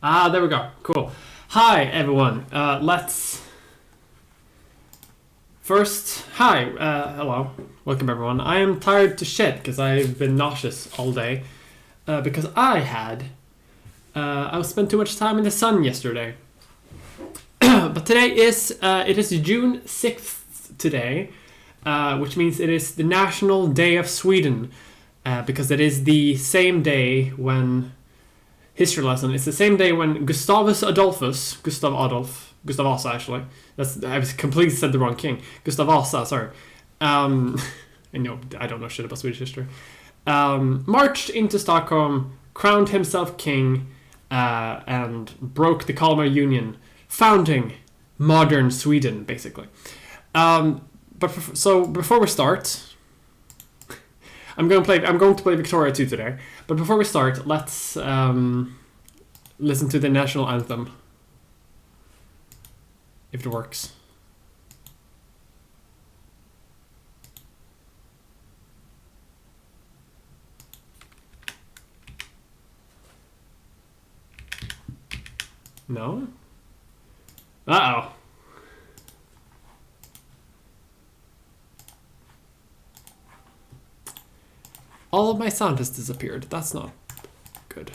There we go. Cool. Hi, everyone. Let's first. Hi. Hello. Welcome, everyone. I am tired to shit because I've been nauseous all day. Because I spent too much time in the sun yesterday. But today it is June 6th today, which means it is the National Day of Sweden, because it is the same day when history lesson. It's the same day when Gustav Vasa actually. I was completely said the wrong king. Gustav Vasa, sorry. I don't know shit about Swedish history. Marched into Stockholm, crowned himself king, and broke the Kalmar Union, founding modern Sweden, basically. So before we start, I'm going to play Victoria 2 today. But before we start, let's listen to the national anthem. If it works. No? Uh-oh. All of my sound has disappeared. That's not good.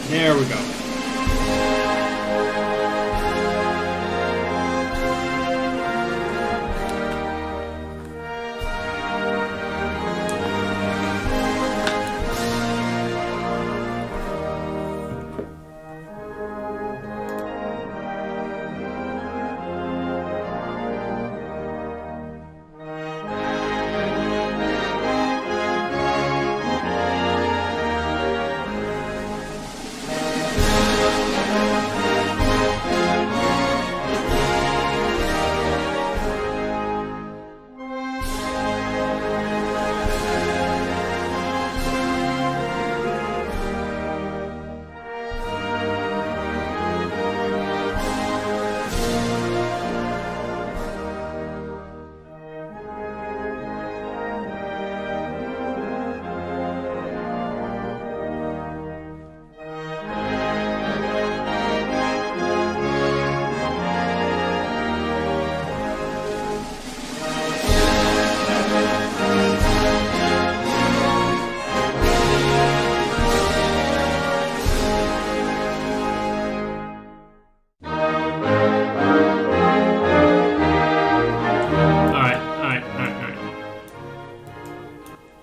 There we go.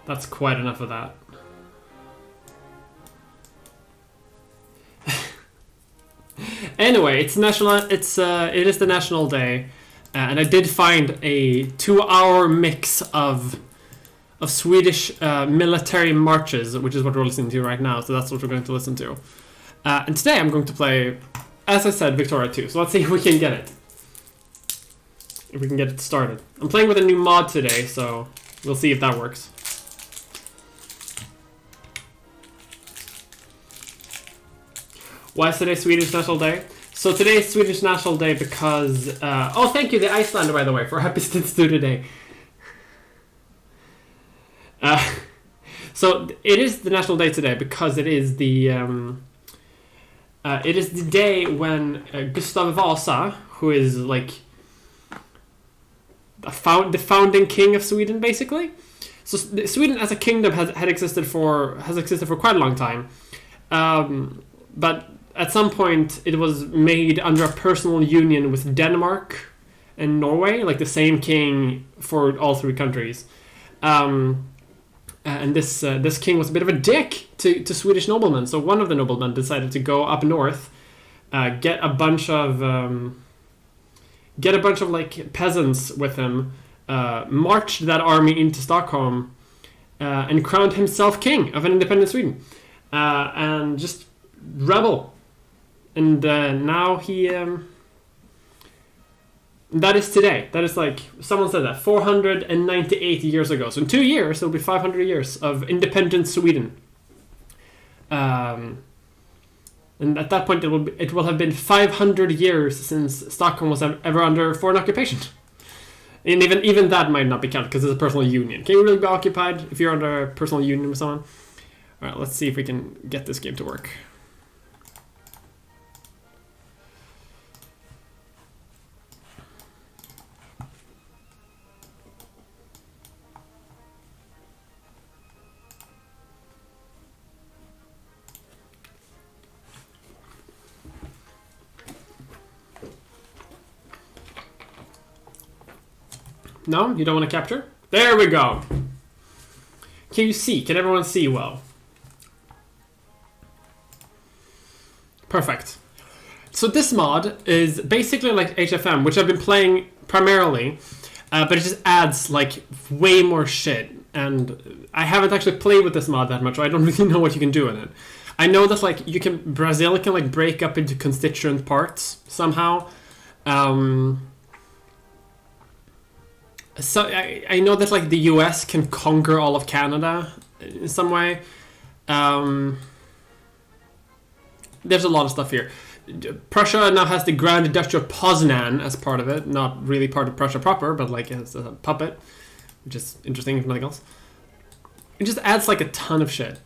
That's quite enough of that. Anyway, it is the National Day, and I did find a 2-hour mix of Swedish military marches, which is what we're listening to right now. So that's what we're going to listen to. And today I'm going to play, as I said, Victoria 2. So let's see if we can get it. If we can get it started. I'm playing with a new mod today, so we'll see if that works. Why is today Swedish National Day? So today is Swedish National Day because... thank you, the Icelander, by the way, for Happy Stits 2 today. So it is the National Day today because it is the day when Gustav Vasa, who is like the founding king of Sweden, basically. So Sweden as a kingdom has existed for quite a long time, but at some point it was made under a personal union with Denmark and Norway, like the same king for all three countries. And this king was a bit of a dick to Swedish noblemen. So one of the noblemen decided to go up north, get a bunch of like peasants with him, marched that army into Stockholm, and crowned himself king of an independent Sweden, and just rebel. And now he... that is today. That is like... Someone said that. 498 years ago. So in 2 years, it'll be 500 years of independent Sweden. And at that point, it will have been 500 years since Stockholm was ever under foreign occupation. And even that might not be counted because it's a personal union. Can you really be occupied if you're under a personal union with someone? All right, let's see if we can get this game to work. No? You don't want to capture? There we go. Can you see? Can everyone see well? Perfect. So this mod is basically like HFM, which I've been playing primarily, but it just adds like way more shit. And I haven't actually played with this mod that much, so I don't really know what you can do in it. I know that like Brazil can like break up into constituent parts somehow. So I know that like the US can conquer all of Canada in some way. There's a lot of stuff here. Prussia now has the Grand Duchy of Poznan as part of it. Not really part of Prussia proper, but like as a puppet, which is interesting if nothing else. It just adds like a ton of shit.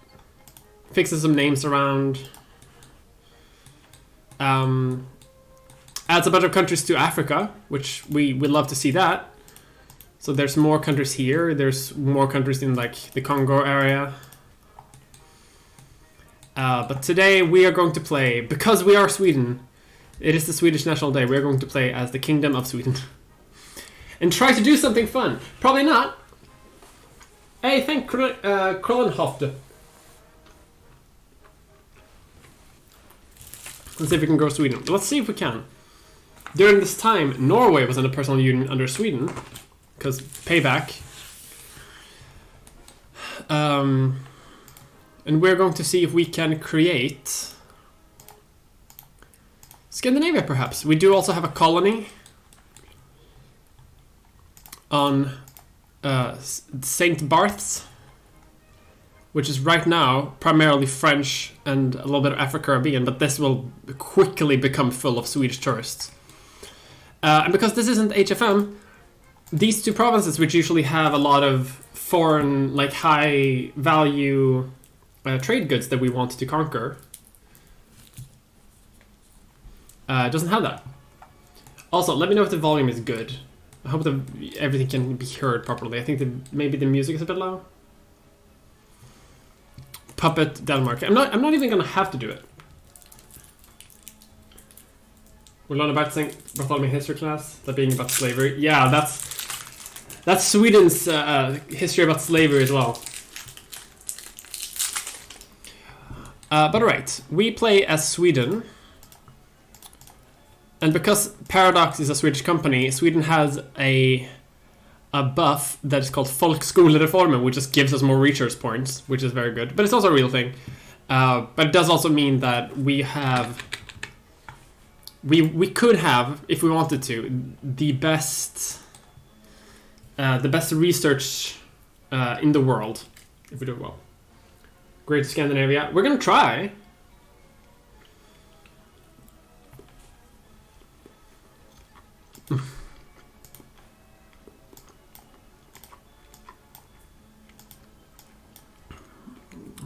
Fixes some names around. Adds a bunch of countries to Africa, which we would love to see that. So there's more countries here. There's more countries in like the Congo area. But today we are going to play, because we are Sweden, it is the Swedish National Day, we are going to play as the Kingdom of Sweden. And try to do something fun. Probably not. Hey, thank Krollenhoft. Let's see if we can go Sweden. Let's see if we can. During this time, Norway was in a personal union under Sweden. Because payback. And we're going to see if we can create Scandinavia, perhaps. We do also have a colony on St. Barths, which is right now primarily French and a little bit of Afro-Caribbean, but this will quickly become full of Swedish tourists. And because this isn't HFM, these two provinces, which usually have a lot of foreign, like high value trade goods that we want to conquer, doesn't have that. Also, let me know if the volume is good. I hope that everything can be heard properly. I think that maybe the music is a bit low. Puppet Denmark. I'm not even gonna have to do it. We're not about to sing Bartholomew history class. That being about slavery. Yeah, that's Sweden's history about slavery as well. But alright, we play as Sweden. And because Paradox is a Swedish company, Sweden has a buff that is called Folkskolereformen, which just gives us more research points, which is very good. But it's also a real thing. But it does also mean that we have... We could have, if we wanted to, the best research in the world, if we do it well. Great Scandinavia. We're gonna try.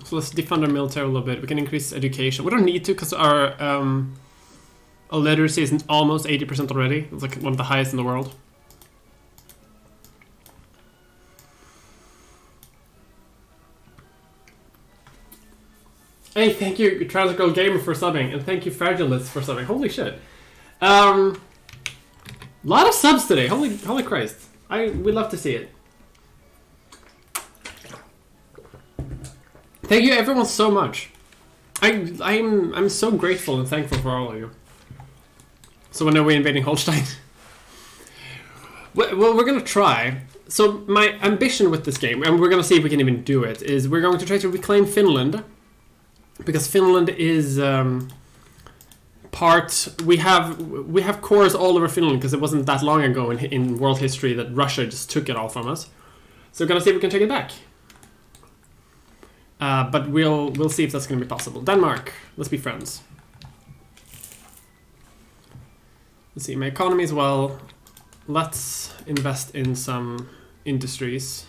So let's defund our military a little bit. We can increase education. We don't need to because our literacy is almost 80% already. It's like one of the highest in the world. Hey, thank you, Transgirl Gamer, for subbing, and thank you, Fragilist, for subbing. Holy shit. Lot of subs today. Holy Christ. We'd love to see it. Thank you, everyone, so much. I'm so grateful and thankful for all of you. So when are we invading Holstein? Well, we're gonna try. So my ambition with this game, and we're gonna see if we can even do it, is we're going to try to reclaim Finland. Because Finland is we have cores all over Finland because it wasn't that long ago in world history that Russia just took it all from us. So we're gonna see if we can take it back. But we'll see if that's gonna be possible. Denmark, let's be friends. Let's see, my economy as well. let's invest in some industries.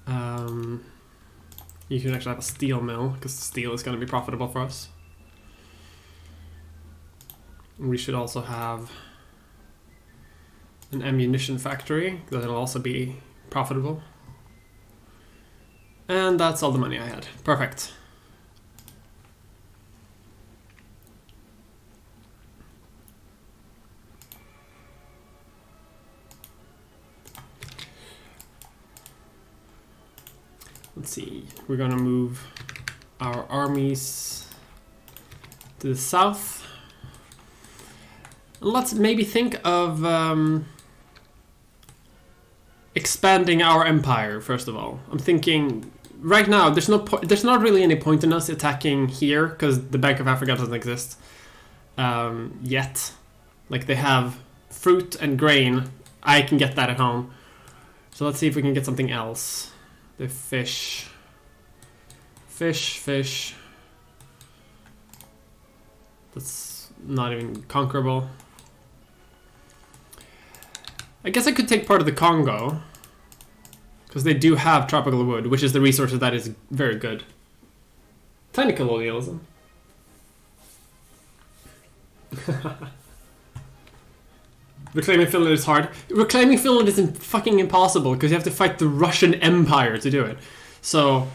You can actually have a steel mill, because steel is going to be profitable for us. We should also have an ammunition factory, that'll also be profitable. And that's all the money I had. Perfect. Let's see, we're gonna move our armies to the south. Let's maybe think of expanding our empire, first of all. I'm thinking, right now, there's not really any point in us attacking here, because the Bank of Africa doesn't exist yet. Like, they have fruit and grain. I can get that at home. So let's see if we can get something else. The fish. Fish. That's not even conquerable. I guess I could take part of the Congo, because they do have tropical wood, which is the resource that is very good. Tiny colonialism. Reclaiming Finland is hard. Reclaiming Finland is fucking impossible, because you have to fight the Russian Empire to do it. So,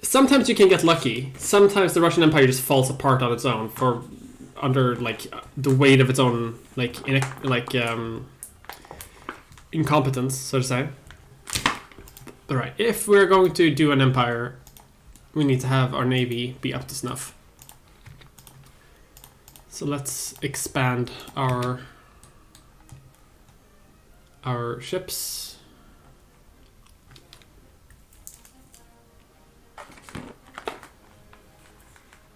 sometimes you can get lucky. Sometimes the Russian Empire just falls apart on its own under like the weight of its own incompetence, so to say. Alright, if we're going to do an empire, we need to have our navy be up to snuff. So let's expand our ships.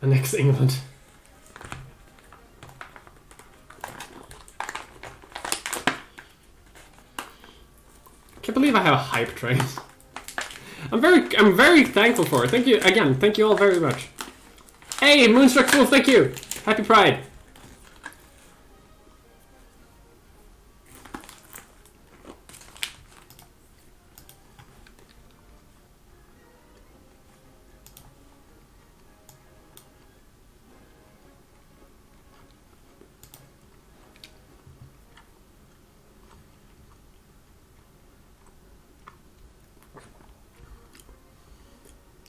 Annex England. Can't believe I have a hype train. I'm very thankful for it. Thank you again. Thank you all very much. Hey, Moonstruck Fool, thank you. Happy Pride.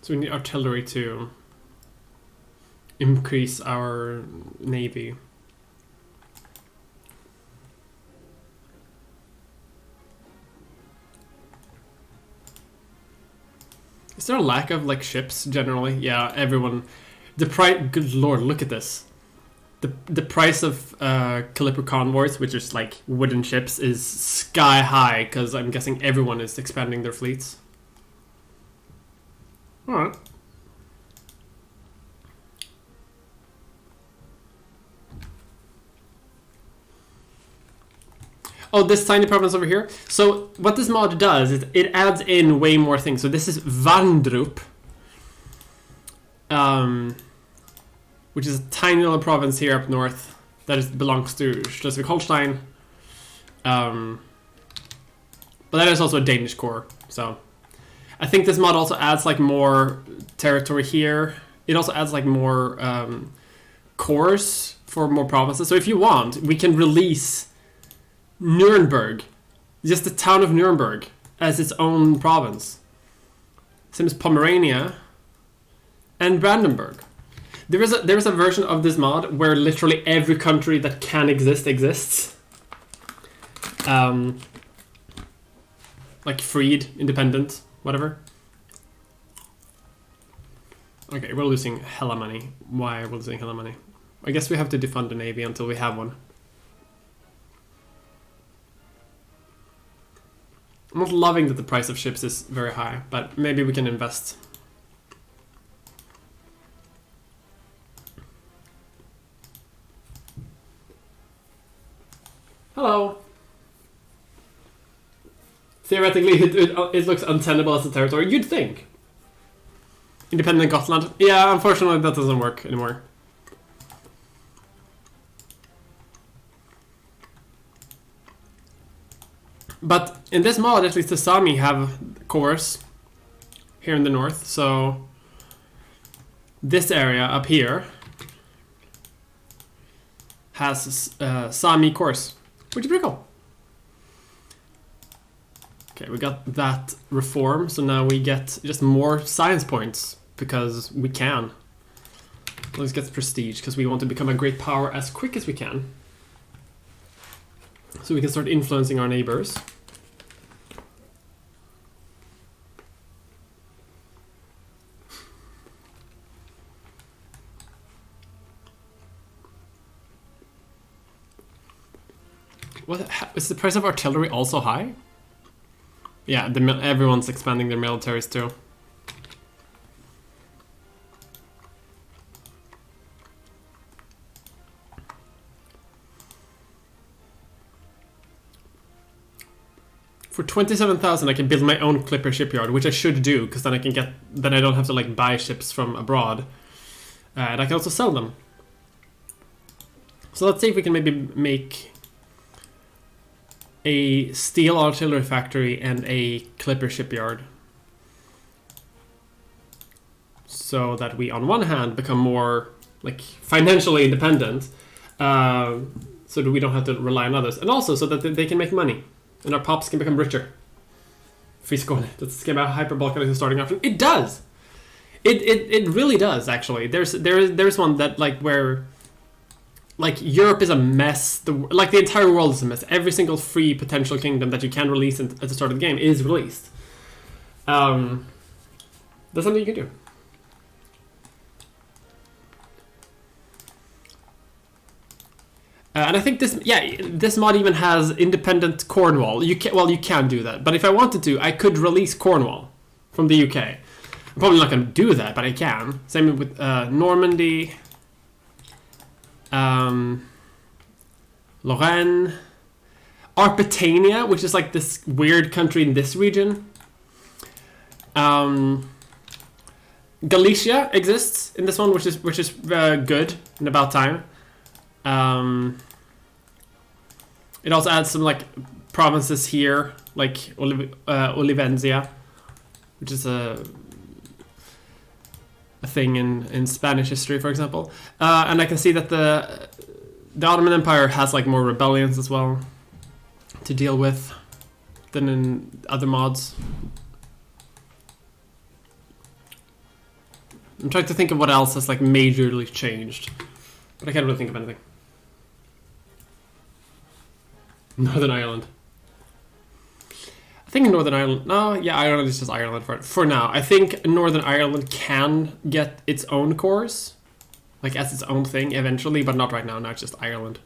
So we need artillery to increase our navy. Is there a lack of like ships generally? Yeah, everyone. The price. Good lord, look at this. The price of Calipper convoys, which is like wooden ships, is sky high because I'm guessing everyone is expanding their fleets. Alright. Oh, this tiny province over here. So what this mod does is it adds in way more things. So this is Vandrup, which is a tiny little province here up north that belongs to Schleswig-Holstein. But that is also a Danish core. So I think this mod also adds like more territory here. It also adds like more cores for more provinces. So if you want, we can release Nuremberg, just the town of Nuremberg, as its own province. Same as Pomerania and Brandenburg. There is a version of this mod where literally every country that can exist exists. Like freed, independent, whatever. Okay, we're losing hella money. Why are we losing hella money? I guess we have to defund the navy until we have one. I'm not loving that the price of ships is very high, but maybe we can invest. Hello. Theoretically, it looks untenable as a territory. You'd think. Independent Gotland. Yeah, unfortunately, that doesn't work anymore. But in this mod, at least the Sami have cores here in the north. So this area up here has Sami cores, which is pretty cool. Okay, we got that reform, so now we get just more science points because we can. Let's get prestige because we want to become a great power as quick as we can. So we can start influencing our neighbors. What is the price of artillery also high? Yeah, everyone's expanding their militaries too. For 27,000, I can build my own clipper shipyard, which I should do, because then I don't have to like buy ships from abroad, and I can also sell them. So let's see if we can maybe make a steel artillery factory and a clipper shipyard, so that we, on one hand, become more like financially independent, so that we don't have to rely on others, and also so that they can make money and our pops can become richer. Friskåne. That's ska hyperbolic starting option. It does. It really does, actually. There's one that like where like Europe is a mess. The entire world is a mess. Every single free potential kingdom that you can release at the start of the game is released. That's something you can do. And I think this mod even has independent Cornwall. You can do that. But if I wanted to, I could release Cornwall from the UK. I'm probably not going to do that, but I can. Same with Normandy, Lorraine, Arpitania, which is like this weird country in this region. Galicia exists in this one, which is good and about time. It also adds some like provinces here, like Olivencia, which is a thing in Spanish history, for example. And I can see that the Ottoman Empire has like more rebellions as well to deal with than in other mods. I'm trying to think of what else has like majorly changed, but I can't really think of anything. Northern Ireland. I think Northern Ireland... No, yeah, Ireland is just Ireland for now. I think Northern Ireland can get its own cores, like as its own thing eventually, but not right now. Now it's just Ireland.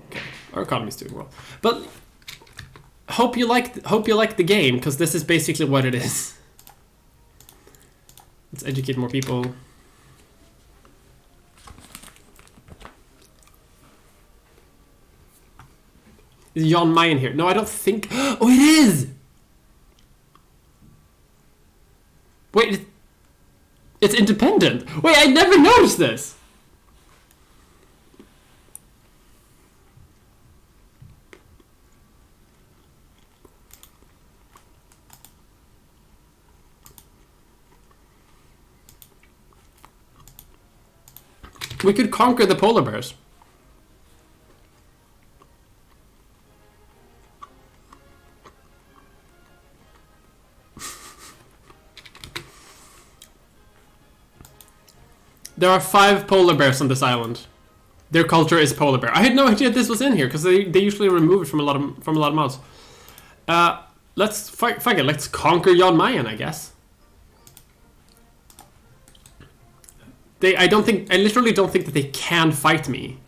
Okay, our economy's doing well. But hope you like the game, because this is basically what it is. Let's educate more people. Is Jan Mayen here? No, I don't think... Oh, it is! Wait, it's independent. Wait, I never noticed this! We could conquer the polar bears. There are 5 polar bears on this island. Their culture is polar bear. I had no idea this was in here because they usually remove it from a lot of mods. Let's fuck it. Let's conquer Jan Mayen, I guess. I literally don't think that they can fight me.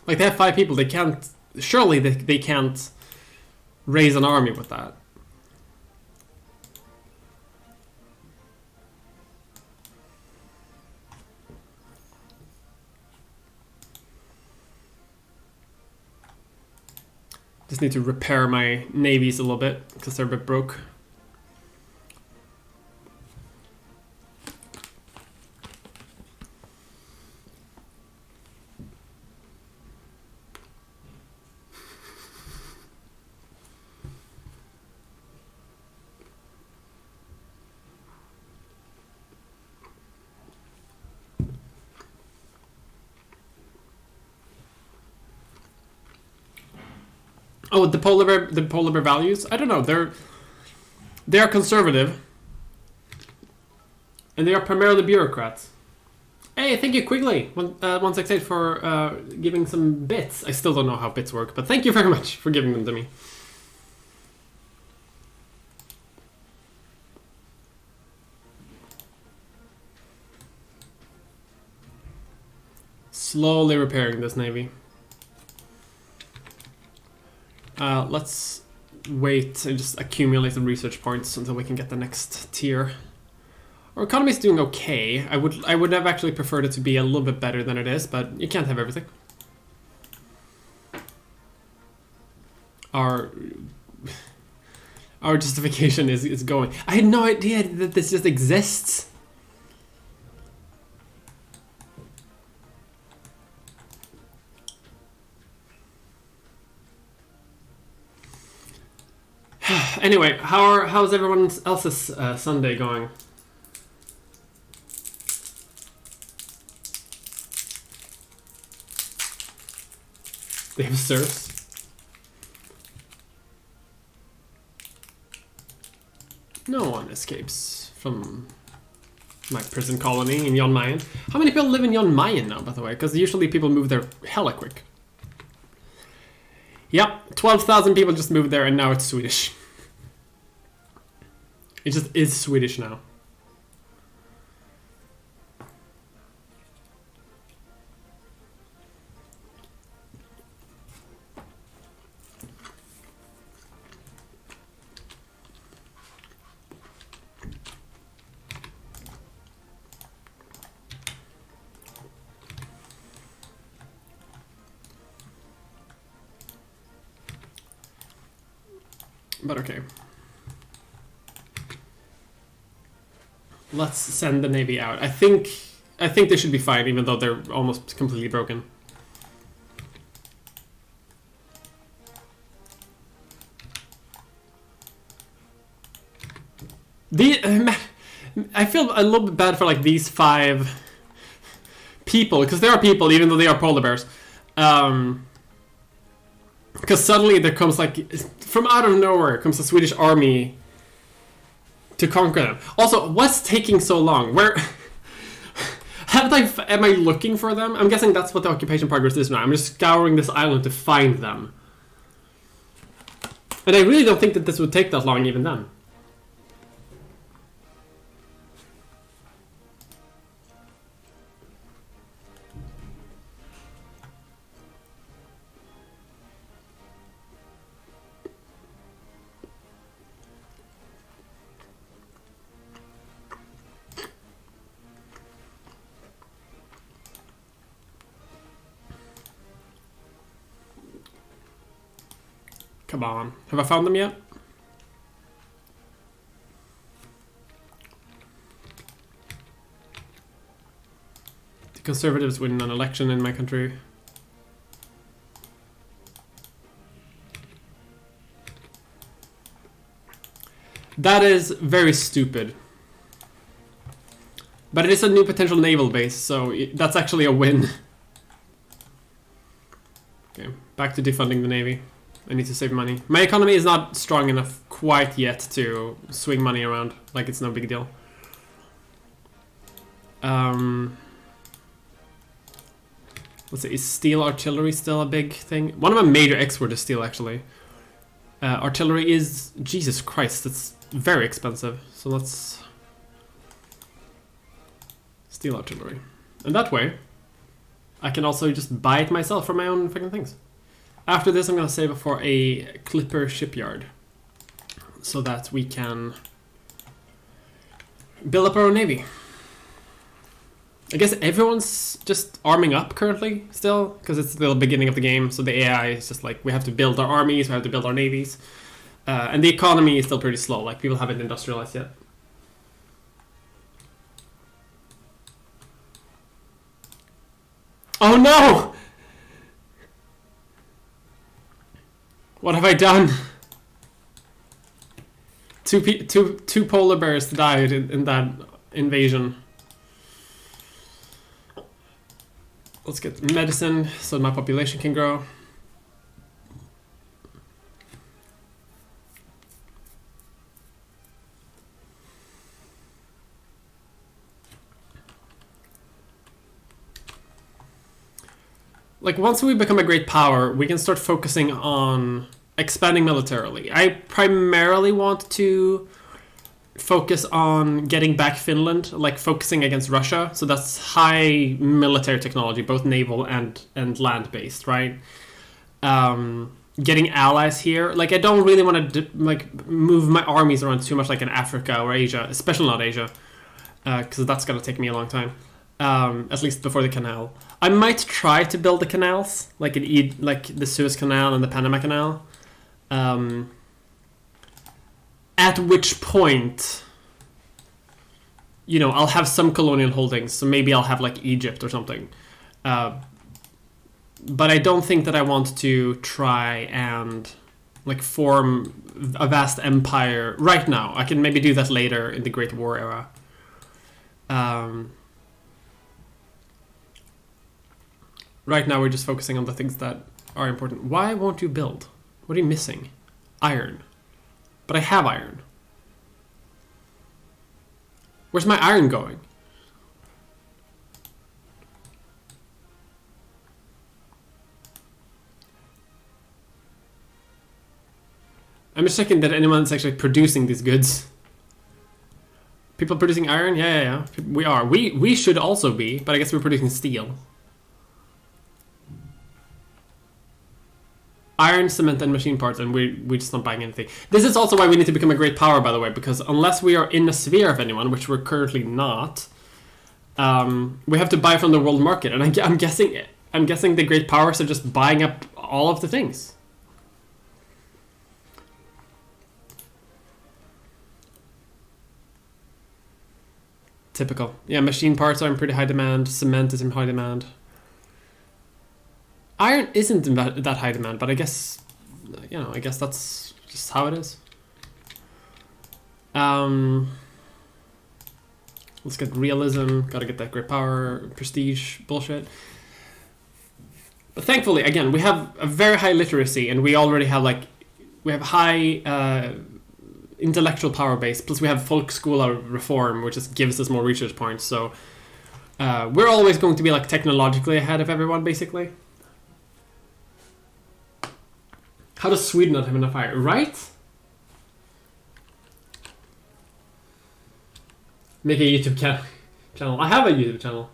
Like, they have 5 people. They can't... Surely they can't raise an army with that. Just need to repair my navies a little bit because they're a bit broke. Oh, the polar bear values. I don't know. They are conservative, and they are primarily bureaucrats. Hey, thank you, Quigley, 168 for giving some bits. I still don't know how bits work, but thank you very much for giving them to me. Slowly repairing this navy. Let's wait and just accumulate some research points until we can get the next tier. Our economy is doing okay. I would have actually preferred it to be a little bit better than it is, but you can't have everything. Our justification is going. I had no idea that this just exists. Anyway, how's everyone else's Sunday going? They have serfs. No one escapes from my prison colony in Jan Mayen. How many people live in Jan Mayen now, by the way? Because usually people move there hella quick. Yep, 12,000 people just moved there and now it's Swedish. It just is Swedish now. But okay. Let's send the Navy out. I think they should be fine, even though they're almost completely broken. I feel a little bit bad for like these 5 people, because they are people, even though they are polar bears. Because suddenly there comes like, from out of nowhere comes the Swedish army to conquer them. Also, what's taking so long? Where am I looking for them? I'm guessing that's what the occupation progress is now. I'm just scouring this island to find them. And I really don't think that this would take that long even then. Come on. Have I found them yet? The Conservatives win an election in my country. That is very stupid. But it is a new potential naval base, so that's actually a win. Okay, back to defunding the Navy. I need to save money. My economy is not strong enough quite yet to swing money around. Like, it's no big deal. Let's see, is steel artillery still a big thing? One of my major exports is steel, actually. Artillery is... Jesus Christ, it's very expensive. So let's... Steel artillery. And that way, I can also just buy it myself for my own fucking things. After this, I'm going to save it for a clipper shipyard. So that we can build up our own navy. I guess everyone's just arming up currently still, because it's the beginning of the game, so the AI is just like, we have to build our armies, we have to build our navies. And the economy is still pretty slow, like people haven't industrialized yet. Oh no! What have I done? Two polar bears died in that invasion. Let's get medicine so my population can grow. like once we become a great power, we can start focusing on expanding militarily. I primarily want to focus on getting back Finland, like focusing against Russia. So that's high military technology, both naval and land based, right? Getting allies here. Like I don't really want to move my armies around too much, like in Africa or Asia, especially not Asia, because that's gonna take me a long time. At least before the canal. I might try to build the canals, like the Suez Canal and the Panama Canal. At which point, I'll have some colonial holdings, so maybe I'll have like Egypt or something. But I don't think that I want to try and like form a vast empire right now. I can maybe do that later in the Great War era. Right now we're just focusing on the things that are important. Why won't you build? What are you missing? Iron. But I have iron. Where's my iron going? I'm just checking that anyone's actually producing these goods. People producing iron? Yeah. We are. We should also be, but I guess we're producing steel. Iron, cement, and machine parts, and we're just not buying anything. This is also why we need to become a great power, by the way, because unless we are in a sphere of anyone, which we're currently not, we have to buy from the world market. And I'm guessing the great powers are just buying up all of the things. Typical. Yeah, machine parts are in pretty high demand. Cement is in high demand. Iron isn't in that high demand, but I guess, I guess that's just how it is. Let's get realism. Gotta get that great power, prestige bullshit. But thankfully, again, we have a very high literacy, and we already have high intellectual power base. Plus, we have folkskola reform, which just gives us more research points. So we're always going to be like technologically ahead of everyone, basically. How does Sweden not have enough iron? Right? Make a YouTube channel. I have a YouTube channel.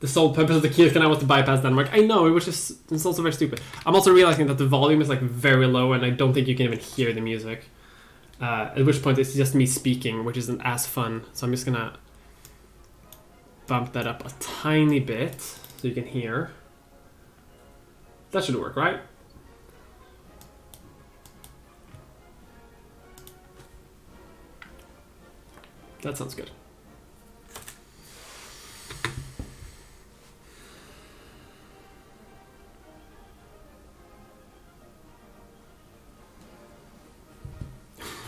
The sole purpose of the Kiel Canal was to bypass Denmark. I know, it's also very stupid. I'm also realizing that the volume is like very low and I don't think you can even hear the music. At which point it's just me speaking, which isn't as fun. So I'm just gonna bump that up a tiny bit so you can hear. That should work, right? That sounds good.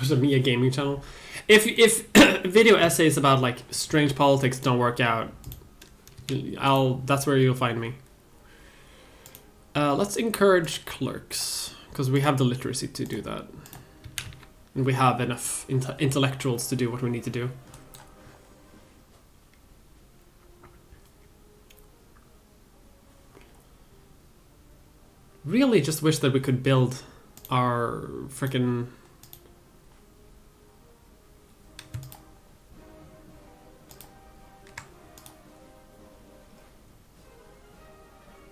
Was it me a gaming channel? If video essays about like strange politics don't work out, that's where you'll find me. Let's encourage clerks because we have the literacy to do that, and we have enough intellectuals to do what we need to do. Really, just wish that we could build our freaking.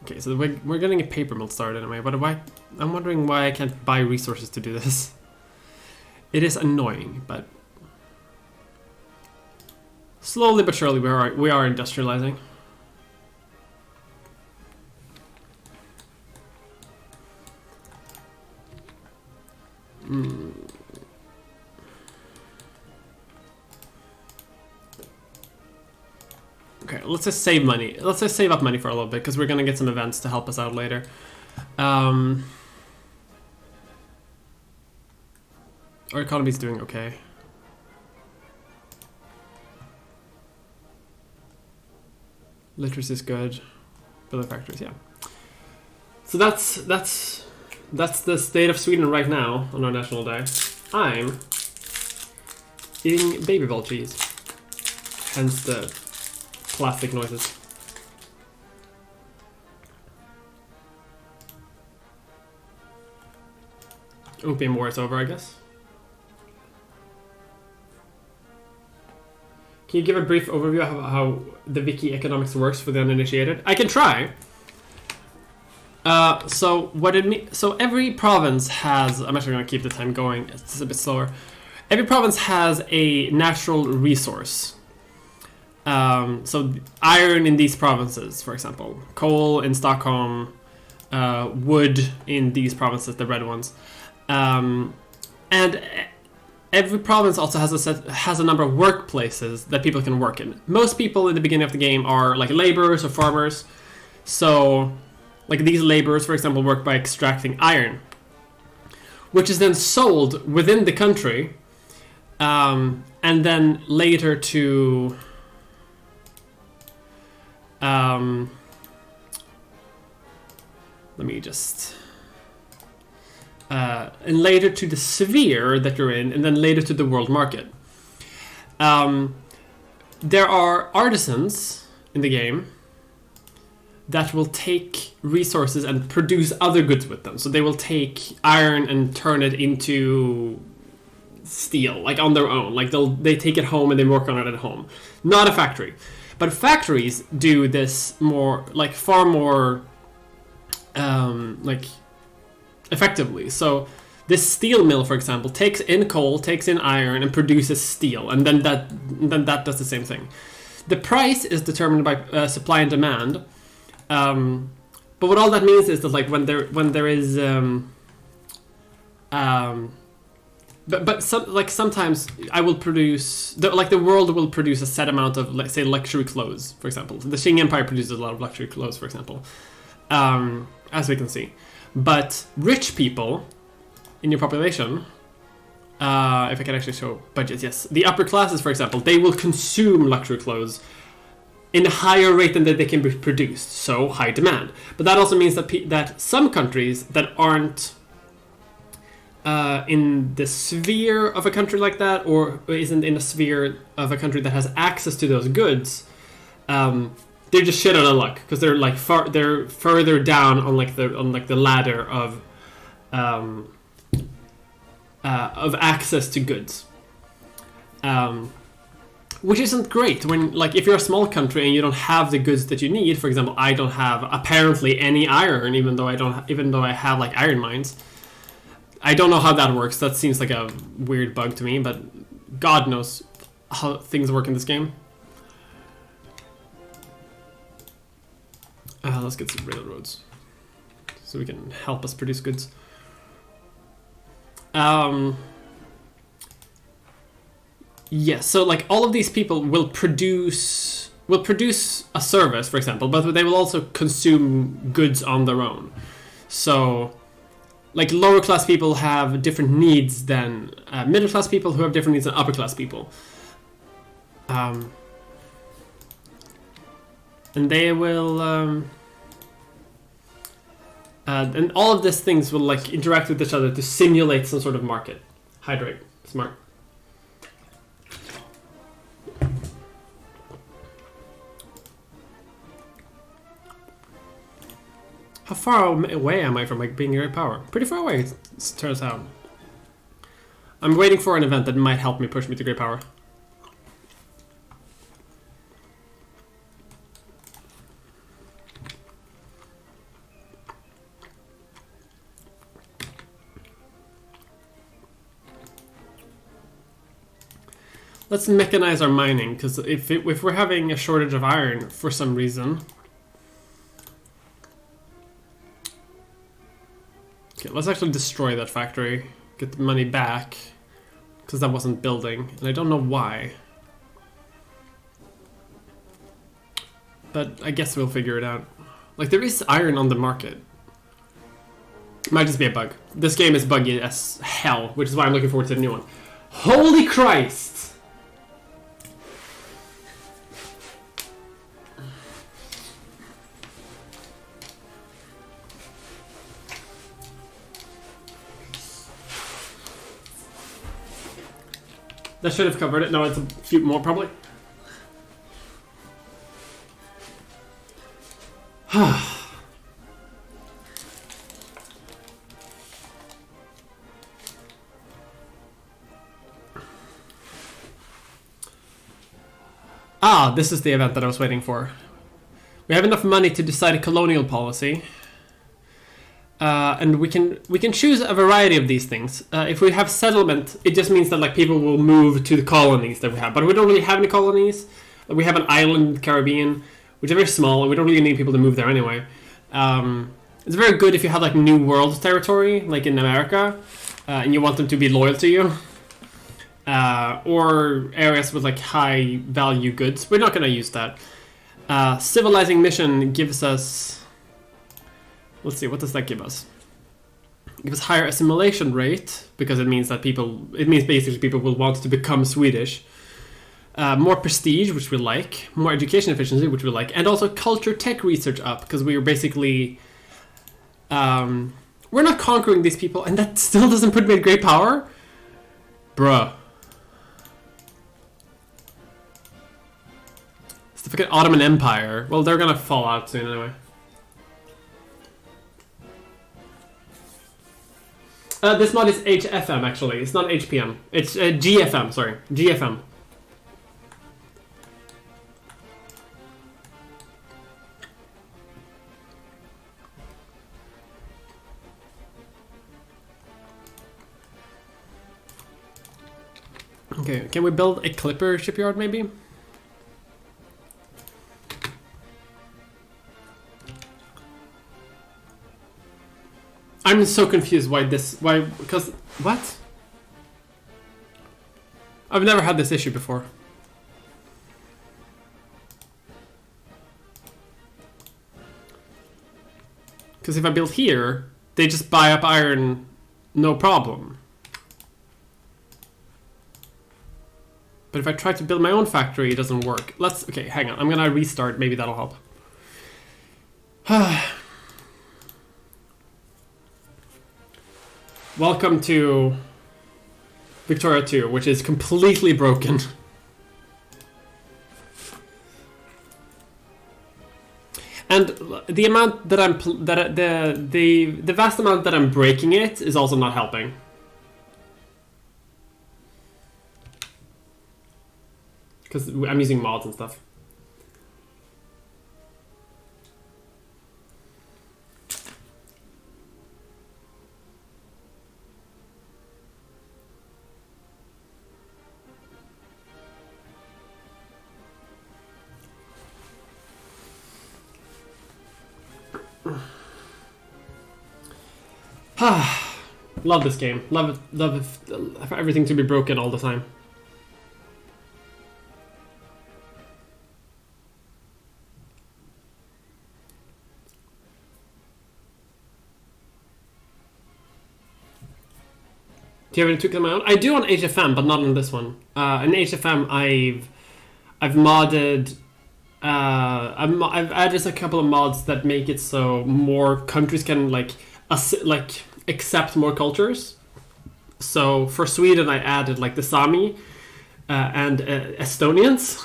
Okay, so we're getting a paper mill started anyway, but I'm wondering why I can't buy resources to do this. It is annoying, but slowly but surely we are industrializing. Okay, let's just save money. Let's just save up money for a little bit because we're gonna get some events to help us out later. Our economy's doing okay. Literacy is good. Building factories, yeah. So that's the state of Sweden right now on our national day. I'm eating baby ball cheese. Hence the plastic noises. Opium War is over, I guess. Can you give a brief overview of how the wiki economics works for the uninitiated? I can try. So every province has. I'm actually going to keep the time going. It's a bit slower. Every province has a natural resource. So iron in these provinces, for example, coal in Stockholm, wood in these provinces, the red ones, and every province also has a number of workplaces that people can work in. Most people in the beginning of the game are like laborers or farmers. So, like these laborers, for example, work by extracting iron, which is then sold within the country, and then later to let me just and later to the sphere that you're in, and then later to the world market. There are artisans in the game that will take resources and produce other goods with them. So they will take iron and turn it into steel, like on their own. Like they take it home and they work on it at home. Not a factory. But factories do this more, like far more, like effectively. So this steel mill, for example, takes in coal, takes in iron, and produces steel, and then that does the same thing. The price is determined by supply and demand. But what all that means is that like when there is But sometimes I will produce the world will produce a set amount of, let's say, luxury clothes, for example. The Qing Empire produces a lot of luxury clothes, for example, as we can see. But rich people in your population, if I can actually show budgets, yes, the upper classes, for example, they will consume luxury clothes in a higher rate than that they can be produced. So high demand. But that also means that some countries that aren't in the sphere of a country like that, or isn't in a sphere of a country that has access to those goods, they're just shit out of luck because they're like they're further down on the ladder of access to goods, which isn't great when, like, if you're a small country and you don't have the goods that you need. For example, I don't have apparently any iron, even though I have like iron mines. I don't know how that works. That seems like a weird bug to me, but God knows how things work in this game. Let's get some railroads so we can help us produce goods. Yes, so like all of these people will produce a service, for example, but they will also consume goods on their own. So, like, lower class people have different needs than middle class people, who have different needs than upper class people. And they will, and all of these things will like interact with each other to simulate some sort of market. Hydrate, smart. How far away am I from like being great power? Pretty far away, it turns out. I'm waiting for an event that might help me push me to great power. Let's mechanize our mining, because if we're having a shortage of iron for some reason. Okay, let's actually destroy that factory, get the money back, because that wasn't building, and I don't know why. But I guess we'll figure it out. Like, there is iron on the market. Might just be a bug. This game is buggy as hell, which is why I'm looking forward to the new one. Holy Christ! That should have covered it. No, it's a few more, probably. Ah, this is the event that I was waiting for. We have enough money to decide a colonial policy. And we can choose a variety of these things. If we have settlement, it just means that like people will move to the colonies that we have. But we don't really have any colonies. We have an island in the Caribbean, which is very small, and we don't really need people to move there anyway. It's very good if you have like New World territory, like in America, and you want them to be loyal to you. Or areas with like high value goods. We're not going to use that. Civilizing mission gives us... Let's see, what does that give us? It gives us higher assimilation rate, because it means that basically people will want to become Swedish. More prestige, which we like. More education efficiency, which we like. And also culture tech research up, because we are basically... we're not conquering these people, and that still doesn't put me at great power? Bruh. It's the fucking Ottoman Empire. Well, they're gonna fall out soon anyway. This mod is HFM, actually. It's not HPM. It's GFM, sorry. GFM. Okay, can we build a clipper shipyard, maybe? I'm so confused because, what? I've never had this issue before. Because if I build here, they just buy up iron, no problem. But if I try to build my own factory, it doesn't work. Okay, hang on, I'm gonna restart, maybe that'll help. Welcome to Victoria 2, which is completely broken. And the amount that the vast amount that I'm breaking it is also not helping. Because I'm using mods and stuff. Love this game. Love everything to be broken all the time. Do you have any tweaks on my own? I do on HFM, but not on this one. In HFM, I've modded. I've added a couple of mods that make it so more countries can accept more cultures. So for Sweden, I added like the Sami and Estonians.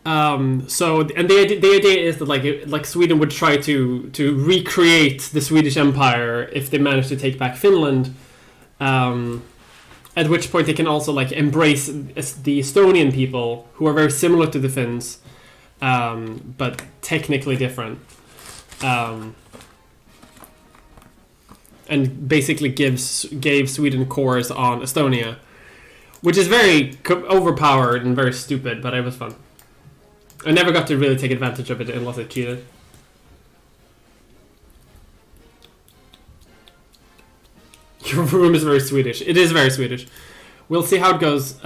The idea is that like Sweden would try to recreate the Swedish Empire if they managed to take back Finland. At which point they can also like embrace the Estonian people, who are very similar to the Finns, but technically different. And basically gave Sweden cores on Estonia, which is very overpowered and very stupid, but it was fun. I never got to really take advantage of it unless I cheated. Your room is very Swedish. It is very Swedish. We'll see how it goes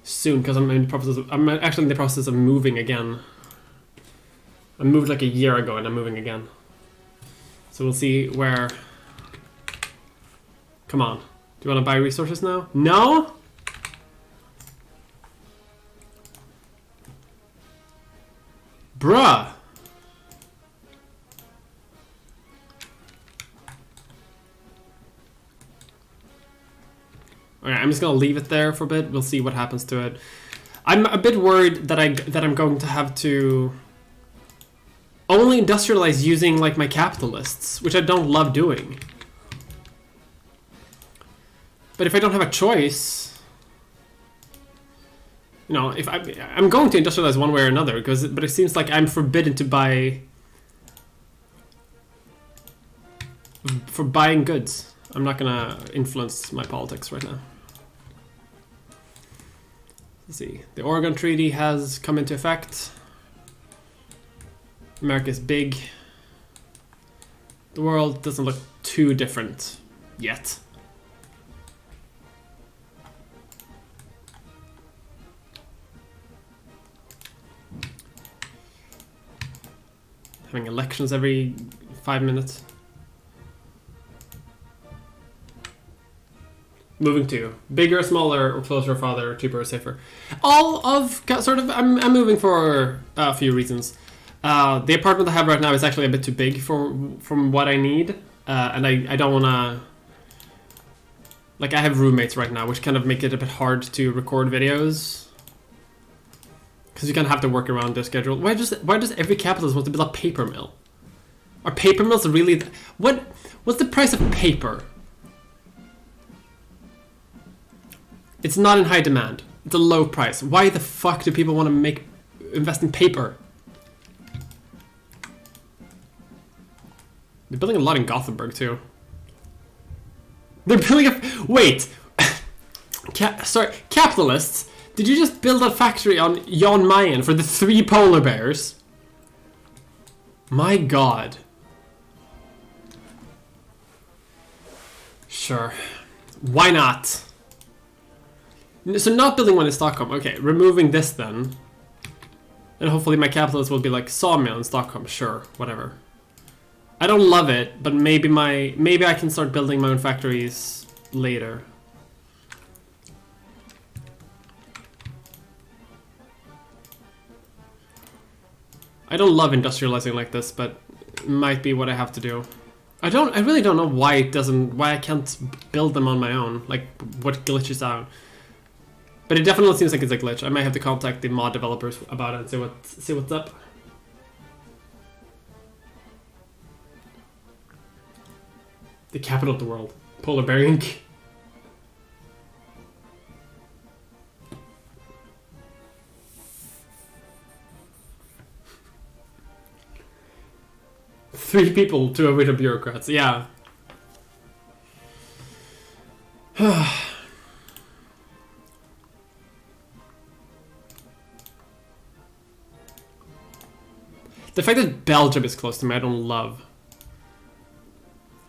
soon, because I'm actually in the process of moving again. I moved like a year ago and I'm moving again. So we'll see where... Come on. Do you want to buy resources now? No? Bruh. Alright, I'm just gonna leave it there for a bit. We'll see what happens to it. I'm a bit worried that I'm going to have to only industrialize using like my capitalists, which I don't love doing. But if I don't have a choice, You know, if I'm going to industrialize one way or another, but it seems like I'm forbidden to buy for buying goods. I'm not gonna influence my politics right now. Let's see. The Oregon Treaty has come into effect. America's big. The world doesn't look too different yet. Having elections every 5 minutes. Moving to bigger, smaller, or closer, or farther, or cheaper, or safer. All of sort of. I'm moving for a few reasons. The apartment I have right now is actually a bit too big from what I need, and I don't want to. Like I have roommates right now, which kind of make it a bit hard to record videos. Because you kind of have to work around their schedule. Why does every capitalist want to build a paper mill? Are paper mills really... What's the price of paper? It's not in high demand. It's a low price. Why the fuck do people want to invest in paper? They're building a lot in Gothenburg too. They're building a... Wait! Sorry, capitalists... Did you just build a factory on Jan Mayen for the 3 polar bears? My god. Sure. Why not? So not building one in Stockholm. Okay, removing this then. And hopefully my capitalists will be like sawmill in Stockholm. Sure, whatever. I don't love it, but maybe I can start building my own factories later. I don't love industrializing like this, but it might be what I have to do. I really don't know why I can't build them on my own. Like what glitches out. But it definitely seems like it's a glitch. I might have to contact the mod developers about it and see what's up. The capital of the world. Polar Bear Inc. Three people to avoid the bureaucrats, yeah. The fact that Belgium is close to me, I don't love.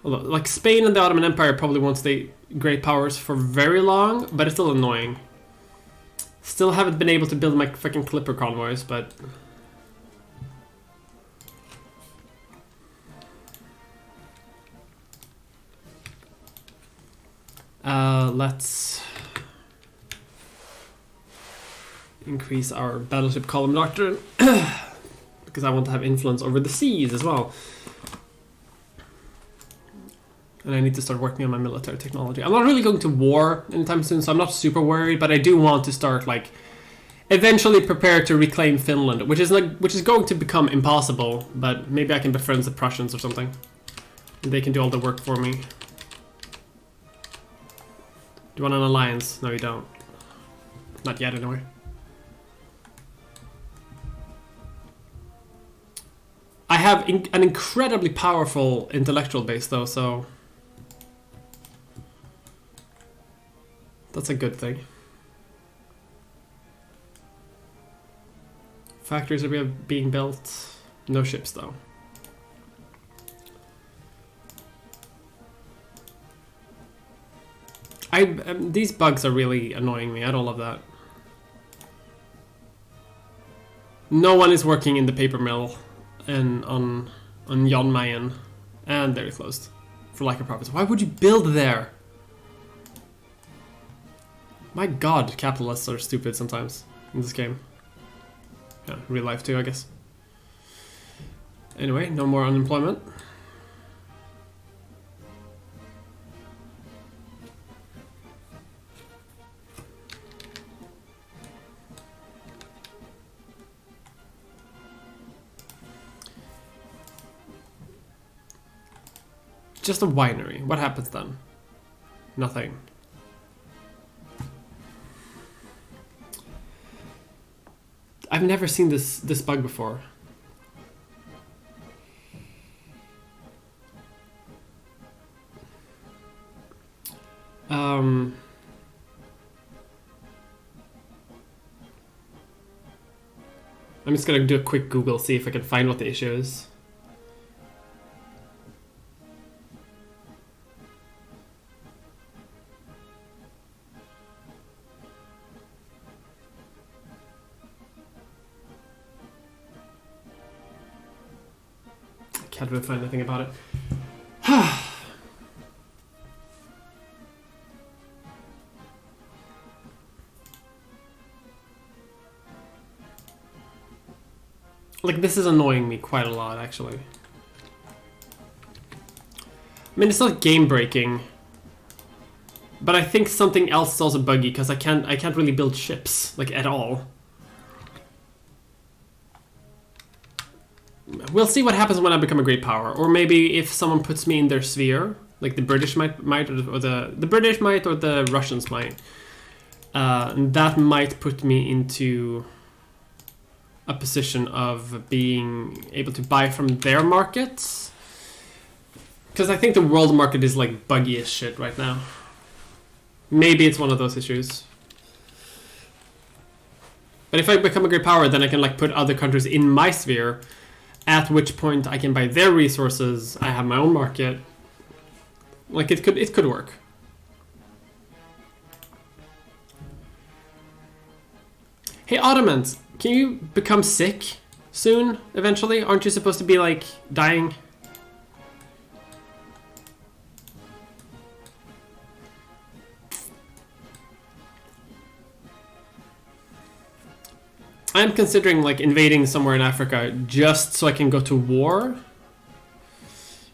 Although, like, Spain and the Ottoman Empire probably won't stay great powers for very long, but it's still annoying. Still haven't been able to build my fucking Clipper convoys, but... let's increase our battleship column doctrine because I want to have influence over the seas as well. And I need to start working on my military technology. I'm not really going to war anytime soon, so I'm not super worried, but I do want to start, like, eventually prepare to reclaim Finland, which is going to become impossible, but maybe I can befriend the Prussians or something. And they can do all the work for me. Do you want an alliance? No, you don't. Not yet, anyway. I have an incredibly powerful intellectual base, though, so... that's a good thing. Factories are being built. No ships, though. These bugs are really annoying me. I don't love that. No one is working in the paper mill and on Jan Mayen, and they're closed for lack of profits. Why would you build there? My god, capitalists are stupid sometimes in this game. Yeah, real life too, I guess. Anyway, no more unemployment. Just a winery. What happens then? Nothing. I've never seen this bug before. I'm just gonna do a quick Google, see if I can find what the issue is. Can't really find anything about it. Like, this is annoying me quite a lot, actually. I mean, it's not game breaking, but I think something else is also buggy because I can't really build ships, like, at all. We'll see what happens when I become a great power, or maybe if someone puts me in their sphere, like the British might or the British might, or the Russians might. That might put me into a position of being able to buy from their markets, because I think the world market is like buggy as shit right now. Maybe it's one of those issues. But if I become a great power, then I can like put other countries in my sphere, at which point I can buy their resources. I have my own market. Like, it could work. Hey, Ottomans, can you become sick soon, eventually? Aren't you supposed to be, like, dying? I'm considering, like, invading somewhere in Africa just so I can go to war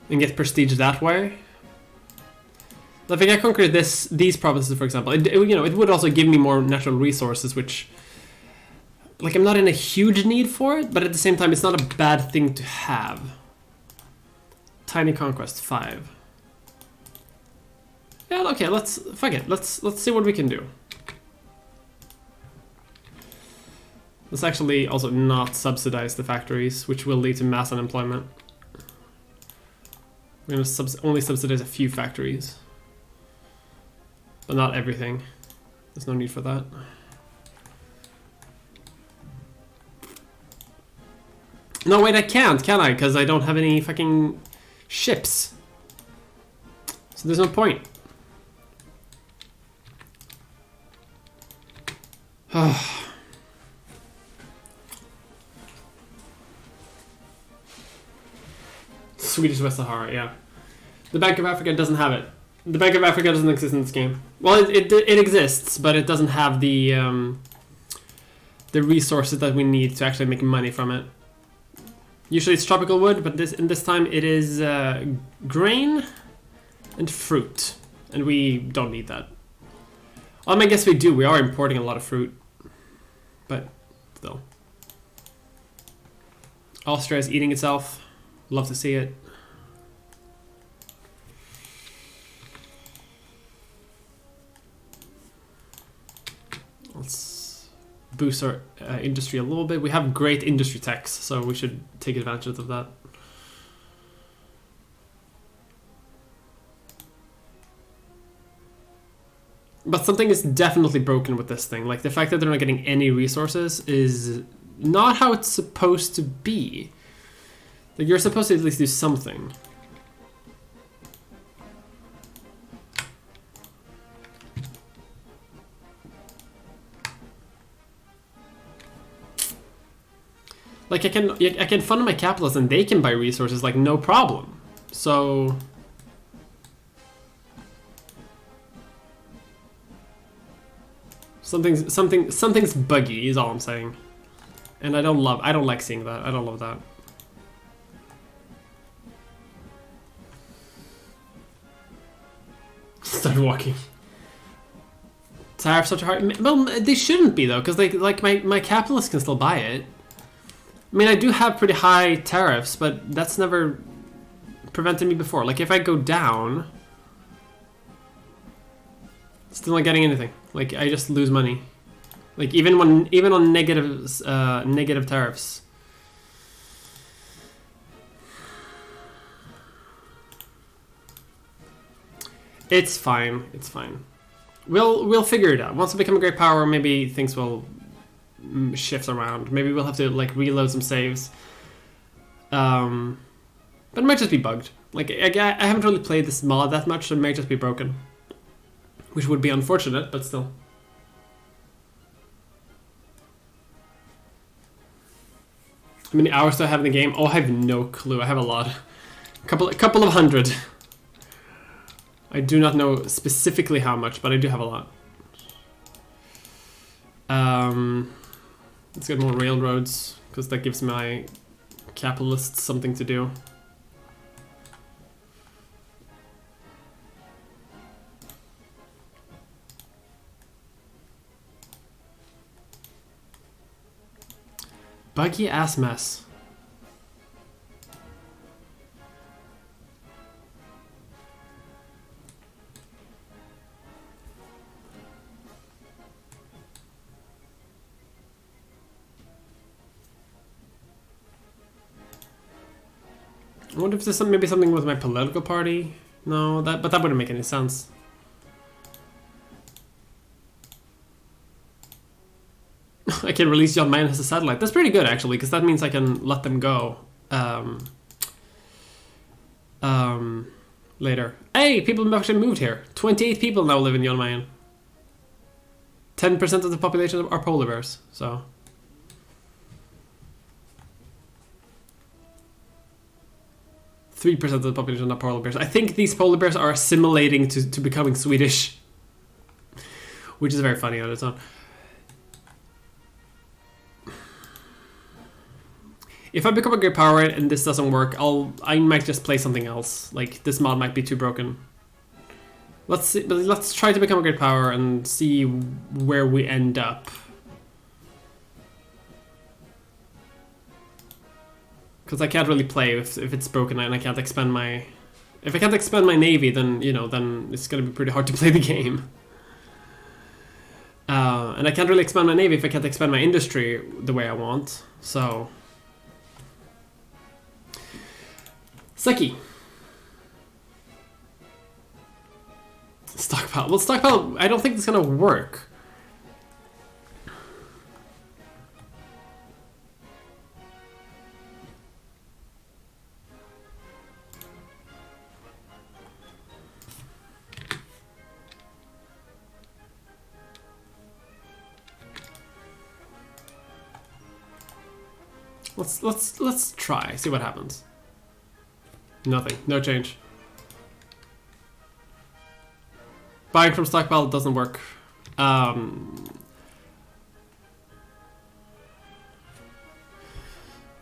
and get prestige that way. If I conquer these provinces, for example, it would also give me more natural resources, which, like, I'm not in a huge need for it, but at the same time, it's not a bad thing to have. Tiny Conquest 5. Yeah, okay, fuck it. Let's see what we can do. Let's actually also not subsidize the factories, which will lead to mass unemployment. We're going to only subsidize a few factories, but not everything. There's no need for that. No, wait, I can't, can I? Because I don't have any fucking ships. So there's no point. Swedish West Sahara, yeah. The Bank of Africa doesn't have it. The Bank of Africa doesn't exist in this game. Well, it exists, but it doesn't have the resources that we need to actually make money from it. Usually it's tropical wood, but this time it is grain and fruit, and we don't need that. I guess we do. We are importing a lot of fruit, but still. Austria is eating itself. Love to see it. Let's boost our industry a little bit. We have great industry tax, so we should take advantage of that. But something is definitely broken with this thing. Like, the fact that they're not getting any resources is not how it's supposed to be. Like, you're supposed to at least do something. Like, I can fund my capitalists and they can buy resources, like, no problem. So something's buggy is all I'm saying. And I don't like seeing that. I don't love that. Start walking. Tariffs such a hard. Well, they shouldn't be though, because like my capitalists can still buy it. I mean, I do have pretty high tariffs, but that's never prevented me before. Like, if I go down, still not getting anything. Like, I just lose money. Like even on negative tariffs. It's fine. It's fine. We'll figure it out. Once we become a great power, maybe things will shift around. Maybe we'll have to like reload some saves. But it might just be bugged. Like I haven't really played this mod that much, so it may just be broken, which would be unfortunate, but still. How many hours do I have in the game? Oh, I have no clue. I have a lot. A couple of hundred. I do not know specifically how much, but I do have a lot. Let's get more railroads, because that gives my capitalists something to do. Buggy ass mess. I wonder if there's maybe something with my political party. No, but that wouldn't make any sense. I can release John Mayen as a satellite. That's pretty good, actually, because that means I can let them go later. Hey, people have actually moved here. 28 people now live in John Mayen. 10% of the population are polar bears, so... .3% of the population are polar bears. I think these polar bears are assimilating to becoming Swedish, which is very funny on its own. If I become a great power and this doesn't work, I might just play something else. Like this mod might be too broken. Let's see, but let's try to become a great power and see where we end up. Because I can't really play if it's broken and I can't expand my... If I can't expand my navy, then, you know, then it's going to be pretty hard to play the game. And I can't really expand my navy if I can't expand my industry the way I want. So... Sucky. Stockpile. Well, stockpile, I don't think it's going to work. Let's try, see what happens. Nothing, no change. Buying from stockpile doesn't work.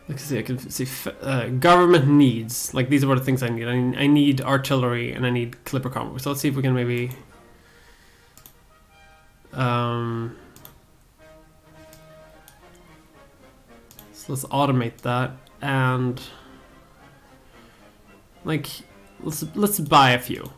Let's see, I can see government needs. Like these are the things I need. I need artillery and I need clipper combo. So let's see if we can maybe. So let's automate that and like let's buy a few.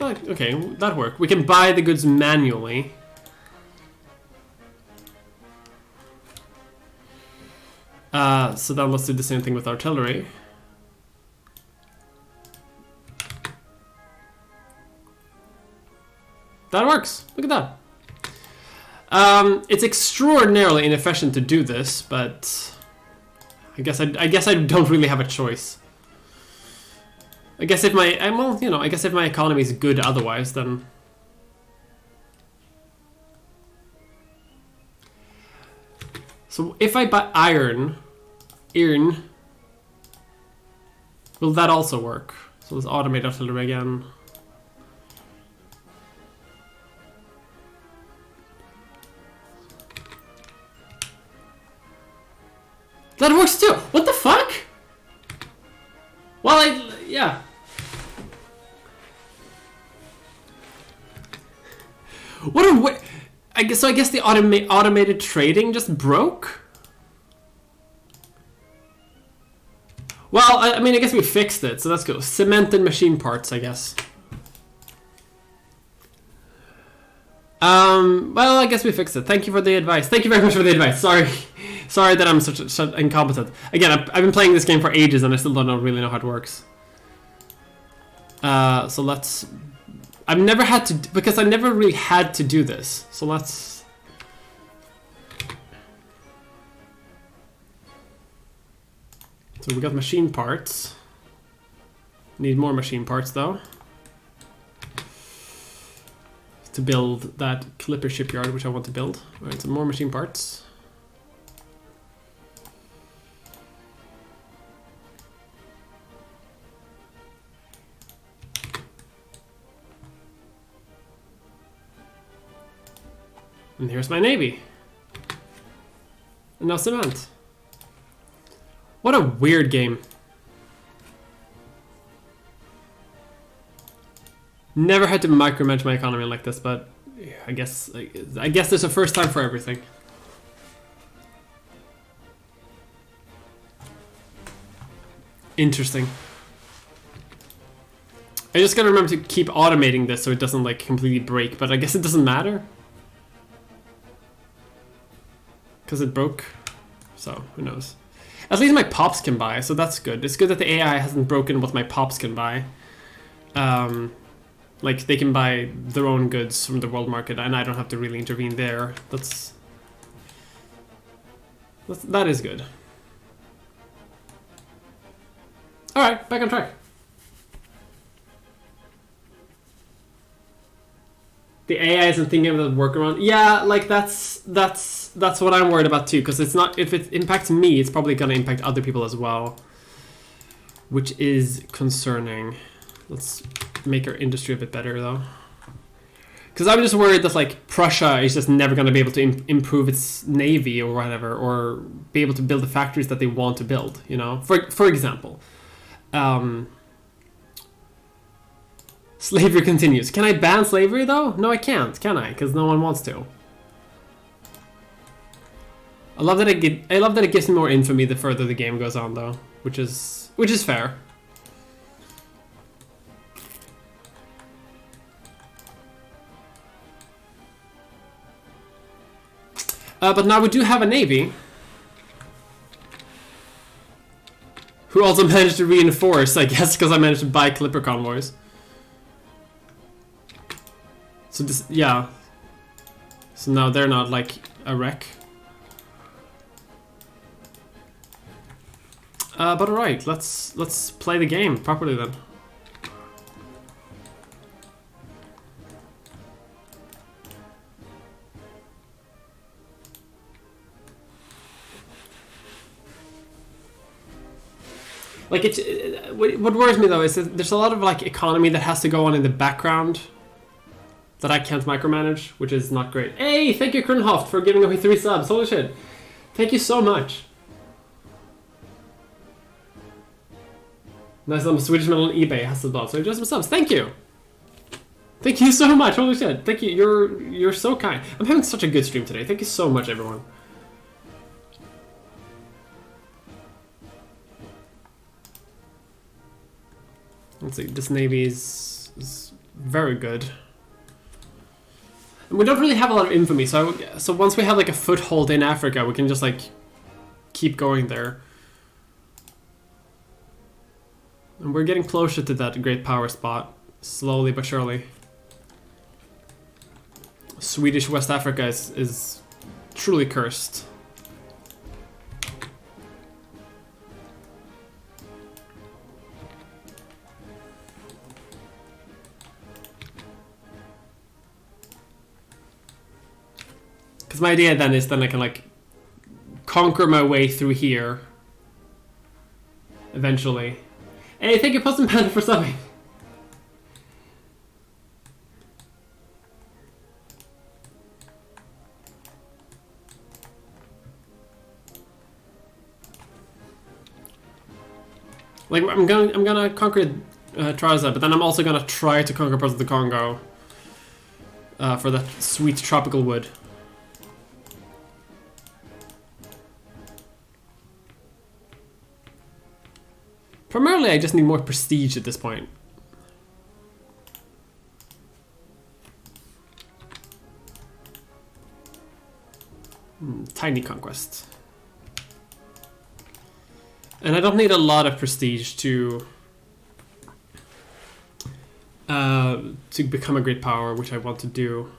Okay, that worked. We can buy the goods manually. So then let's do the same thing with artillery. That works. Look at that. It's extraordinarily inefficient to do this, but I guess I don't really have a choice. I guess if my I guess if my economy is good otherwise, then so if I buy iron, will that also work? So let's automate artillery again. That works too. What the fuck? Well, yeah. What a I guess the automated trading just broke. Well, I mean, I guess we fixed it, so let's go. Cement and machine parts, I guess. Well, I guess we fixed it. Thank you for the advice. Thank you very much for the advice. Sorry that I'm such incompetent. Again, I've been playing this game for ages and I still don't really know how it works. So let's... I've never had to... Because I never really had to do this. So let's... So we got machine parts. Need more machine parts though. To build that clipper shipyard, which I want to build. Alright, so more machine parts. And here's my navy. And now cement. What a weird game. Never had to micromanage my economy like this, but I guess there's a first time for everything. Interesting. I just gotta remember to keep automating this so it doesn't like completely break, but I guess it doesn't matter. Because it broke. So, who knows. At least my pops can buy, so that's good. It's good that the AI hasn't broken what my pops can buy. Like, they can buy their own goods from the world market, and I don't have to really intervene there. That is good. Alright, back on track. The AI isn't thinking of the workaround. Yeah, like, that's what I'm worried about too, because it's not... If it impacts me, it's probably gonna impact other people as well. Which is concerning. Let's make our industry a bit better though, because I'm just worried that like Prussia is just never going to be able to improve its navy or whatever, or be able to build the factories that they want to build, you know. For example, slavery continues. Can I ban slavery though? No, I can't, can I? Because no one wants to. I love that it gives me more infamy the further the game goes on though, which is fair. But now we do have a navy who also managed to reinforce, I guess, because I managed to buy clipper convoys. So this, yeah. So now they're not like a wreck. But alright, let's play the game properly then. Like what worries me though is that there's a lot of like economy that has to go on in the background that I can't micromanage, which is not great. Hey, thank you Kronhoft for giving away 3 subs. Holy shit. Thank you so much. Nice little Swedish metal on eBay has the so just some subs. Thank you. Thank you so much. Holy shit. Thank you. You're so kind. I'm having such a good stream today. Thank you so much everyone. Let's see, this navy is very good. And we don't really have a lot of infamy, so once we have like a foothold in Africa, we can just like keep going there. And we're getting closer to that great power spot, slowly but surely. Swedish West Africa is truly cursed. Because my idea then is I can like conquer my way through here eventually. Hey, thank you Possum Panda for subbing. Like I'm gonna conquer Trarza, but then I'm also gonna try to conquer parts of the Congo for that sweet tropical wood. Primarily, I just need more prestige at this point. Tiny conquest. And I don't need a lot of prestige to become a great power, which I want to do.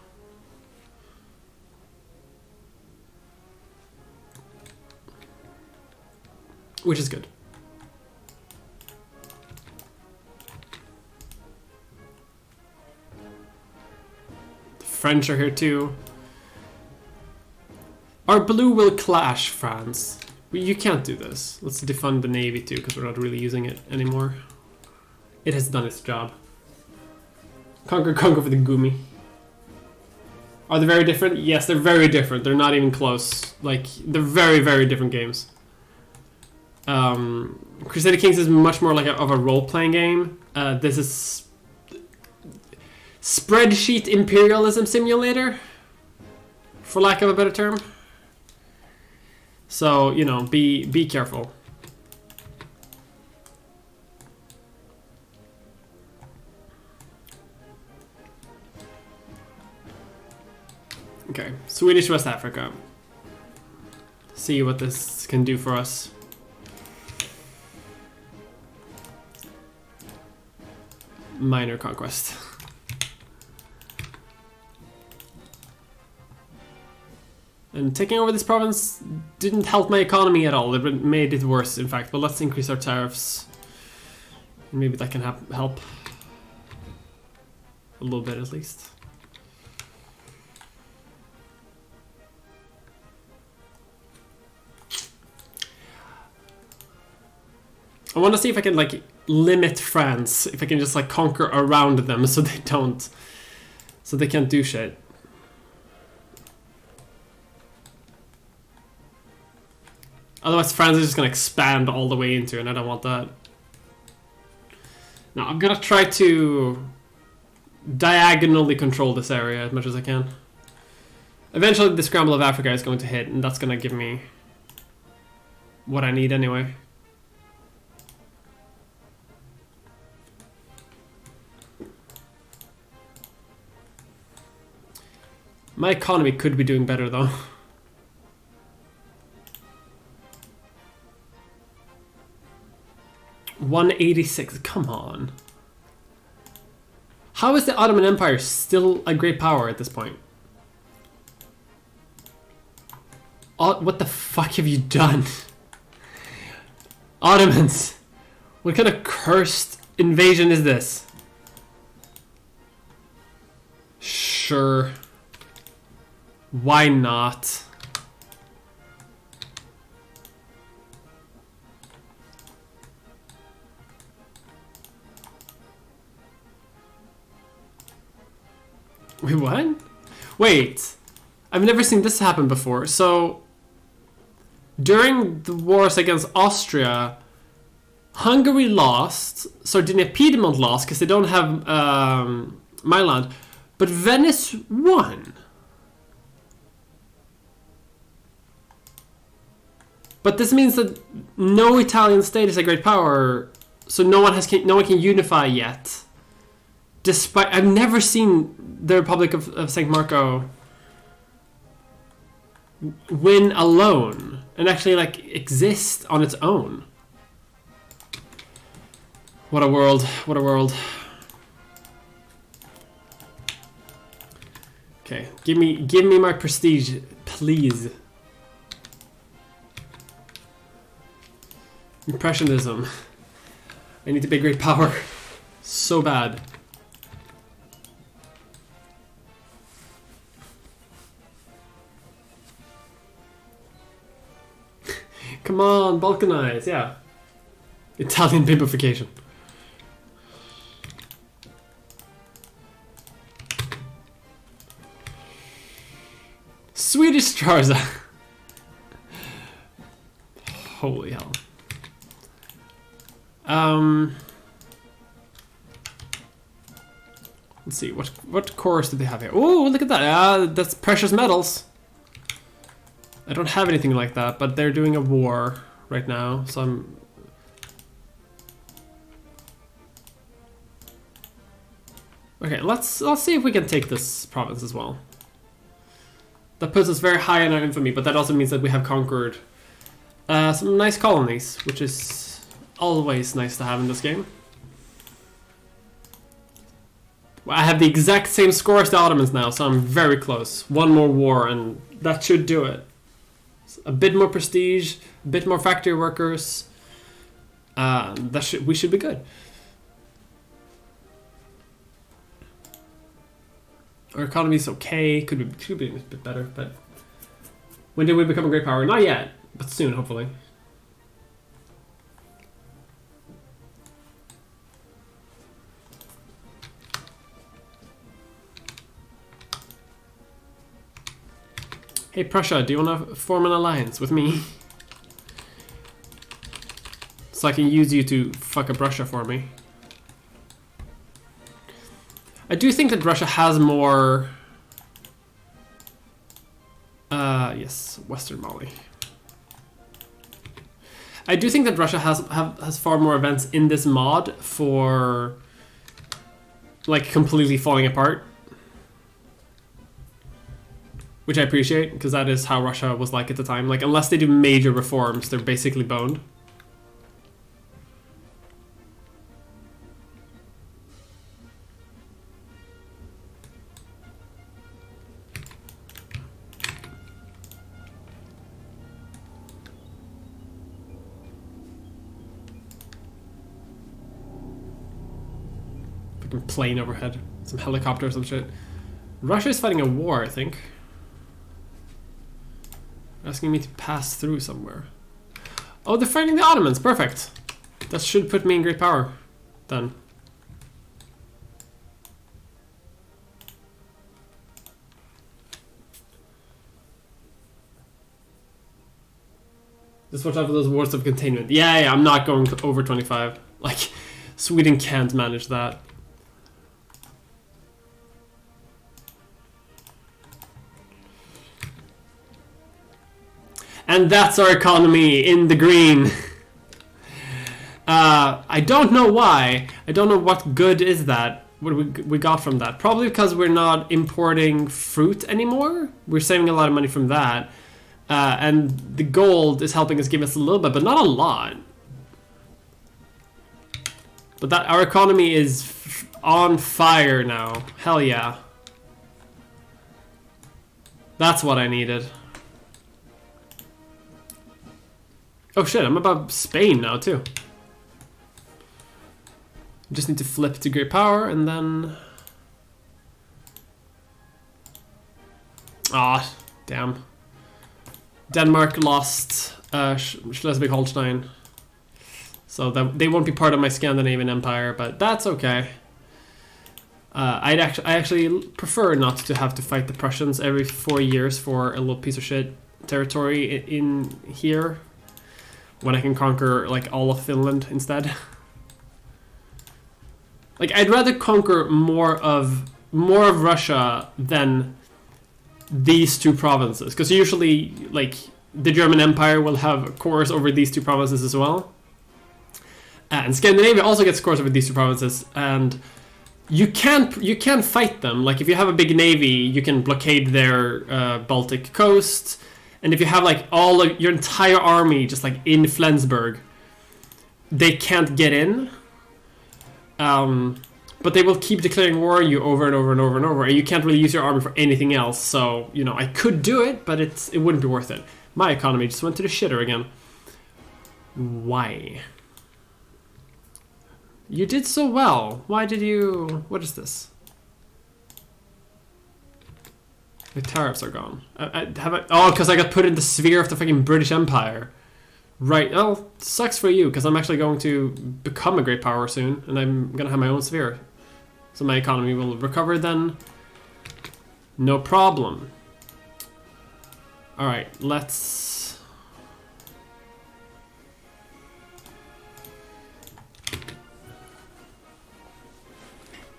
Which is good. The French are here too. Our blue will clash, France. You can't do this. Let's defund the navy too, because we're not really using it anymore. It has done its job. Conquer for the Gumi. Are they very different? Yes, they're very different. They're not even close. Like, they're very, very different games. Crusader Kings is much more like of a role-playing game. This is spreadsheet imperialism simulator, for lack of a better term. So, you know, be careful. Okay, Swedish West Africa. See what this can do for us. Minor conquest. And taking over this province didn't help my economy at all. It made it worse, in fact. But let's increase our tariffs. Maybe that can help. A little bit, at least. I want to see if I can, like, limit France. If I can just, like, conquer around them so they don't... So they can't do shit. Otherwise, France is just going to expand all the way into it, and I don't want that. Now, I'm going to try to diagonally control this area as much as I can. Eventually, the Scramble of Africa is going to hit, and that's going to give me what I need anyway. My economy could be doing better, though. $186. Come on. How is the Ottoman Empire still a great power at this point? What the fuck have you done? Ottomans! What kind of cursed invasion is this? Sure. Why not? Wait, what? Wait. I've never seen this happen before. So, during the wars against Austria, Hungary lost, Sardinia Piedmont lost because they don't have Milan, but Venice won. But this means that no Italian state is a great power, so no one can unify yet. Despite, I've never seen the Republic of St. Marco win alone and actually like exist on its own. What a world! What a world! Okay, give me my prestige, please. Impressionism. I need to be a great power. So bad. Come on, Balkanize, yeah. Italian pipification. Swedish Starza. Holy hell. Let's see, what cores do they have here? Oh, look at that. That's precious metals. I don't have anything like that, but they're doing a war right now, so Okay, let's see if we can take this province as well. That puts us very high in our infamy, but that also means that we have conquered some nice colonies, which is always nice to have in this game. I have the exact same score as the Ottomans now, so I'm very close. One more war, and that should do it. A bit more prestige, a bit more factory workers. We should be good. Our economy is okay. Could be a bit better, but when did we become a great power? Not yet, but soon, hopefully. Hey Prussia, do you want to form an alliance with me? So I can use you to fuck up Russia for me. I do think that Russia has more... yes, Western Mali. I do think that Russia has far more events in this mod for... like, completely falling apart. Which I appreciate, because that is how Russia was like at the time. Like, unless they do major reforms, they're basically boned. Fucking plane overhead. Some helicopter or some shit. Russia is fighting a war, I think. Asking me to pass through somewhere. Oh, they're fighting the Ottomans. Perfect. That should put me in great power. Then. Just watch out for those wars of containment. Yeah, I'm not going to over 25. Like, Sweden can't manage that. And that's our economy in the green. I don't know why. I don't know what good is that. What we got from that. Probably because we're not importing fruit anymore. We're saving a lot of money from that. And the gold is helping us give us a little bit, but not a lot. But that our economy is on fire now. Hell yeah. That's what I needed. Oh shit, I'm above Spain now too. Just need to flip to great power and then... Ah, damn. Denmark lost Schleswig-Holstein. So they won't be part of my Scandinavian empire, but that's okay. I actually prefer not to have to fight the Prussians every 4 years for a little piece of shit territory in here. When I can conquer like all of Finland instead. Like I'd rather conquer more of Russia than these two provinces, because usually like the German Empire will have cores over these two provinces as well. And Scandinavia also gets cores over these two provinces, and you can't fight them. Like if you have a big navy, you can blockade their Baltic coast. And if you have like all of your entire army just like in Flensburg, they can't get in. But they will keep declaring war on you over and over and over and over, and you can't really use your army for anything else. So, you know, I could do it, but it wouldn't be worth it. My economy just went to the shitter again. Why? You did so well. Why did you... What is this? The tariffs are gone. Oh, because I got put in the sphere of the fucking British Empire. Right. Oh, sucks for you, because I'm actually going to become a great power soon, and I'm going to have my own sphere. So my economy will recover then. No problem. Alright, let's...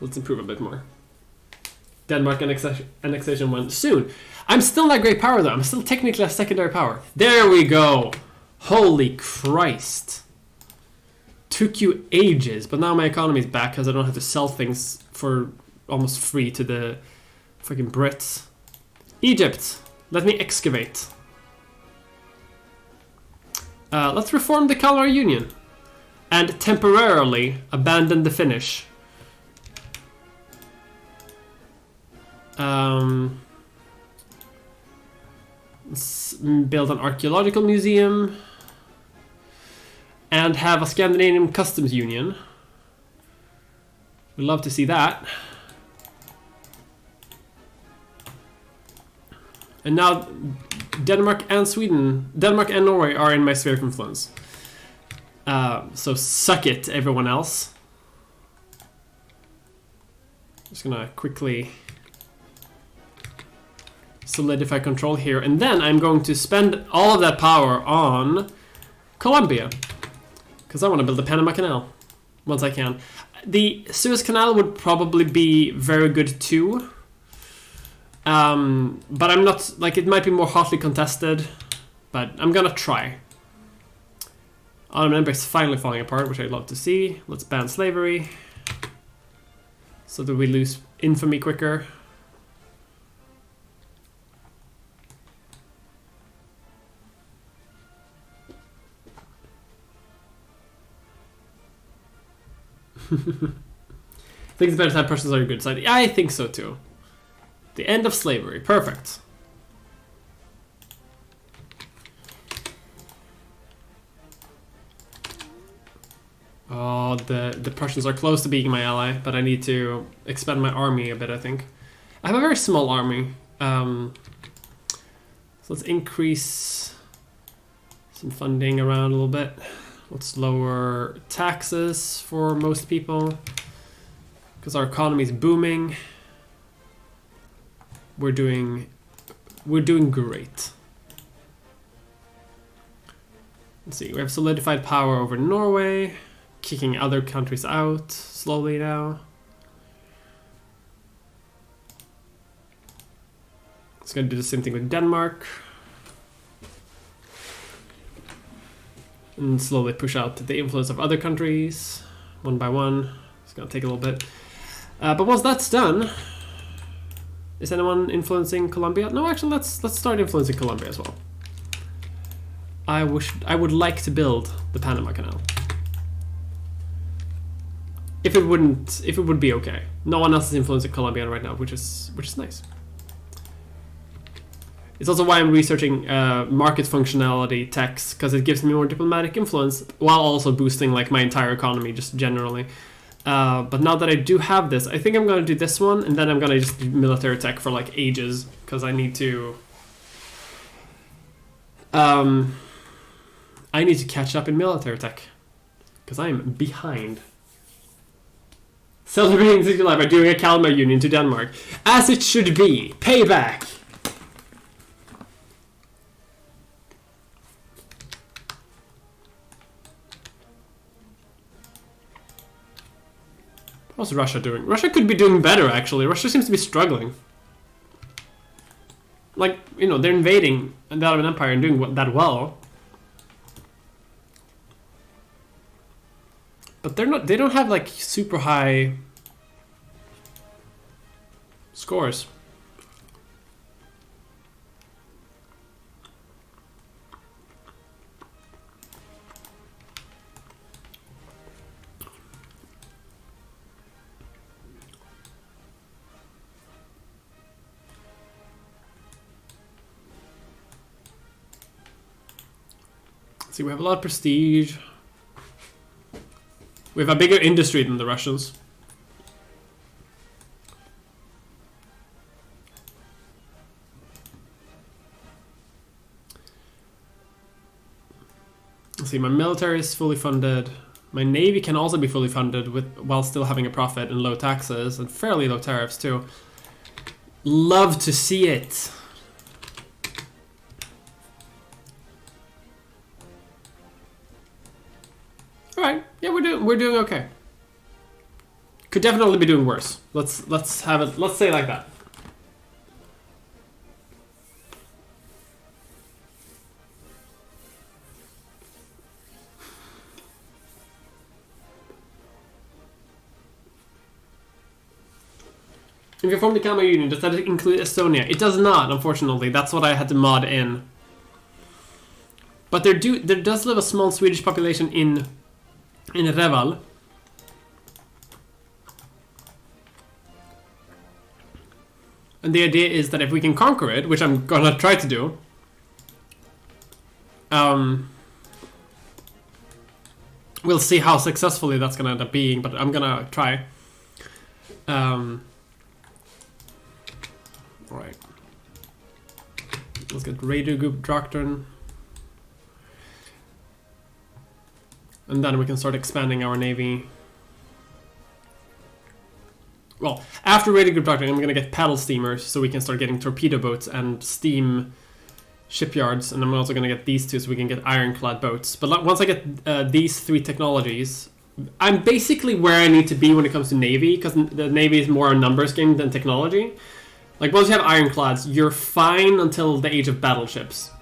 Let's improve a bit more. Denmark annexation went soon. I'm still not great power though. I'm still technically a secondary power. There we go. Holy Christ. Took you ages, but now my economy's back because I don't have to sell things for almost free to the fucking Brits. Egypt, let me excavate. Let's reform the color union and temporarily abandon the Finnish. Let's build an archaeological museum and have a Scandinavian customs union. We'd love to see that. And now Denmark and Norway are in my sphere of influence. So suck it, everyone else. Just gonna quickly solidify control here, and then I'm going to spend all of that power on Colombia, because I want to build the Panama Canal once I can. The Suez Canal would probably be very good too, but I'm not, like, it might be more hotly contested, but I'm gonna try. Ottoman Empire is finally falling apart, which I'd love to see. Let's ban slavery so that we lose infamy quicker. I think it's better to have persons on your good side. I think so too. The end of slavery. Perfect. Oh, the Prussians are close to being my ally, but I need to expand my army a bit, I think. I have a very small army. So let's increase some funding around a little bit. Let's lower taxes for most people, because our economy is booming. We're doing great. Let's see, we have solidified power over Norway, kicking other countries out slowly now. It's gonna do the same thing with Denmark. And slowly push out the influence of other countries, one by one. It's gonna take a little bit. But once that's done, is anyone influencing Colombia? No, actually, let's start influencing Colombia as well. I would like to build the Panama Canal. If it would be okay. No one else is influencing Colombia right now, which is nice. It's also why I'm researching market functionality techs, because it gives me more diplomatic influence while also boosting like my entire economy just generally. But now that I do have this, I think I'm going to do this one, and then I'm going to just do military tech for like ages, because I need to catch up in military tech, because I am behind. Celebrating 65 by doing a Kalmar Union to Denmark, as it should be. Payback. What's Russia doing? Russia could be doing better, actually. Russia seems to be struggling. Like, you know, they're invading the Ottoman Empire and doing that well. But they don't have, like, super high scores. See, we have a lot of prestige. We have a bigger industry than the Russians. Let's see, my military is fully funded. My navy can also be fully funded while still having a profit and low taxes and fairly low tariffs too. Love to see it. Alright, yeah, we're doing okay. Could definitely be doing worse. Let's say it like that. If you form the Kalmar Union, does that include Estonia? It does not, unfortunately. That's what I had to mod in. But there does live a small Swedish population in Reval. And the idea is that if we can conquer it, which I'm gonna try to do, we'll see how successfully that's gonna end up being, but I'm gonna try. Right. Let's get Radio Group Doctrine. And then we can start expanding our navy. Well, after Radio Group Doctrine, I'm gonna get paddle steamers so we can start getting torpedo boats and steam shipyards, and I'm also gonna get these two so we can get ironclad boats. But once I get these 3 technologies, I'm basically where I need to be when it comes to navy, because the navy is more a numbers game than technology. Like, once you have ironclads, you're fine until the age of battleships.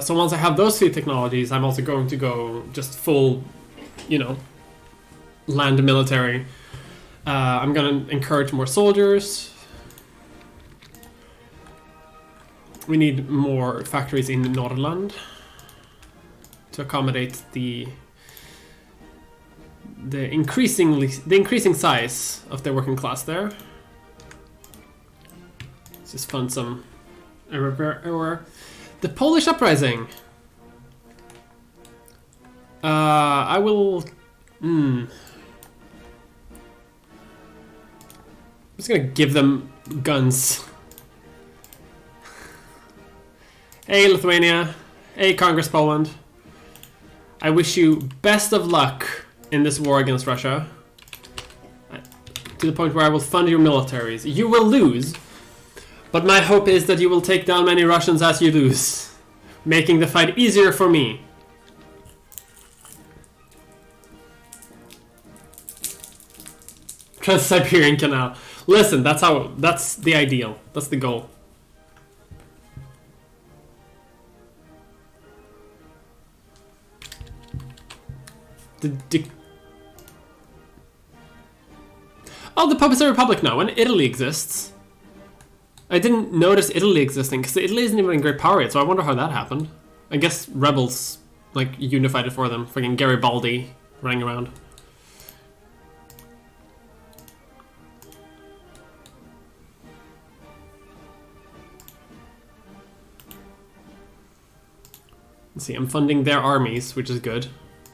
So once I have those 3 technologies, I'm also going to go just full, land military. I'm going to encourage more soldiers. We need more factories in Norrland to accommodate the increasing size of the working class there. Let's just fund some everywhere. The Polish uprising. I will. I'm just gonna give them guns. Hey, Lithuania. Hey, Congress Poland. I wish you best of luck in this war against Russia. To the point where I will fund your militaries. You will lose, but my hope is that you will take down many Russians as you lose, making the fight easier for me. Trans-Siberian Canal. Listen, that's the ideal. That's the goal. Oh, the Populist Republic now, and Italy exists. I didn't notice Italy existing, because Italy isn't even in great power yet, so I wonder how that happened. I guess rebels, unified it for them. Freaking Garibaldi running around. Let's see, I'm funding their armies, which is good,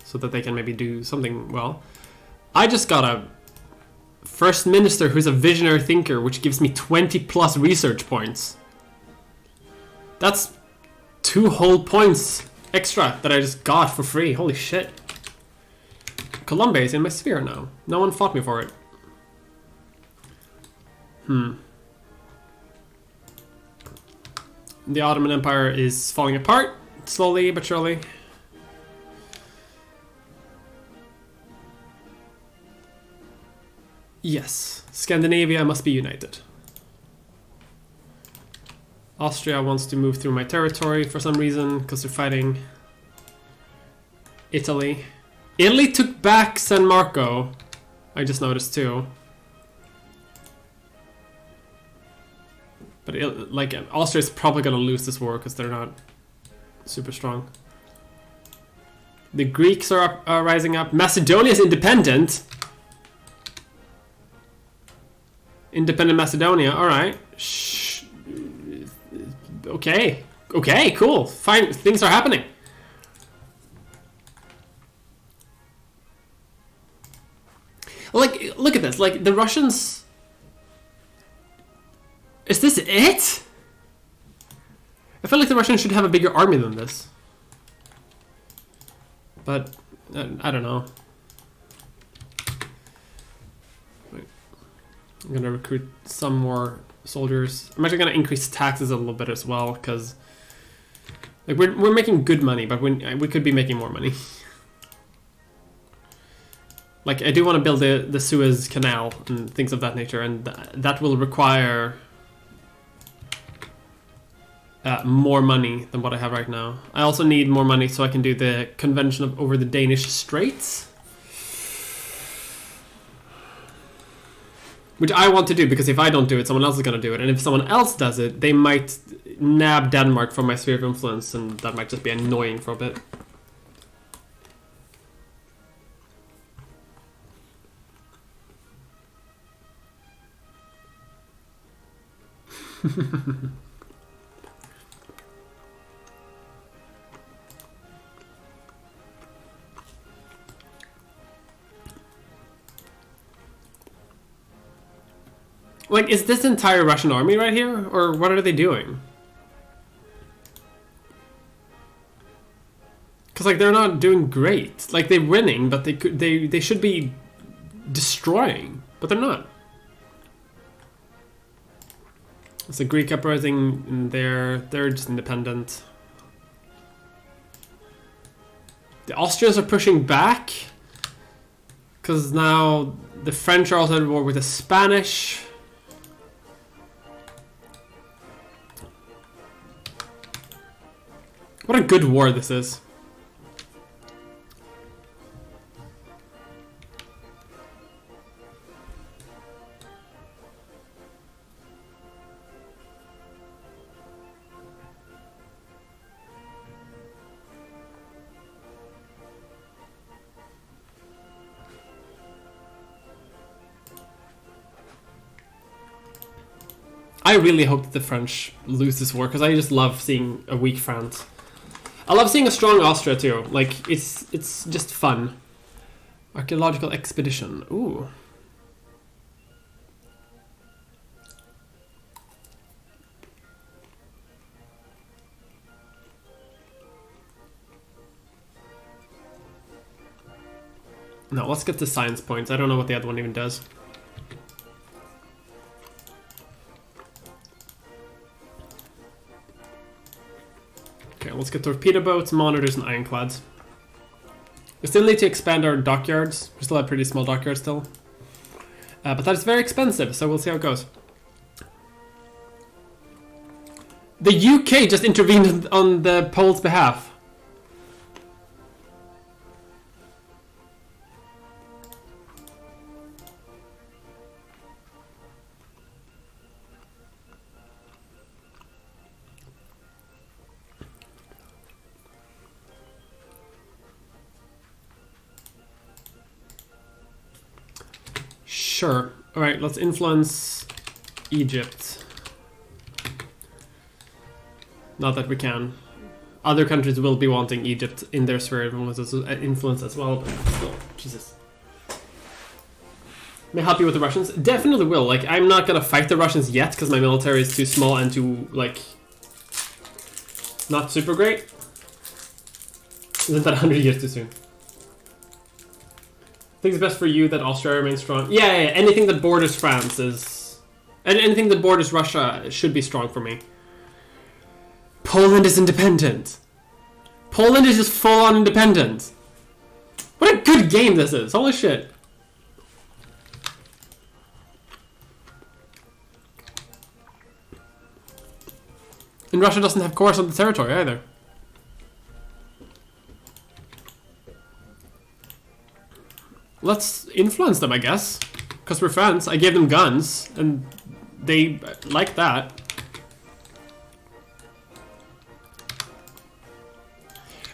so that they can maybe do something well. I just got a First Minister who's a visionary thinker, which gives me 20 plus research points. That's 2 whole points extra that I just got for free. Holy shit. Colombia is in my sphere now. No one fought me for it. The Ottoman Empire is falling apart, slowly but surely. Yes, Scandinavia must be united. Austria wants to move through my territory for some reason, because they're fighting Italy. Italy took back San Marco, I just noticed too. But Austria's probably gonna lose this war because they're not super strong. The Greeks are rising up. Macedonia's independent. Independent Macedonia, alright. Shh. Okay. Okay, cool. Fine, things are happening. Look at this. The Russians... Is this it? I feel like the Russians should have a bigger army than this. But, I don't know. I'm gonna recruit some more soldiers. I'm actually gonna increase taxes a little bit as well, because we're making good money, but we could be making more money. I do want to build the Suez Canal and things of that nature, and that will require more money than what I have right now. I also need more money so I can do the convention over the Danish Straits, which I want to do, because if I don't do it, someone else is going to do it. And if someone else does it, they might nab Denmark from my sphere of influence, and that might just be annoying for a bit. Like, is this entire Russian army right here? Or what are they doing? Because, like, they're not doing great. Like, they're winning, but they should be destroying. But they're not. It's a Greek uprising in there. They're just independent. The Austrians are pushing back. Because now the French are also at war with the Spanish. What a good war this is. I really hope that the French lose this war, because I just love seeing a weak France. I love seeing a strong Austria too. Like, it's just fun. Archaeological expedition. Ooh. No, let's get the science points. I don't know what the other one even does. Okay, let's get torpedo boats, monitors, and ironclads. We still need to expand our dockyards. We still have pretty small dockyards still. But that is very expensive, so we'll see how it goes. The UK just intervened on the Poles' behalf. Sure. Alright, let's influence Egypt. Not that we can. Other countries will be wanting Egypt in their sphere of influence as well, but still, Jesus. May I help you with the Russians? Definitely will. Like, I'm not gonna fight the Russians yet, because my military is too small and too, like, not super great. Isn't that 100 years too soon? I think it's best for you that Austria remains strong. Yeah, anything that borders France is... And anything that borders Russia should be strong for me. Poland is independent. Poland is just full-on independent. What a good game this is. Holy shit. And Russia doesn't have cores on the territory either. Let's influence them, I guess. Because we're friends. I gave them guns, and they like that.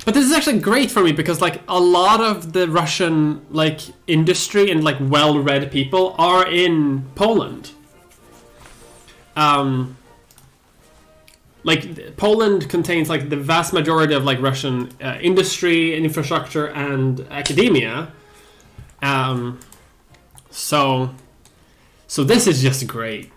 But this is actually great for me, because, like, a lot of the Russian, like, industry and, like, well-read people are in Poland. Like, Poland contains, like, the vast majority of, like, Russian industry and infrastructure and academia. So this is just great.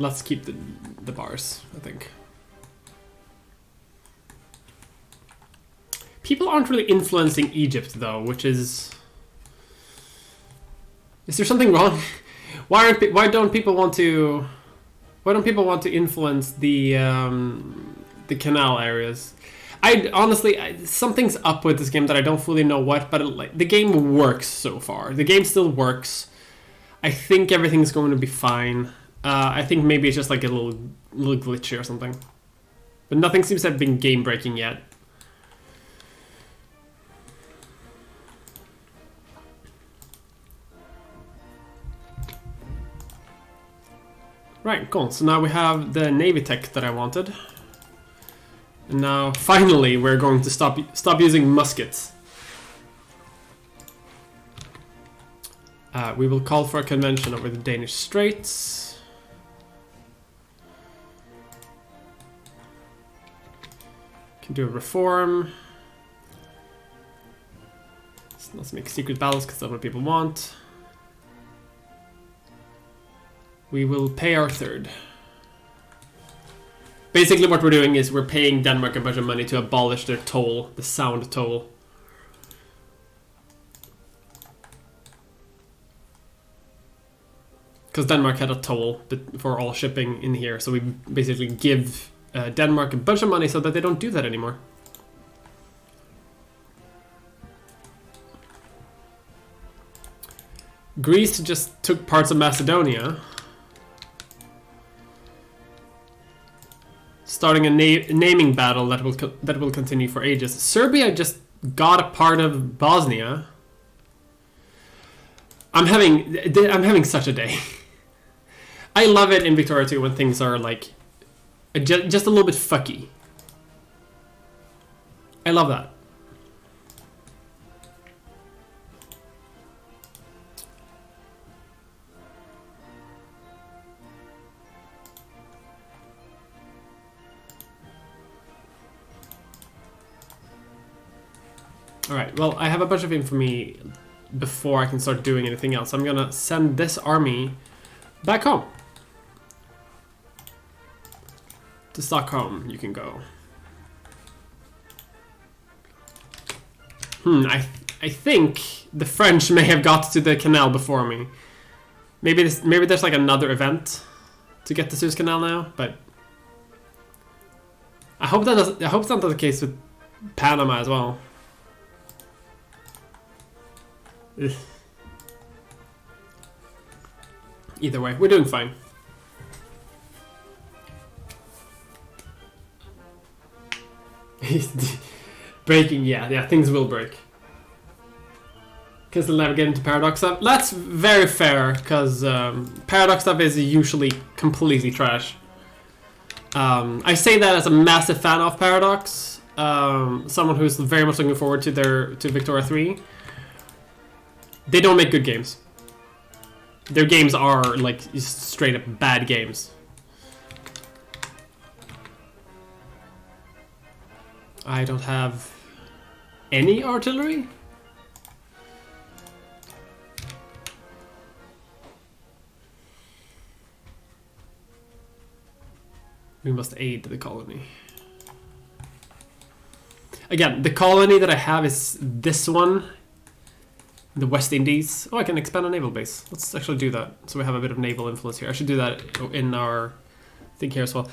let's keep the bars, I think. People aren't really influencing Egypt though, which is... Is there something wrong? Why don't people want to influence the canal areas? Something's up with this game that I don't fully know what, but the game works so far. The game still works. I think everything's going to be fine. I think maybe it's just like a little glitchy or something. But nothing seems to have been game breaking yet. Right, cool. So now we have the Navy tech that I wanted. And now, finally, we're going to stop using muskets. We will call for a convention over the Danish Straits. Can do a reform. Let's make secret battles because that's what people want. We will pay our third. Basically what we're doing is we're paying Denmark a bunch of money to abolish their toll, the sound toll. Because Denmark had a toll for all shipping in here, so we basically give Denmark a bunch of money so that they don't do that anymore. Greece just took parts of Macedonia. Starting a naming battle that will continue for ages. Serbia just got a part of Bosnia. I'm having such a day. I love it in Victoria 2 when things are like just a little bit fucky. I love that. Alright, well, I have a bunch of infamy before I can start doing anything else. I'm gonna send this army back home. To Stockholm, you can go. I think the French may have got to the canal before me. Maybe there's like another event to get the Suez Canal now, but I hope that's not the case with Panama as well. Ugh. Either way, we're doing fine. Breaking, yeah, things will break. Because they'll never get into Paradox stuff. That's very fair, because Paradox stuff is usually completely trash. I say that as a massive fan of Paradox. Someone who's very much looking forward to Victoria 3. They don't make good games. Their games are like straight up bad games. I don't have any artillery? We must aid the colony. Again, the colony that I have is this one. The West Indies. Oh, I can expand a naval base. Let's actually do that. So we have a bit of naval influence here. I should do that in our thing here as well.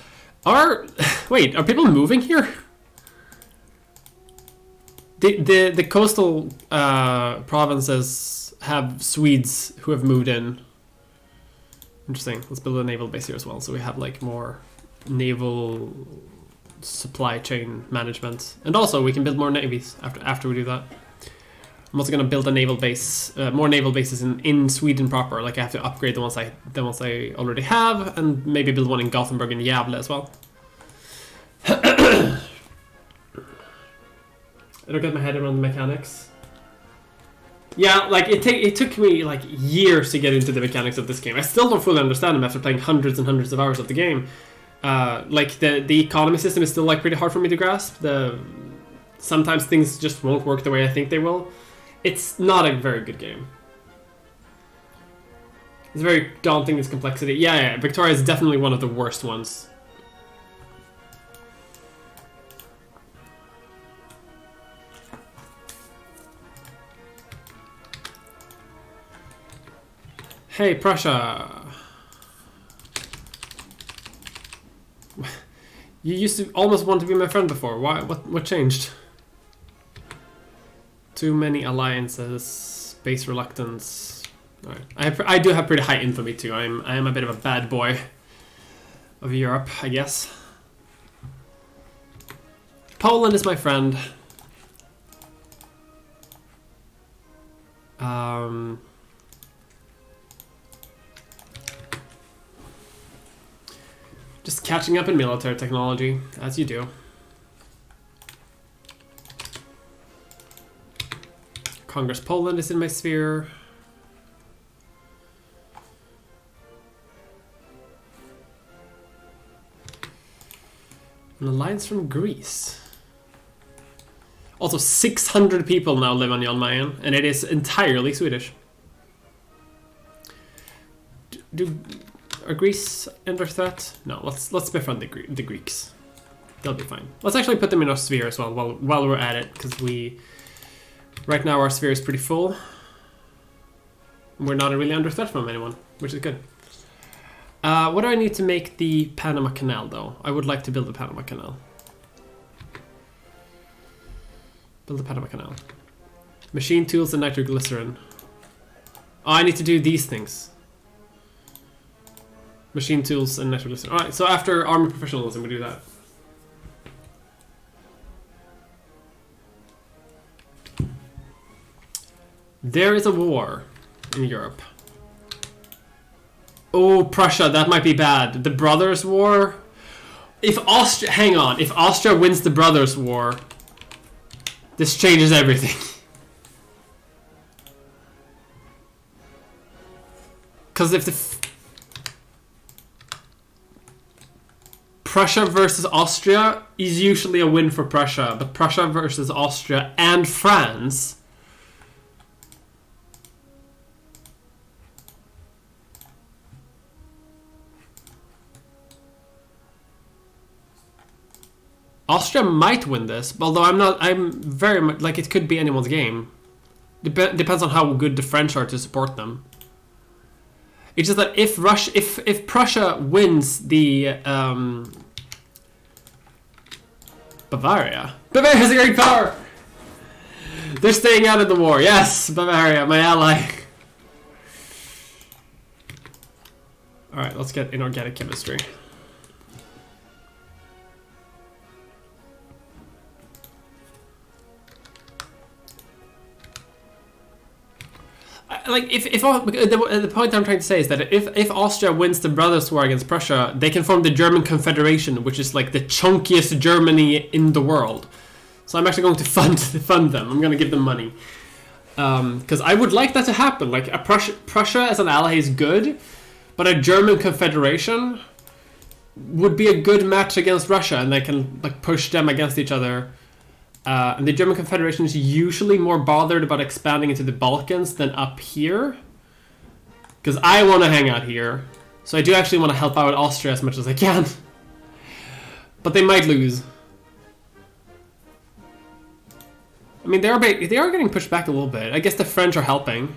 Wait, are people moving here? The coastal provinces have Swedes who have moved in. Interesting. Let's build a naval base here as well, so we have like more naval supply chain management, and also we can build more navies after we do that. I'm also going to build a naval base, more naval bases in Sweden proper. Like I have to upgrade the ones I already have, and maybe build one in Gothenburg and Gävle as well. I don't get my head around the mechanics. Yeah, like it took me like years to get into the mechanics of this game. I still don't fully understand them after playing hundreds and hundreds of hours of the game. Like the economy system is still like pretty hard for me to grasp. Sometimes things just won't work the way I think they will. It's not a very good game. It's very daunting, this complexity. Yeah, Victoria is definitely one of the worst ones. Hey, Prussia! You used to almost want to be my friend before. Why? What changed? Too many alliances. Base reluctance. Alright. I do have pretty high infamy too. I am a bit of a bad boy of Europe, I guess. Poland is my friend. Just catching up in military technology, as you do. Congress Poland is in my sphere. An alliance from Greece. Also, 600 people now live on Jan Mayen, and it is entirely Swedish. Are Greece under threat? No, let's befriend the Greeks. They'll be fine. Let's actually put them in our sphere as well while we're at it, because right now our sphere is pretty full. We're not really under threat from anyone, which is good. What do I need to make the Panama Canal, though? I would like to build the Panama Canal. Build the Panama Canal. Machine tools and nitroglycerin. Oh, I need to do these things. Machine tools and nitroglycerin. Alright, so after armor professionalism, we do that. There is a war in Europe. Oh, Prussia, that might be bad. The Brothers' War? If Austria wins the Brothers' War, this changes everything. Because if Prussia versus Austria is usually a win for Prussia, but Prussia versus Austria and France... Austria might win this, although I'm very much, like, it could be anyone's game. Depends on how good the French are to support them. It's just that if Prussia wins the Bavaria has a great power. They're staying out of the war. Yes, Bavaria, my ally. All right, let's get inorganic chemistry. Like, the point I'm trying to say is that if Austria wins the Brothers' War against Prussia, they can form the German Confederation, which is like the chunkiest Germany in the world. So I'm actually going to fund them. I'm going to give them money, because I would like that to happen. Like, Prussia as an ally is good, but a German Confederation would be a good match against Russia, and they can, like, push them against each other. And the German Confederation is usually more bothered about expanding into the Balkans than up here. Because I want to hang out here. So I do actually want to help out Austria as much as I can. But they might lose. I mean, they are getting pushed back a little bit. I guess the French are helping.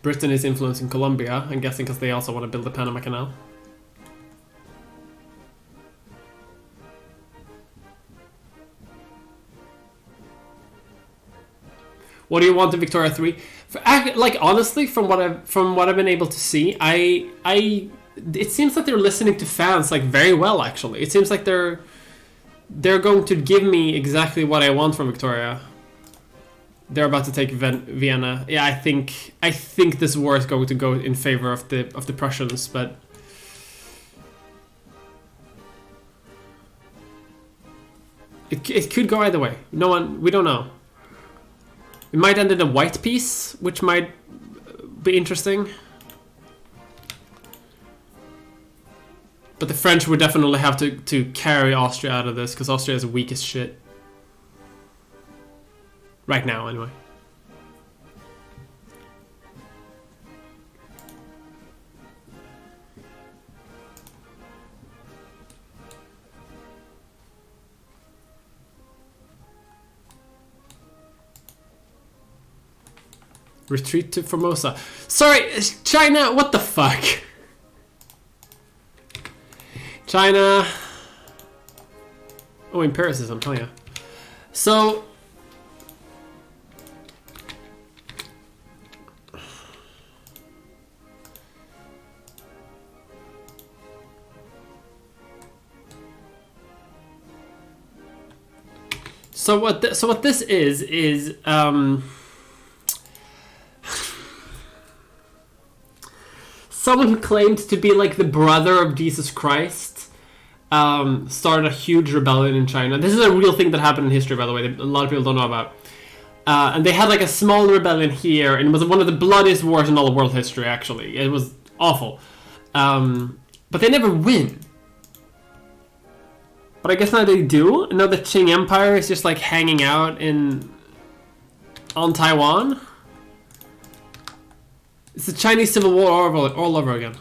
Britain is influencing Colombia, I'm guessing because they also want to build the Panama Canal. What do you want in Victoria 3? Like, honestly, from what I've been able to see, it seems that they're listening to fans, like, very well, actually. It seems like they're going to give me exactly what I want from Victoria. They're about to take Vienna. Yeah, I think this war is going to go in favor of the Prussians, but it could go either way. We don't know. It might end in a white peace, which might be interesting. But the French would definitely have to carry Austria out of this, because Austria is weak as shit. Right now, anyway. Retreat to Formosa. Sorry, China, what the fuck? China. Oh, empiricism, oh yeah. So... So what this is someone who claimed to be like the brother of Jesus Christ started a huge rebellion in China. This is a real thing that happened in history, by the way, that a lot of people don't know about. And they had like a small rebellion here, and it was one of the bloodiest wars in all of world history, actually. It was awful. But they never win. But I guess now they do. Now the Qing Empire is just like hanging out on Taiwan. It's the Chinese Civil War all over again.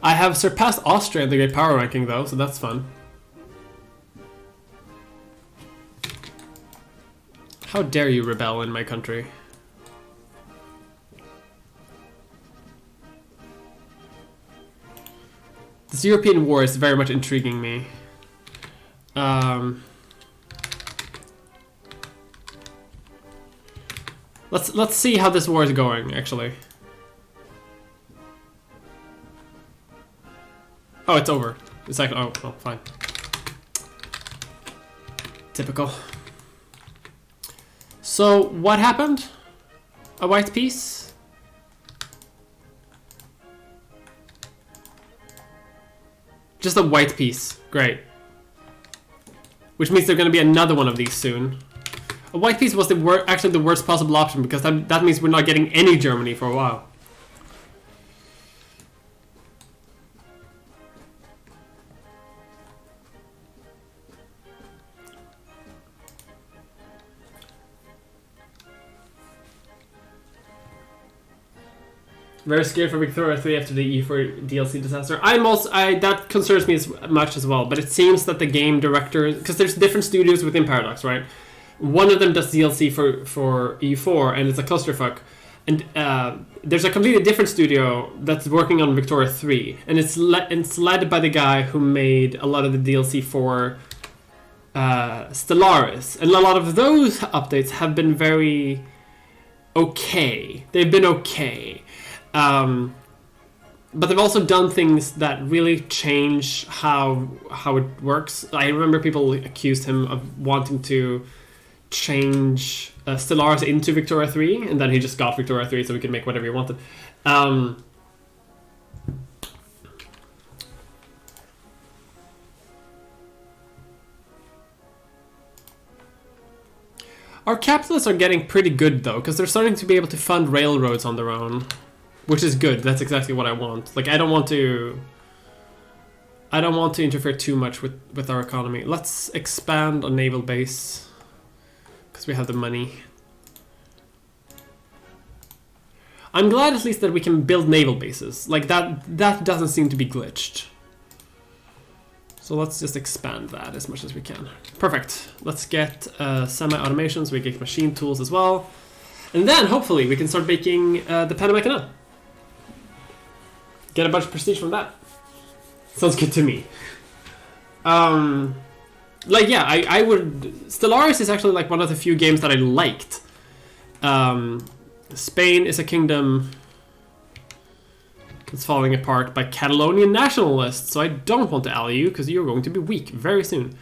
I have surpassed Austria in the Great Power Ranking though, so that's fun. How dare you rebel in my country? This European war is very much intriguing me. Let's see how this war is going, actually. Oh, it's over. It's like, oh, fine. Typical. So, what happened? A white piece? Just a white piece. Great. Which means there's going to be another one of these soon. A white piece was actually the worst possible option, because that means we're not getting any Germany for a while. Very scared for Victoria 3 after the E4 DLC disaster. That concerns me as much as well, but it seems that the game director, because there's different studios within Paradox, right? One of them does DLC for E4, and it's a clusterfuck. And there's a completely different studio that's working on Victoria 3, and it's led by the guy who made a lot of the DLC for Stellaris. And a lot of those updates have been very okay. They've been okay. But they've also done things that really change how it works. I remember people accused him of wanting to change Stellaris into Victoria 3, and then he just got Victoria 3 so we could make whatever he wanted. Our capitalists are getting pretty good though, because they're starting to be able to fund railroads on their own. Which is good. That's exactly what I want. Like, I don't want to interfere too much with our economy. Let's expand a naval base, because we have the money. I'm glad at least that we can build naval bases. Like, that doesn't seem to be glitched. So let's just expand that as much as we can. Perfect. Let's get semi-automation, so we get machine tools as well. And then, hopefully, we can start making the Panama Canal. Get a bunch of prestige from that. Sounds good to me. Like, yeah, I would... Stellaris is actually like one of the few games that I liked. Spain is a kingdom that's falling apart by Catalonian nationalists, so I don't want to ally you, because you're going to be weak very soon.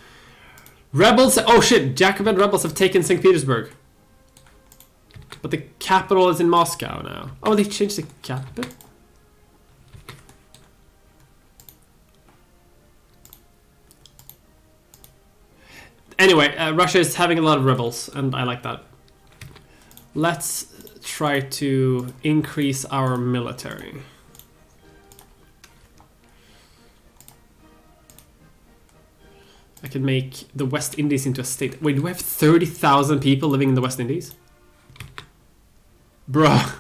Rebels... Oh shit, Jacobin rebels have taken St. Petersburg. But the capital is in Moscow now. Oh, they changed the capital? Anyway, Russia is having a lot of rebels, and I like that. Let's try to increase our military. I could make the West Indies into a state. Wait, do we have 30,000 people living in the West Indies? Bruh.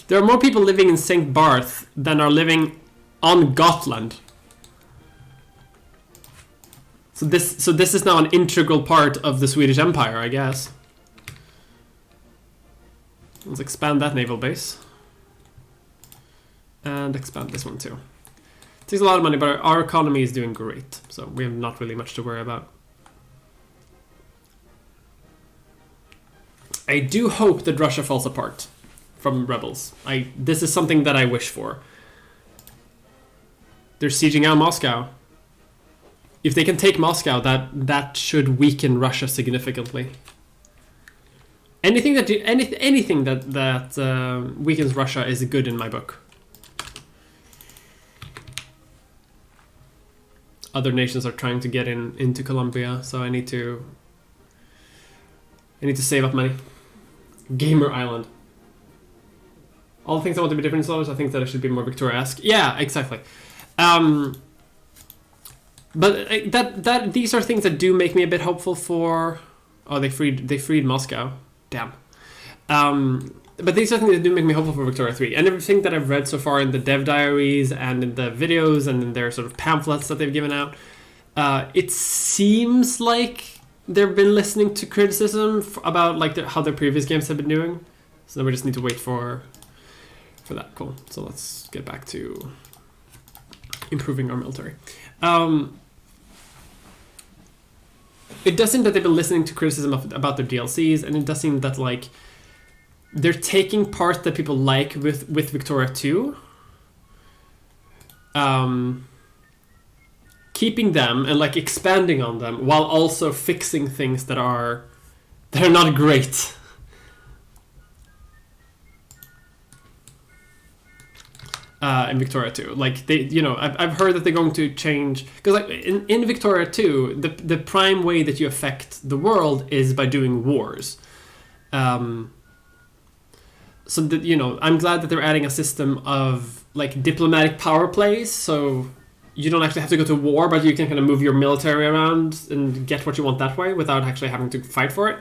There are more people living in St. Barth than are living on Gotland. So this is now an integral part of the Swedish Empire, I guess. Let's expand that naval base. And expand this one too. It takes a lot of money, but our economy is doing great. So we have not really much to worry about. I do hope that Russia falls apart from rebels. This is something that I wish for. They're sieging out Moscow. If they can take Moscow, that should weaken Russia significantly. Anything that weakens Russia is good in my book. Other nations are trying to get into Colombia, so I need to save up money. Gamer Island. All the things I want to be different in Star I think that I should be more Victoria-esque. Yeah, exactly. But these are things that do make me a bit hopeful for. Oh, they freed Moscow. Damn. But these are things that do make me hopeful for Victoria 3. And everything that I've read so far in the dev diaries and in the videos and in their sort of pamphlets that they've given out, it seems like they've been listening to criticism about like how their previous games have been doing. So then we just need to wait for that. Cool. So let's get back to improving our military. It does seem that they've been listening to criticism about their DLCs, and it does seem that like they're taking parts that people like with Victoria 2, keeping them and like expanding on them while also fixing things that are not great. In Victoria 2, like they, I've heard that they're going to change because like in Victoria 2, the prime way that you affect the world is by doing wars. So that I'm glad that they're adding a system of like diplomatic power plays, so you don't actually have to go to war, but you can kind of move your military around and get what you want that way without actually having to fight for it.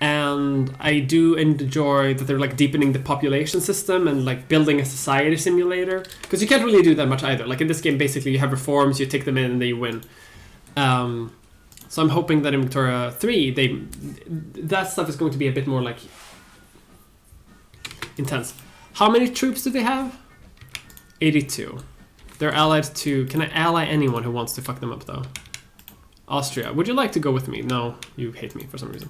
And I do enjoy that they're like deepening the population system and like building a society simulator, because you can't really do that much either. Like in this game, basically you have reforms, you take them in, and then you win. So I'm hoping that in Victoria 3, that stuff is going to be a bit more like intense. How many troops do they have? 82. They're allied to. Can I ally anyone who wants to fuck them up though? Austria, would you like to go with me? No, you hate me for some reason.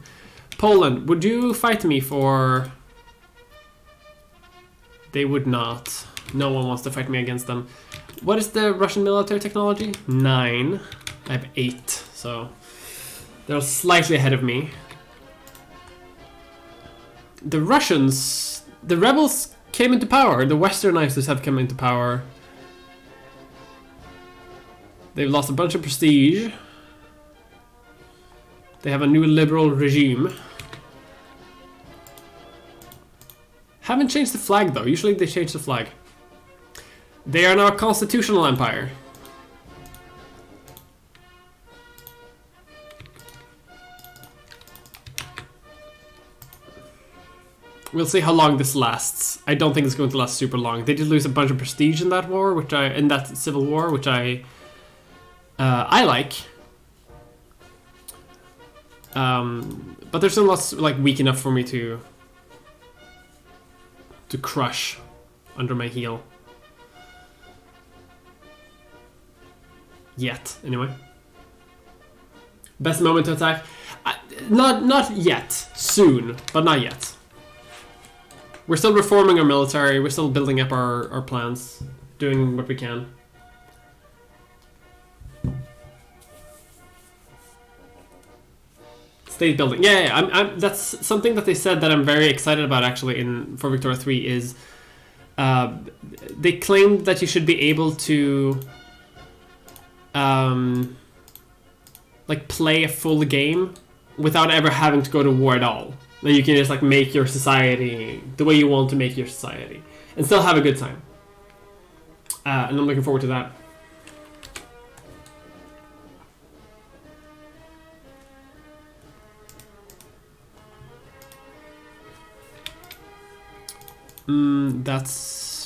Poland, would you fight me for... They would not. No one wants to fight me against them. What is the Russian military technology? 9. I have 8, so they're slightly ahead of me. The Russians, the rebels came into power. The Westernizers have come into power. They've lost a bunch of prestige. They have a new liberal regime. Haven't changed the flag though. Usually they change the flag. They are now a constitutional empire. We'll see how long this lasts. I don't think it's going to last super long. They did lose a bunch of prestige in that war, in that civil war, which I like. But they're still not like weak enough for me to crush under my heel. Yet, anyway. Best moment to attack? Not yet. Soon, but not yet. We're still reforming our military. We're still building up our plans, doing what we can. State building. Yeah. That's something that they said that I'm very excited about actually for Victoria 3 is they claimed that you should be able to like play a full game without ever having to go to war at all. Then you can just like make your society the way you want to make your society and still have a good time. And I'm looking forward to that.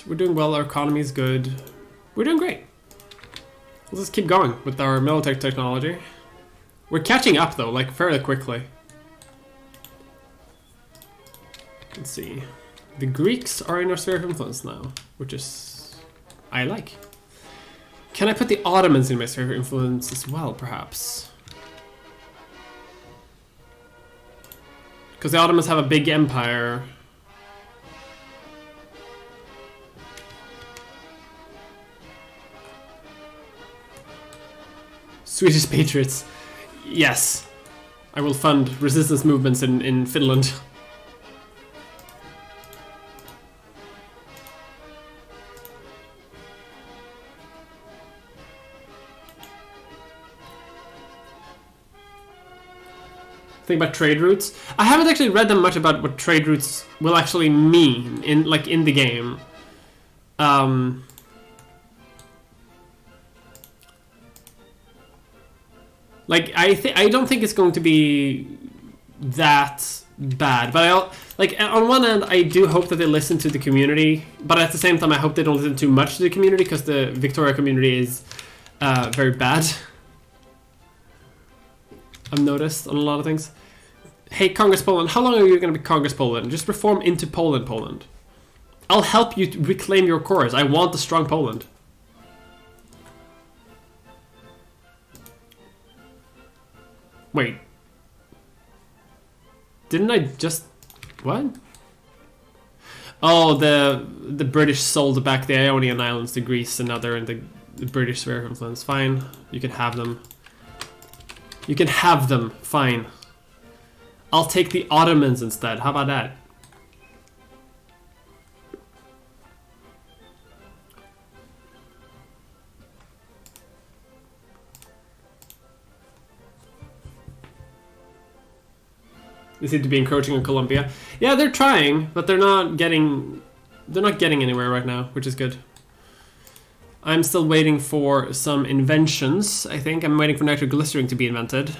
We're doing well. Our economy is good. We're doing great. Let's just keep going with our military technology. We're catching up though, like fairly quickly. Let's see. The Greeks are in our sphere of influence now, which is I like. Can I put the Ottomans in my sphere of influence as well, perhaps? Because the Ottomans have a big empire. Swedish patriots. Yes. I will fund resistance movements in Finland. Think about trade routes. I haven't actually read that much about what trade routes will actually mean in the game. I don't think it's going to be that bad, but on one end I do hope that they listen to the community, but at the same time I hope they don't listen too much to the community because the Victoria community is very bad. I've noticed on a lot of things. Hey, Congress Poland, how long are you going to be Congress Poland? Just reform into Poland. I'll help you to reclaim your cores. I want a strong Poland. Wait. Didn't I just... What? Oh, the British sold back the Ionian Islands to Greece, and now they're in the British sphere of influence. Fine. You can have them. You can have them. Fine. I'll take the Ottomans instead. How about that? They seem to be encroaching on Colombia. Yeah, they're trying, but they're not getting anywhere right now, which is good. I'm still waiting for some inventions. I think I'm waiting for nitroglycerin to be invented.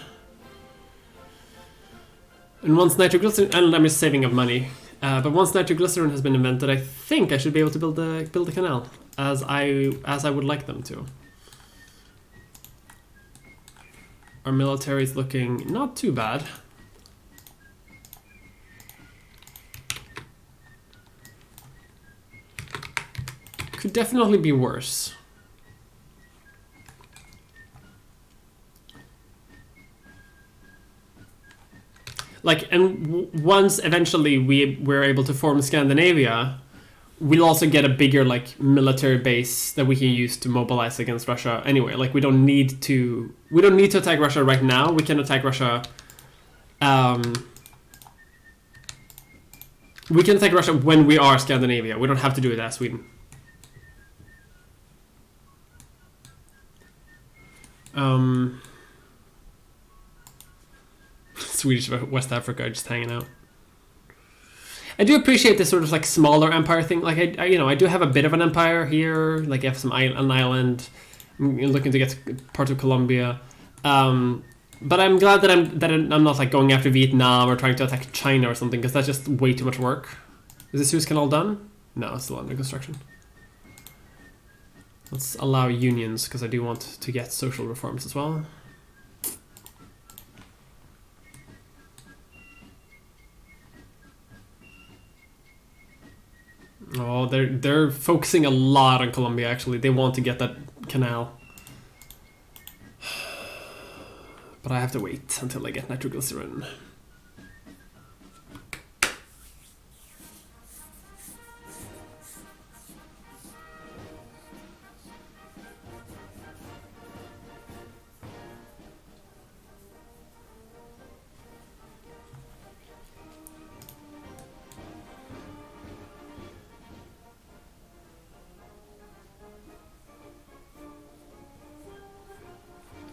And once nitroglycerin, and I'm just saving up money. But once nitroglycerin has been invented, I think I should be able to build a canal as I would like them to. Our military is looking not too bad. Could definitely be worse. And once eventually we're able to form Scandinavia, we'll also get a bigger military base that we can use to mobilize against Russia. Anyway, we don't need to attack Russia right now. We can attack Russia. We can attack Russia when we are Scandinavia. We don't have to do it as Sweden. Swedish West Africa just hanging out. I do appreciate this sort of smaller empire thing. I do have a bit of an empire here. I have an island. I'm looking to get part of Colombia. But I'm glad that I'm not going after Vietnam or trying to attack China or something, because that's just way too much work. Is the Suez Canal done? No, it's still under construction. Let's allow unions, because I do want to get social reforms as well. Oh, they're focusing a lot on Colombia, actually. They want to get that canal. But I have to wait until I get nitroglycerin.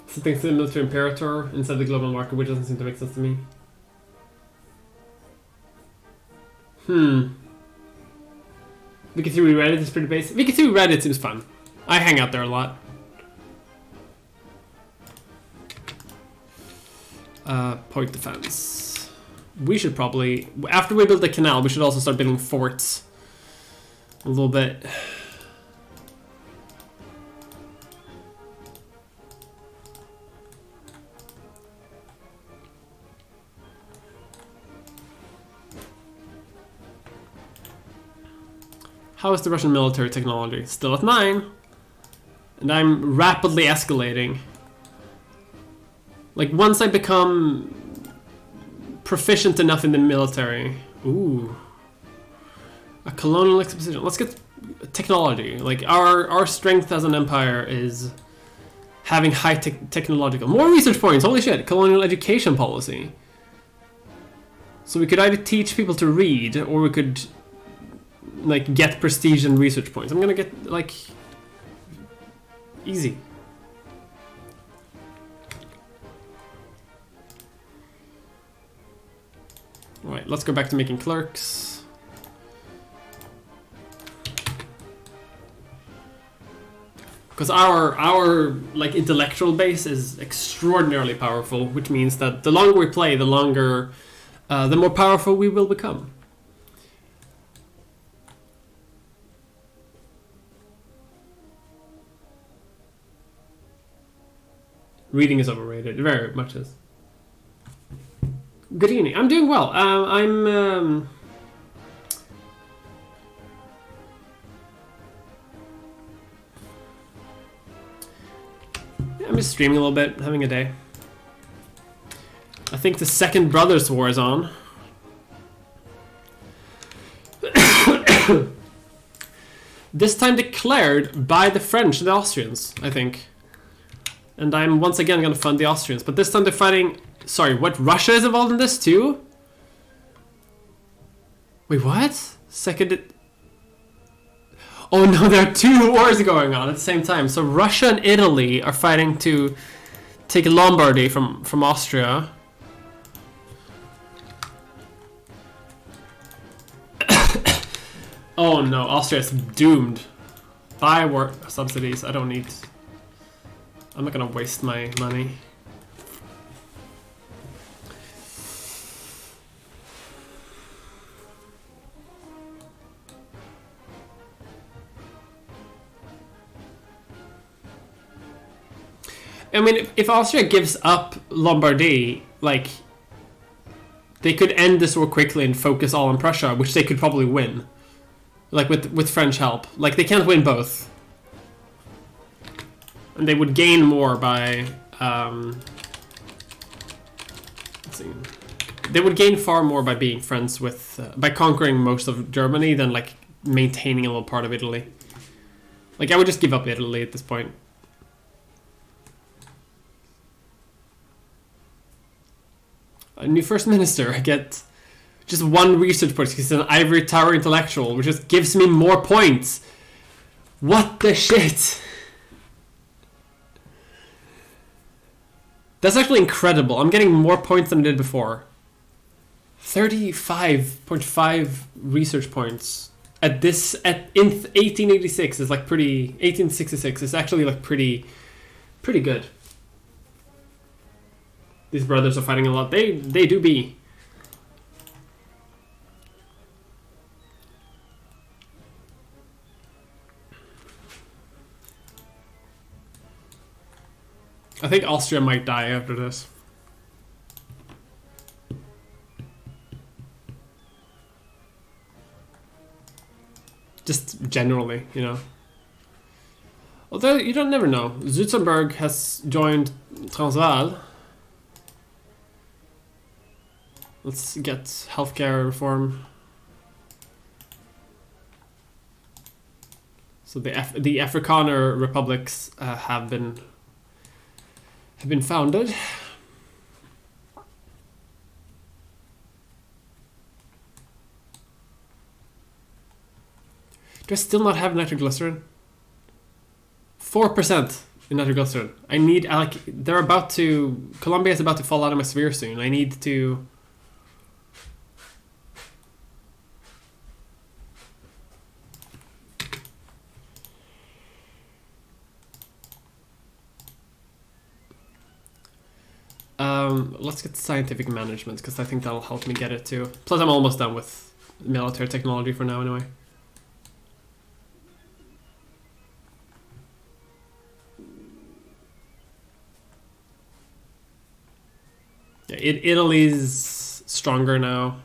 Something similar to Imperator instead of the global market, which doesn't seem to make sense to me. Wiki3 Reddit is pretty basic. Wiki3 Reddit seems fun. I hang out there a lot. Point defense. We should probably, after we build the canal, we should also start building forts. A little bit. How is the Russian military technology? Still at 9. And I'm rapidly escalating. Like, once I become proficient enough in the military. Ooh. A colonial exposition. Let's get technology. Like, our strength as an empire is having high technological. More research points. Holy shit. Colonial education policy. So we could either teach people to read, or we could like get prestige and research points. I'm gonna get like easy. Alright, let's go back to making clerks. Because our like intellectual base is extraordinarily powerful, which means that the longer we play, the longer the more powerful we will become. Reading is overrated. It very much is. Good evening. I'm doing well. I'm just streaming a little bit, having a day. I think the Second Brothers War is on. This time declared by the French and the Austrians, I think. And I'm once again going to fund the Austrians. But this time they're fighting... Sorry, what? Russia is involved in this too? Wait, what? Second... Oh no, there are 2 wars going on at the same time. So Russia and Italy are fighting to take Lombardy from Austria. Oh no, Austria is doomed. Buy war subsidies. I don't need... I'm not gonna waste my money. I mean, if Austria gives up Lombardy, like, they could end this war quickly and focus all on Prussia, which they could probably win. Like, with French help. Like, they can't win both. And they would gain more by, let's see. They would gain far more by being friends with, by conquering most of Germany than, like, maintaining a little part of Italy. Like, I would just give up Italy at this point. A new first minister. I get just 1 research point. He's an ivory tower intellectual, which just gives me more points. What the shit? That's actually incredible. I'm getting more points than I did before. 35.5 research points in 1886 is like pretty. 1866 is actually like pretty good. These brothers are fighting a lot. They do be. I think Austria might die after this. Just generally, you know. Although you don't never know. Württemberg has joined Transvaal. Let's get healthcare reform. So the Afrikaner republics have been founded. Do I still not have nitroglycerin? 4%. in nitroglycerin. They're about to... Colombia is about to fall out of my sphere soon. I need to... Let's get scientific management, because I think that'll help me get it too. Plus, I'm almost done with military technology for now, anyway. Yeah, Italy's stronger now,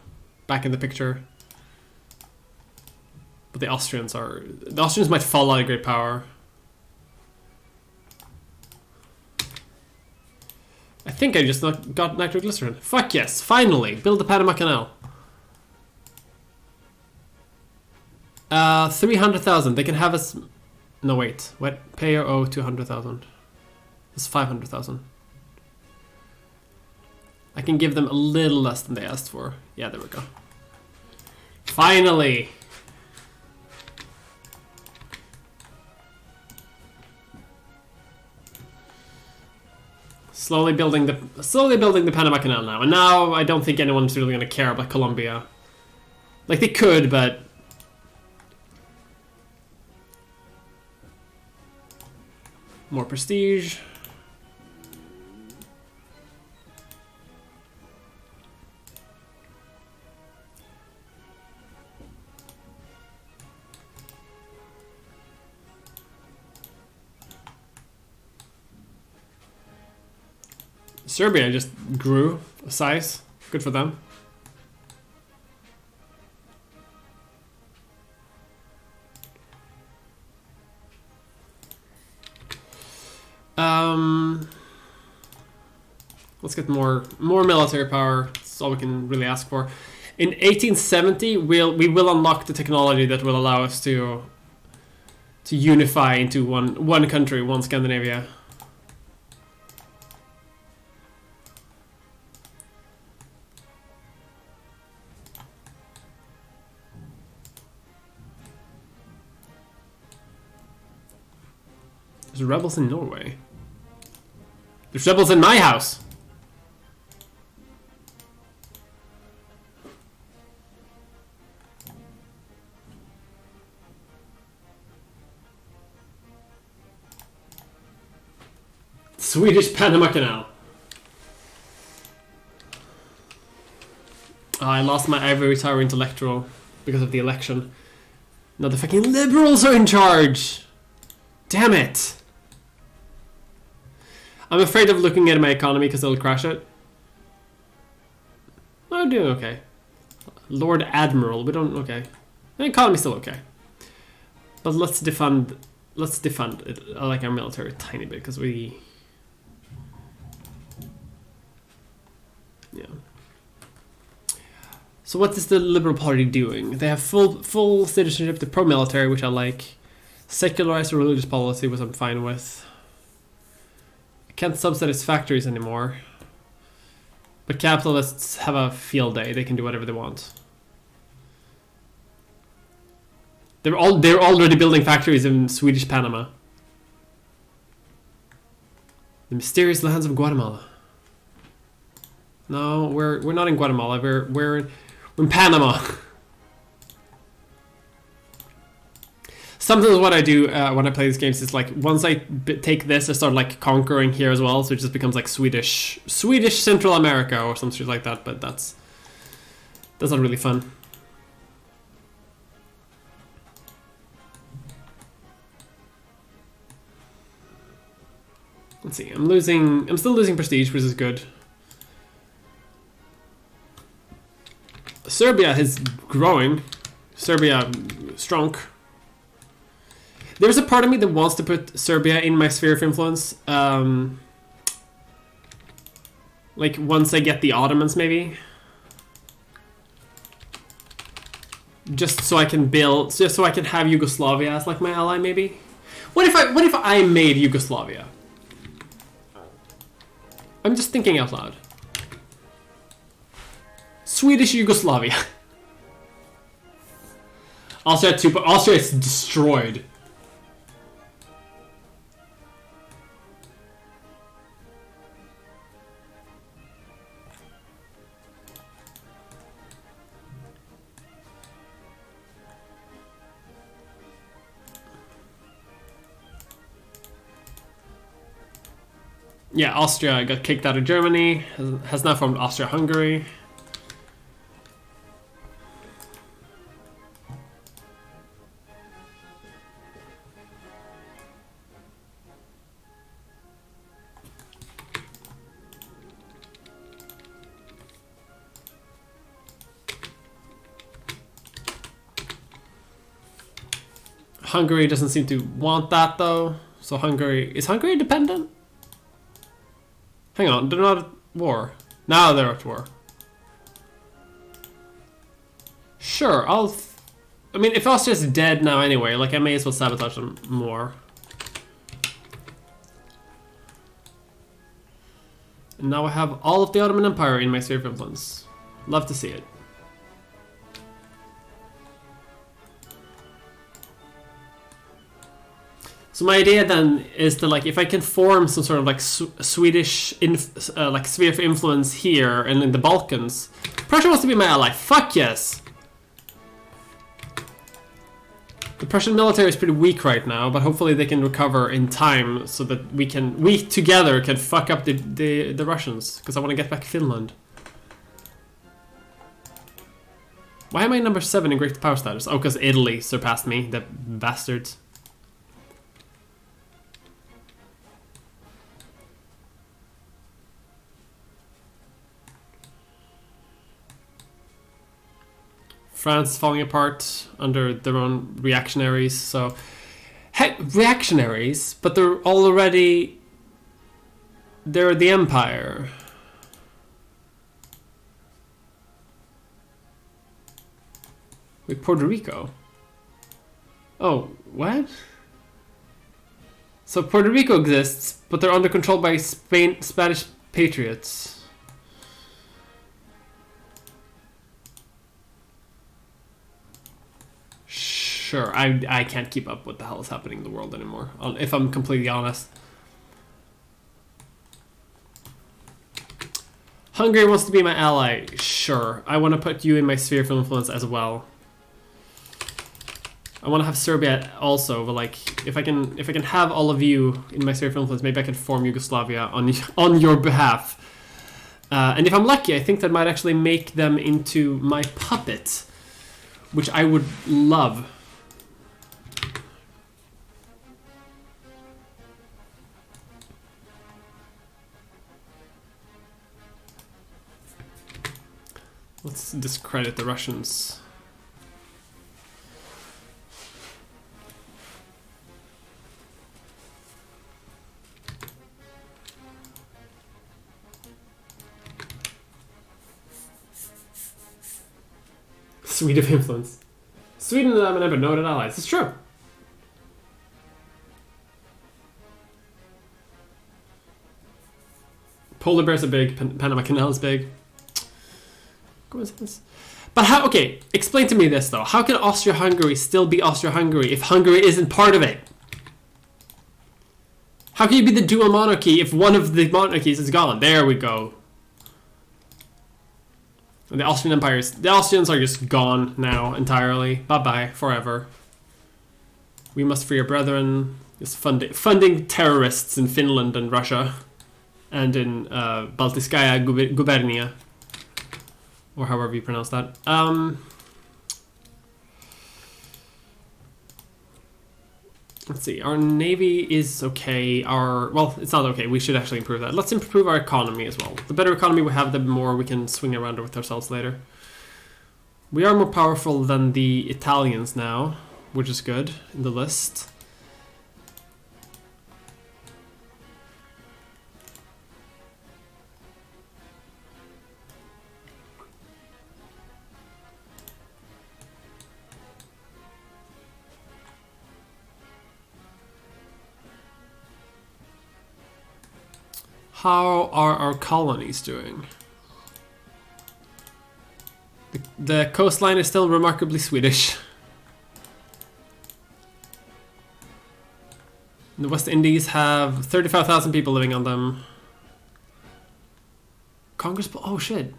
back in the picture. But the Austrians might fall out of great power. I think I just got nitroglycerin. Fuck yes, finally! Build the Panama Canal. 300,000. They can have us... No, wait. What? Pay or owe 200,000. It's 500,000. I can give them a little less than they asked for. Yeah, there we go. Finally! Slowly building the Panama Canal now. And now I don't think anyone's really gonna care about Colombia. Like, they could, but... More prestige. Serbia just grew a size. Good for them. Let's get more military power. That's all we can really ask for. In 1870, we will unlock the technology that will allow us to unify into one country, one Scandinavia. There's rebels in Norway. There's rebels in my house. Swedish Panama Canal. Oh, I lost my ivory tower intellectual because of the election. Now the fucking liberals are in charge. Damn it. I'm afraid of looking at my economy because it'll crash it. I'm doing okay. Lord Admiral, we don't... Okay. The economy's still okay. But let's defund it, like our military a tiny bit, because we... Yeah. So what is the Liberal Party doing? They have full citizenship, the pro-military, which I like. Secularized religious policy, which I'm fine with. Can't subsidize factories anymore. But capitalists have a field day. They can do whatever they want. They're already building factories in Swedish Panama. The mysterious lands of Guatemala. No, we're not in Guatemala. We're in Panama. Sometimes what I do when I play these games is like once I take this, I start like conquering here as well, so it just becomes like Swedish Central America or some shit like that. But that's not really fun. Let's see. I'm still losing prestige, which is good. Serbia is growing. Serbia strong. There's a part of me that wants to put Serbia in my sphere of influence. Like once I get the Ottomans, maybe. Just so I can have Yugoslavia as like my ally, maybe. What if I made Yugoslavia? I'm just thinking out loud. Swedish Yugoslavia. Austria is destroyed. Yeah, Austria got kicked out of Germany, has now formed Austria-Hungary. Hungary doesn't seem to want that though. So is Hungary independent? Hang on, they're not at war. Now they're at war. Sure, I mean, if Austria's dead now anyway, like I may as well sabotage them more. And now I have all of the Ottoman Empire in my sphere of influence. Love to see it. So my idea then is that, like, if I can form some sort of like Swedish like sphere of influence here and in the Balkans, Prussia wants to be my ally. Fuck yes. The Prussian military is pretty weak right now, but hopefully they can recover in time so that we together can fuck up the Russians, because I want to get back Finland. Why am I number 7 in great power status? Oh, because Italy surpassed me, the bastards. France is falling apart under their own reactionaries. So, heck, reactionaries, but they're the empire. Wait, Puerto Rico? Oh, what? So Puerto Rico exists, but they're under control by Spanish patriots. Sure, I can't keep up what the hell is happening in the world anymore, if I'm completely honest. Hungary wants to be my ally. Sure, I want to put you in my sphere of influence as well. I want to have Serbia also, but like if I can have all of you in my sphere of influence, maybe I can form Yugoslavia on your behalf. And if I'm lucky, I think that might actually make them into my puppet, which I would love. Let's discredit the Russians. Sweden of influence. Sweden and them are noted allies. It's true. Polar bears are big. Panama Canal is big. Coincidence. But how? Okay, explain to me this though. How can Austria-Hungary still be Austria-Hungary if Hungary isn't part of it? How can you be the dual monarchy if one of the monarchies is gone? There we go. And the Austrian empires, the Austrians are just gone now entirely. Bye bye forever. We must free our brethren. Just funding terrorists in Finland and Russia, and in Baltiskaya Gubernia. Or however you pronounce that. Let's see. Our navy is okay. Well, it's not okay. We should actually improve that. Let's improve our economy as well. The better economy we have, the more we can swing around with ourselves later. We are more powerful than the Italians now, which is good in the list. How are our colonies doing? The coastline is still remarkably Swedish. The West Indies have 35,000 people living on them. Congress... Oh, shit.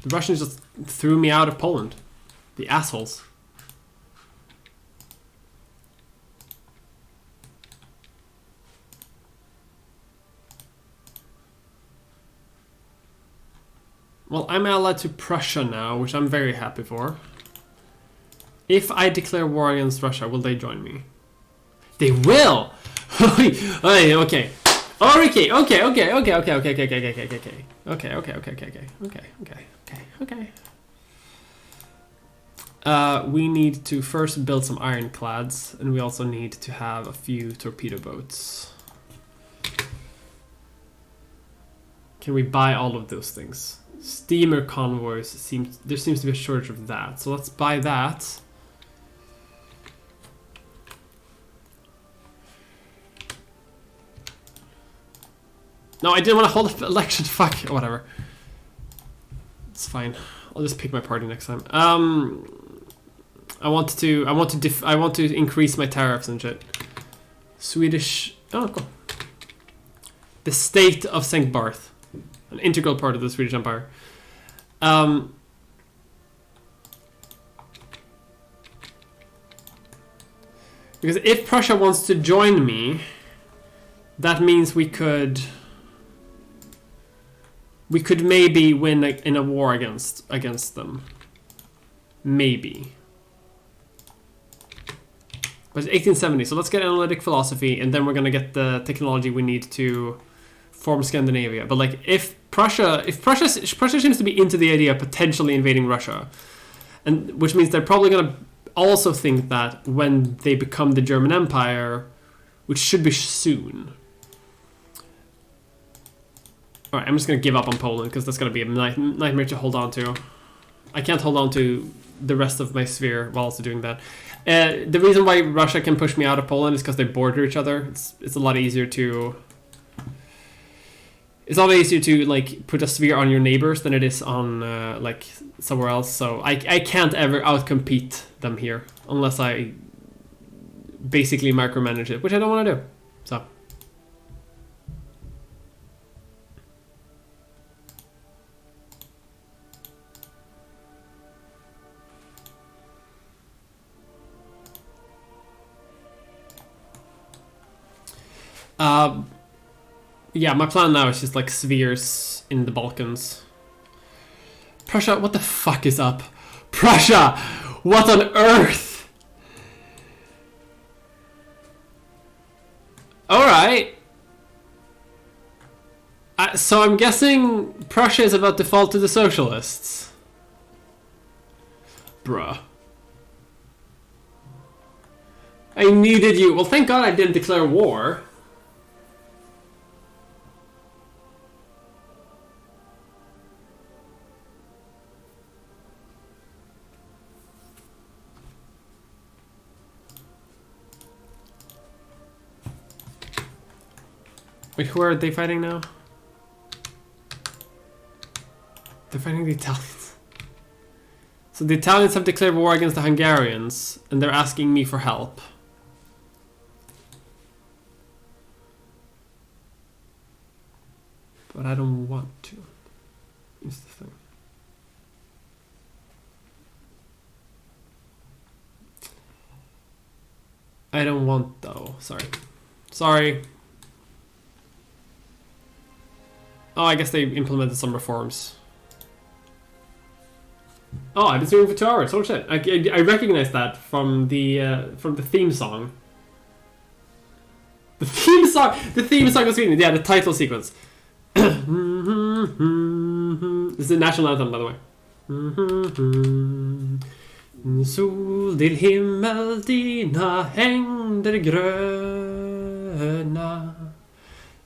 The Russians just threw me out of Poland. The assholes. Well, I'm allied to Prussia now, which I'm very happy for. If I declare war against Russia, will they join me? They will! Okay. Okay. We need to first build some ironclads, and we also need to have a few torpedo boats. Can we buy all of those things? Steamer convoys, there seems to be a shortage of that, so let's buy that. No, I didn't want to hold up the election. Fuck, whatever. It's fine. I'll just pick my party next time. I want to increase my tariffs and shit. Swedish. Oh, cool. The state of St. Barth, an integral part of the Swedish Empire. Because if Prussia wants to join me, that means we could maybe win in a war against them. Maybe. But it's 1870, so let's get analytic philosophy, and then we're gonna get the technology we need to form Scandinavia. But like, if Prussia seems to be into the idea of potentially invading Russia, and which means they're probably gonna also think that when they become the German Empire, which should be soon. Alright, I'm just going to give up on Poland, because that's going to be a nightmare to hold on to. I can't hold on to the rest of my sphere while also doing that. The reason why Russia can push me out of Poland is because they border each other. It's a lot easier to... It's a lot easier to like put a sphere on your neighbors than it is on like somewhere else. So I can't ever outcompete them here unless I basically micromanage it, which I don't want to do. So... yeah, my plan now is just like spheres in the Balkans. Prussia, what the fuck is up? Prussia! What on earth? Alright. So I'm guessing Prussia is about to fall to the socialists. Bruh. I needed you. Well, thank God I didn't declare war. Wait, who are they fighting now? They're fighting the Italians. So the Italians have declared war against the Hungarians, and they're asking me for help. But I don't want to. Is the thing. I don't want though. Sorry. Oh, I guess they implemented some reforms. Oh, I've been streaming for 2 hours. Oh shit! I recognize that from the theme song. The theme song of Sweden. Yeah, the title sequence. This is the national anthem, by the way. Sol till himmel dina hängder gröna.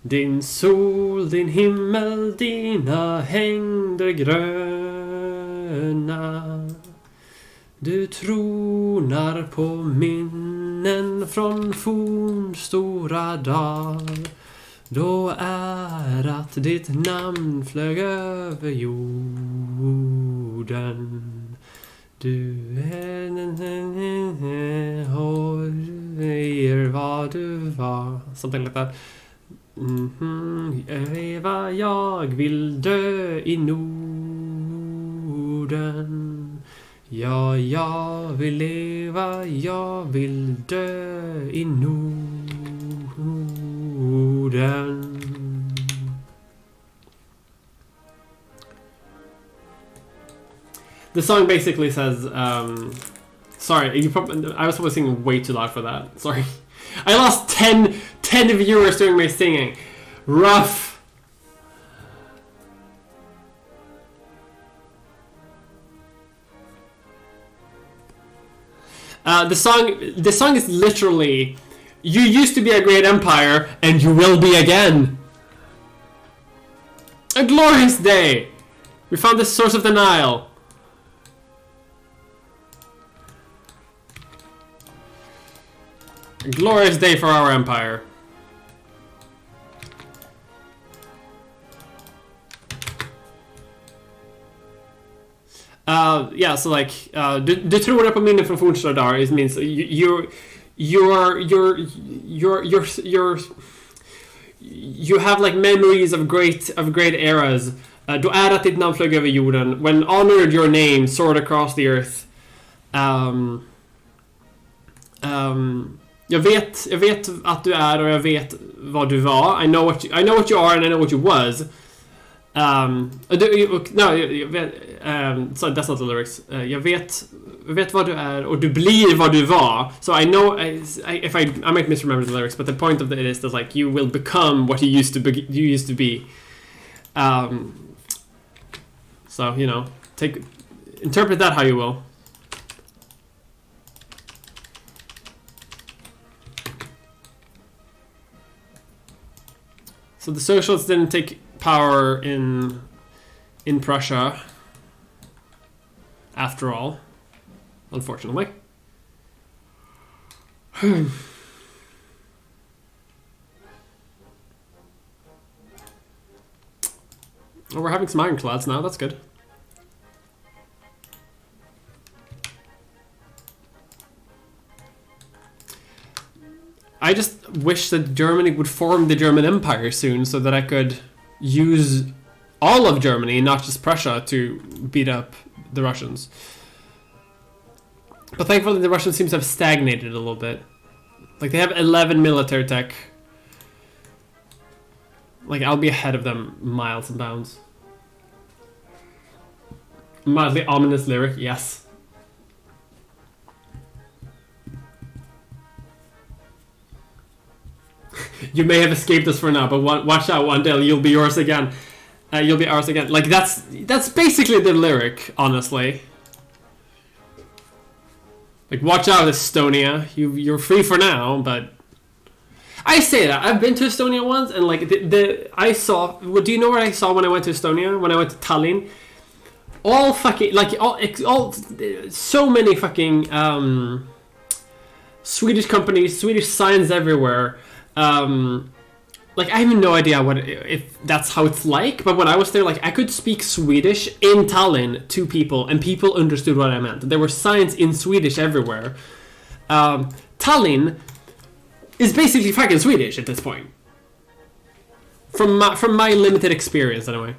Din sol, din himmel, dina hängder gröna. Du tronar på minnen från fornstora dal. Då att ditt namn flög över jorden. Du är vad du var. Something like that. Eva, jag vill dö i Norden. Ja, jag vill leva, jag vill dö i Norden. The song basically says, sorry, I was probably singing way too loud for that. Sorry. I lost 10 viewers during my singing. Rough. The song is literally, you used to be a great empire, and you will be again. A glorious day. We found the source of the Nile. A glorious day for our empire. Yeah, so like, du tror på minne från fornstora dagar is means you have like memories of great eras. Du är att ditt namn flög över jorden. When honored your name soared across the earth. Jag vet att du är och jag vet vad du var. I know what you are and I know what you was. So that's not the lyrics. Jag vet vad du är och du blir vad du var. So I know if I might misremember the lyrics, but the point of it is that like you will become what you used to be. So you know, interpret that how you will. So the socialists didn't take power in Prussia, after all, unfortunately. Oh, we're having some ironclads now, that's good. I just wish that Germany would form the German Empire soon so that I could use all of Germany, not just Prussia, to beat up the Russians. But thankfully the Russians seem to have stagnated a little bit. Like they have 11 military tech. Like I'll be ahead of them miles and bounds. Mildly ominous lyric, yes. You may have escaped us for now, but watch out, one day you'll be yours again. You'll be ours again. Like that's basically the lyric, honestly. Like watch out, Estonia. You're free for now, but I say that I've been to Estonia once, and like I saw. Well, do you know what I saw when I went to Estonia? When I went to Tallinn, all fucking like all so many fucking Swedish companies, Swedish signs everywhere. Like I have no idea if that's how it's like, but when I was there, like I could speak Swedish in Tallinn to people, and people understood what I meant. There were signs in Swedish everywhere. Tallinn is basically fucking Swedish at this point. From my limited experience, anyway.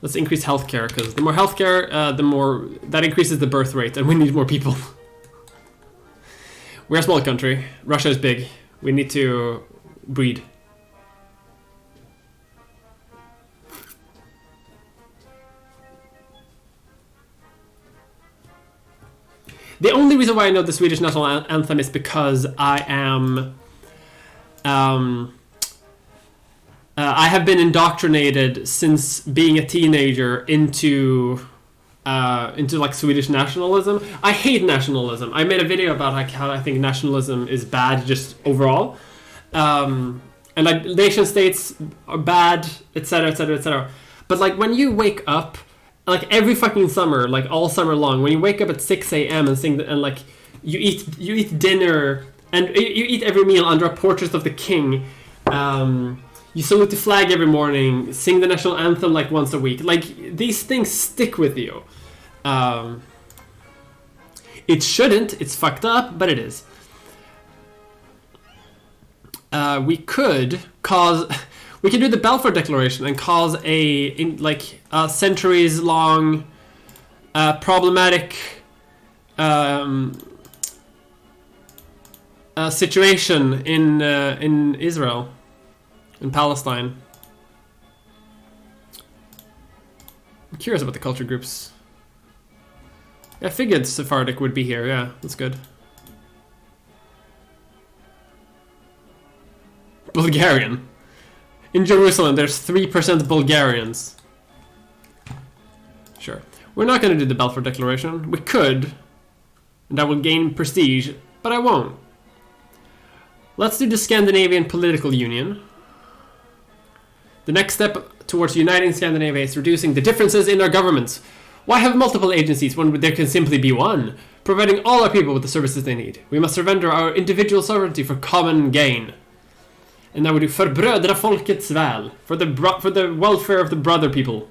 Let's increase healthcare, because the more healthcare, the more that increases the birth rate, and we need more people. We're a small country. Russia is big. We need to breed. The only reason why I know the Swedish national anthem is because I am I have been indoctrinated since being a teenager into like Swedish nationalism. I hate nationalism. I made a video about like how I think nationalism is bad just overall. And like nation states are bad, etc., etc., etc. But like when you wake up, like every fucking summer, like all summer long, when you wake up at 6 a.m. and sing, and like you eat dinner and you eat every meal under a portrait of the king. You salute the flag every morning, sing the national anthem like once a week. Like these things stick with you. It shouldn't. It's fucked up, but it is. We could do the Balfour Declaration and cause a centuries-long problematic situation in Israel, in Palestine. I'm curious about the culture groups. I figured Sephardic would be here, yeah, that's good. Bulgarian. In Jerusalem, there's 3% Bulgarians. Sure. We're not going to do the Balfour Declaration. We could. And that will gain prestige, but I won't. Let's do the Scandinavian Political Union. The next step towards uniting Scandinavia is reducing the differences in our governments. Why have multiple agencies when there can simply be one, providing all our people with the services they need? We must surrender our individual sovereignty for common gain. And now we do för brödra folkets väl, for the welfare of the brother people.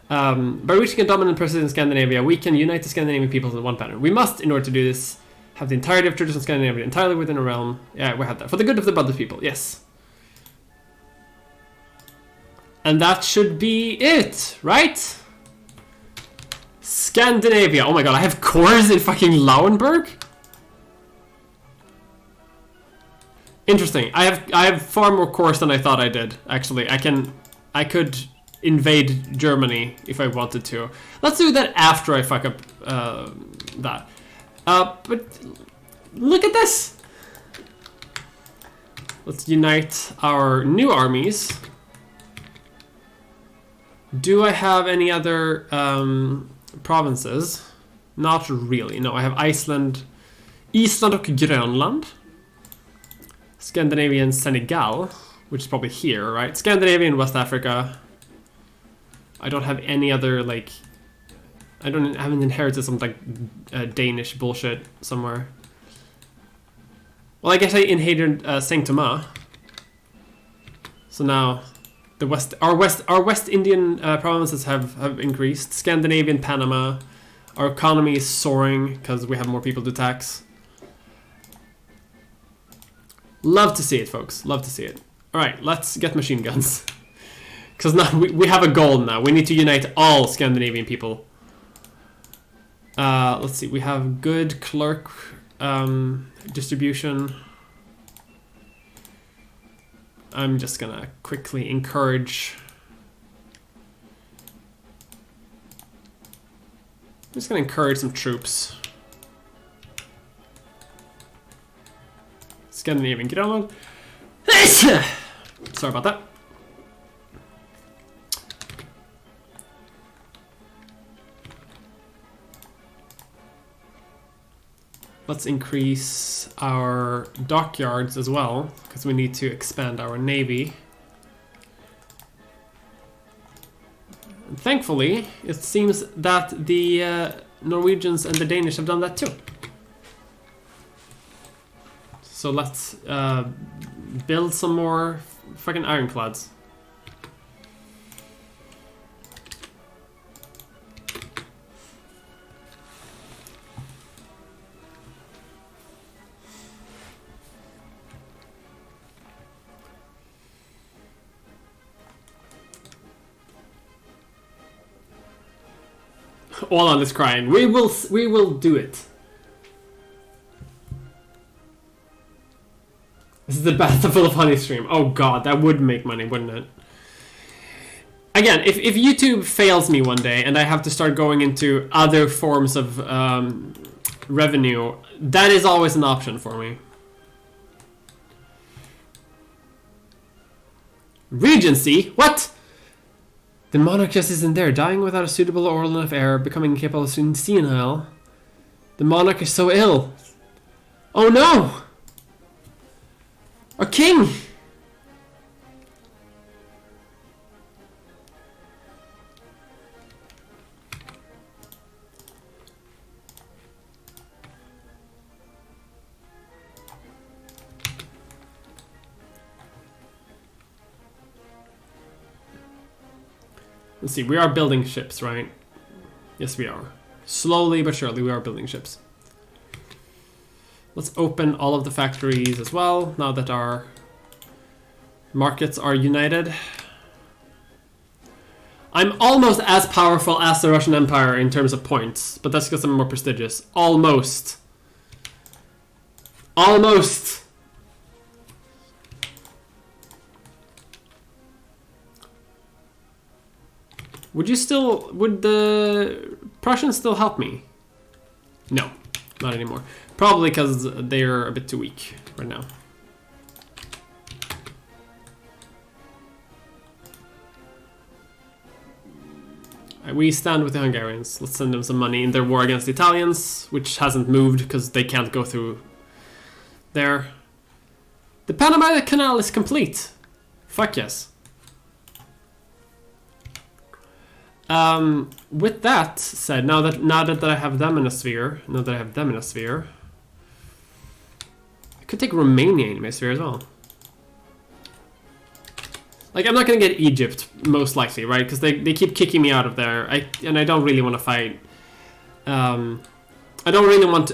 By reaching a dominant presence in Scandinavia, we can unite the Scandinavian peoples in one pattern. We must, in order to do this, have the entirety of traditional Scandinavia entirely within a realm. Yeah, we have that. For the good of the brother people, yes. And that should be it, right? Scandinavia. Oh my god, I have cores in fucking Lauenburg? Interesting. I have far more cores than I thought I did, actually. I could invade Germany if I wanted to. Let's do that after I fuck up that. But look at this! Let's unite our new armies. Do I have any other provinces? Not really. No, I have Iceland, Island och Grönland. Scandinavian Senegal, which is probably here, right? Scandinavian West Africa. I don't have any other, like... I haven't inherited some, like, Danish bullshit somewhere. Well, I guess I inherited Saint Thomas. So now... Our West Indian provinces have increased. Scandinavian Panama. Our economy is soaring because we have more people to tax. Love to see it, folks. Love to see it. Alright, let's get machine guns. Because now we have a goal now. We need to unite all Scandinavian people. Let's see. We have good clerk distribution. I'm just gonna quickly encourage... I'm just gonna encourage some troops. Scandinavian Grönland. Sorry about that. Let's increase our dockyards as well, because we need to expand our navy. And thankfully, it seems that the Norwegians and the Danish have done that too. So let's build some more fucking ironclads. Åland is crying. We will do it. This is the Battle of Honey stream. Oh god, that would make money, wouldn't it? Again, if YouTube fails me one day and I have to start going into other forms of revenue, that is always an option for me. Regency? What? The monarch just isn't there, dying without a suitable oral enough heir, becoming incapable of soon senile. The monarch is so ill. Oh no! Our king! Let's see, we are building ships, right? Yes, we are. Slowly but surely, we are building ships. Let's open all of the factories as well, now that our markets are united. I'm almost as powerful as the Russian Empire in terms of points, but that's because I'm more prestigious. Almost. Almost! Would the Prussians still help me? No, not anymore. Probably because they're a bit too weak right now. We stand with the Hungarians. Let's send them some money in their war against the Italians, which hasn't moved because they can't go through there. The Panama Canal is complete. Fuck yes. With that said, now that I have them in a sphere, I could take Romania in my sphere as well. Like, I'm not gonna get Egypt, most likely, right? Because they keep kicking me out of there. And I don't really want to fight. I don't really want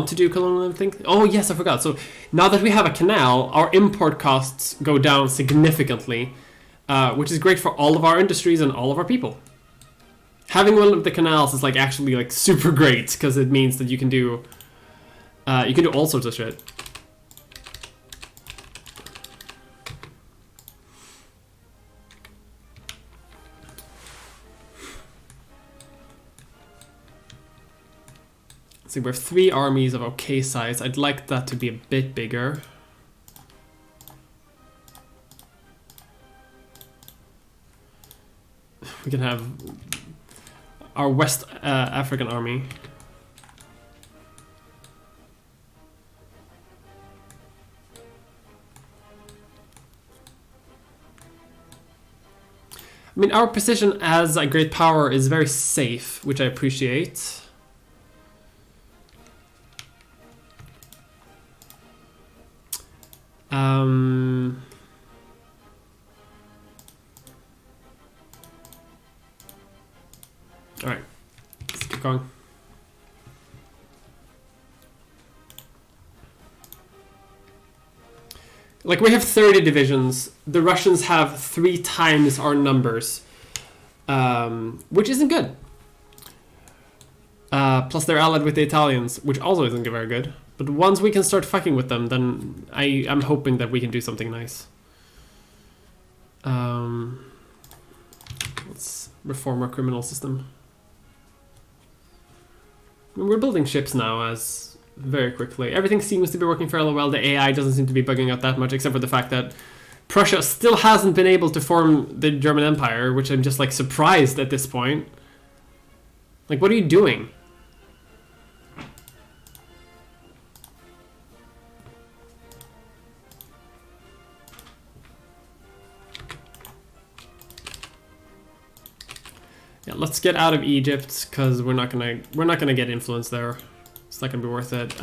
to do colonial anything. Oh yes, I forgot. So now that we have a canal, our import costs go down significantly, which is great for all of our industries and all of our people. Having one of the canals is like actually like super great because it means that you can do all sorts of shit. So we have 3 armies of okay size. I'd like that to be a bit bigger. We can have our West African army. I mean, our position as a great power is very safe, which I appreciate. Alright, let's keep going. Like, we have 30 divisions. The Russians have 3 times our numbers, which isn't good. Plus they're allied with the Italians, which also isn't very good. But once we can start fucking with them, then I'm hoping that we can do something nice. Let's reform our criminal system. We're building ships now as very quickly. Everything seems to be working fairly well. The AI doesn't seem to be bugging out that much, except for the fact that Prussia still hasn't been able to form the German Empire, which I'm just like surprised at this point. Like, what are you doing? Yeah, let's get out of Egypt because we're not gonna get influence there. It's not gonna be worth it.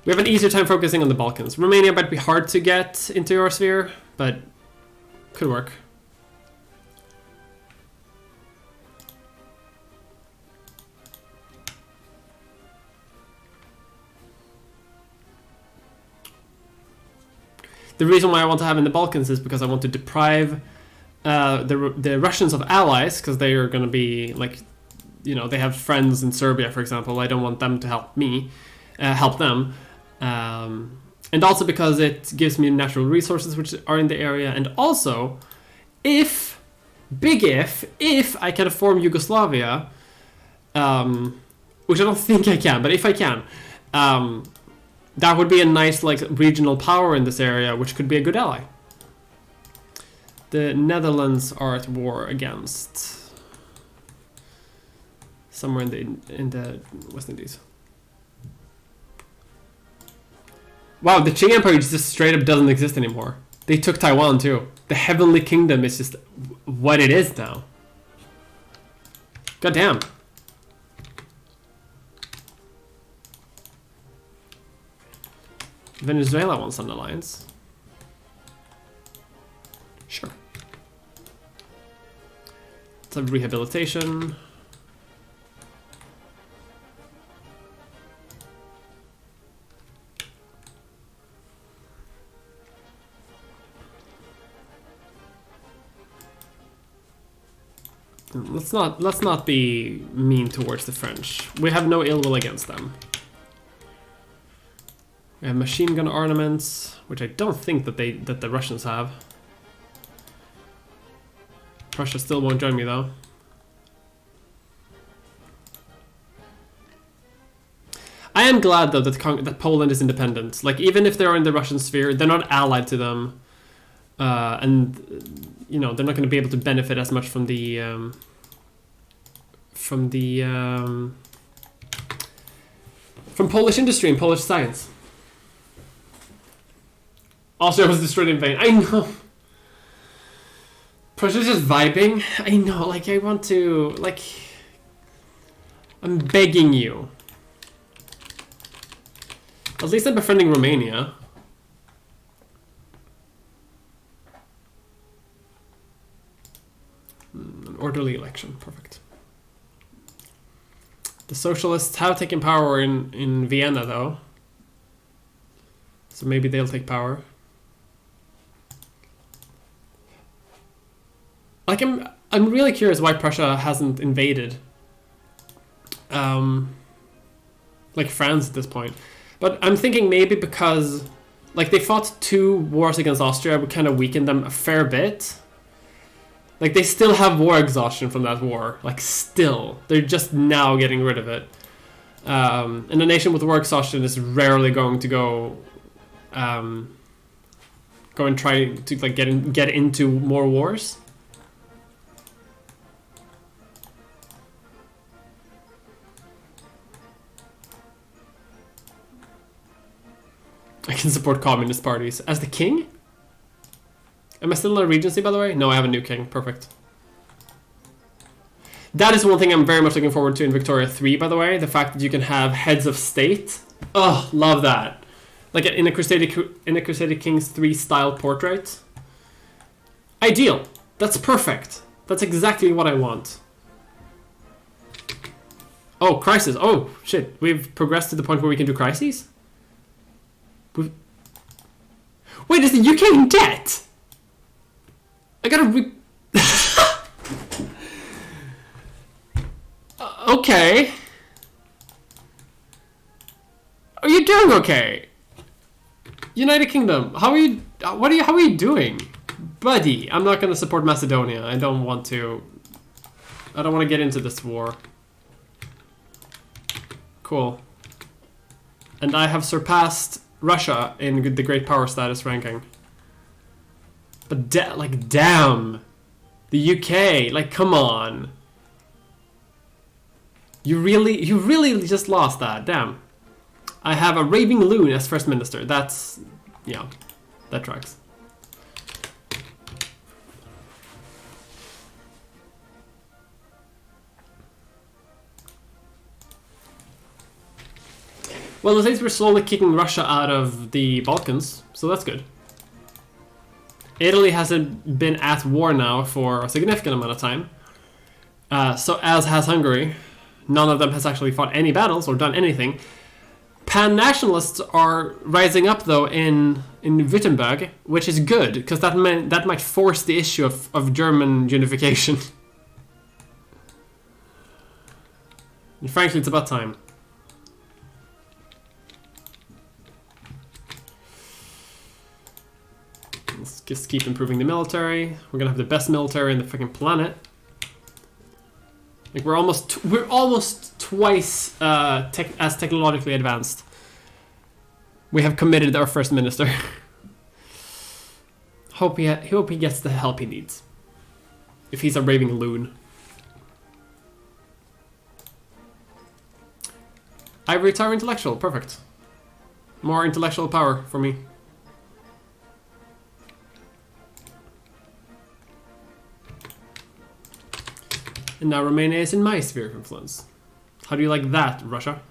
We have an easier time focusing on the Balkans. Romania might be hard to get into our sphere, but could work. The reason why I want to have in the Balkans is because I want to deprive the Russians of allies, because they are going to be like, you know, they have friends in Serbia, for example. I don't want them to help them, and also because it gives me natural resources which are in the area, and also if I can form Yugoslavia, which I don't think I can, but if I can, that would be a nice like regional power in this area, which could be a good ally. The Netherlands are at war against somewhere in the West Indies. Wow, the Qing Empire just straight up doesn't exist anymore. They took Taiwan too. The Heavenly Kingdom is just what it is now. God damn. Venezuela wants an alliance. Sure. Let's have rehabilitation. Let's not be mean towards the French. We have no ill will against them. We have machine gun armaments, which I don't think that the Russians have. Prussia still won't join me though. I am glad though that Poland is independent. Like even if they're in the Russian sphere, they're not allied to them, and you know they're not going to be able to benefit as much from the from Polish industry and Polish science. Austria was destroyed in vain. I know. Prussia's just vibing. I know. Like I want to. Like I'm begging you. At least I'm befriending Romania. An orderly election. Perfect. The socialists have taken power in Vienna, though. So maybe they'll take power. Like, I'm really curious why Prussia hasn't invaded. Like France at this point. But I'm thinking maybe because, like, they fought 2 wars against Austria, we kind of weakened them a fair bit. Like, they still have war exhaustion from that war. Like, still. They're just now getting rid of it. And a nation with war exhaustion is rarely going to go and try to, like, get into more wars. I can support communist parties. As the king? Am I still in a regency, by the way? No, I have a new king. Perfect. That is one thing I'm very much looking forward to in Victoria 3, by the way. The fact that you can have heads of state. Oh, love that. Like in a Crusader Kings 3 style portrait. Ideal. That's perfect. That's exactly what I want. Oh, crisis. Oh, shit. We've progressed to the point where we can do crises? Wait, is the UK in debt? I gotta okay. Are you doing okay? United Kingdom, how are you doing? Buddy, I'm not gonna support Macedonia. I don't want to get into this war. Cool. And I have surpassed Russia in the great power status ranking. But like, damn. The UK, like, come on. You really just lost that, damn. I have a raving loon as first minister. That's, yeah, that tracks. Well, at least we're slowly kicking Russia out of the Balkans, so that's good. Italy hasn't been at war now for a significant amount of time. So as has Hungary. None of them has actually fought any battles or done anything. Pan-nationalists are rising up, though, in Württemberg, which is good, because that might force the issue of German unification. And frankly, it's about time. Let's just keep improving the military. We're gonna have the best military in the freaking planet. Like we're almost twice as technologically advanced. We have committed our first minister. Hope he gets the help he needs. If he's a raving loon. Ivory Tower intellectual, perfect. More intellectual power for me. And now Romania is in my sphere of influence. How do you like that, Russia?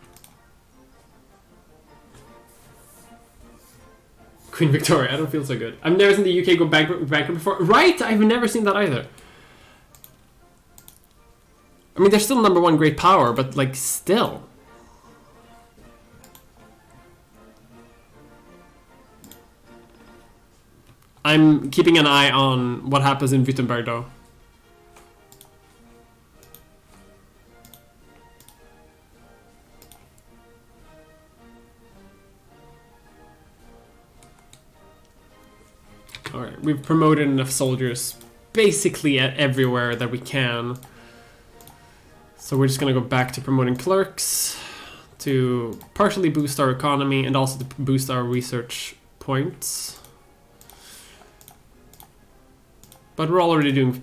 Queen Victoria, I don't feel so good. I've never seen the UK go bankrupt before. Right? I've never seen that either. I mean, they're still #1 great power, but like, still. I'm keeping an eye on what happens in Württemberg, though. Alright, we've promoted enough soldiers basically everywhere that we can. So we're just gonna go back to promoting clerks to partially boost our economy and also to boost our research points. But we're already doing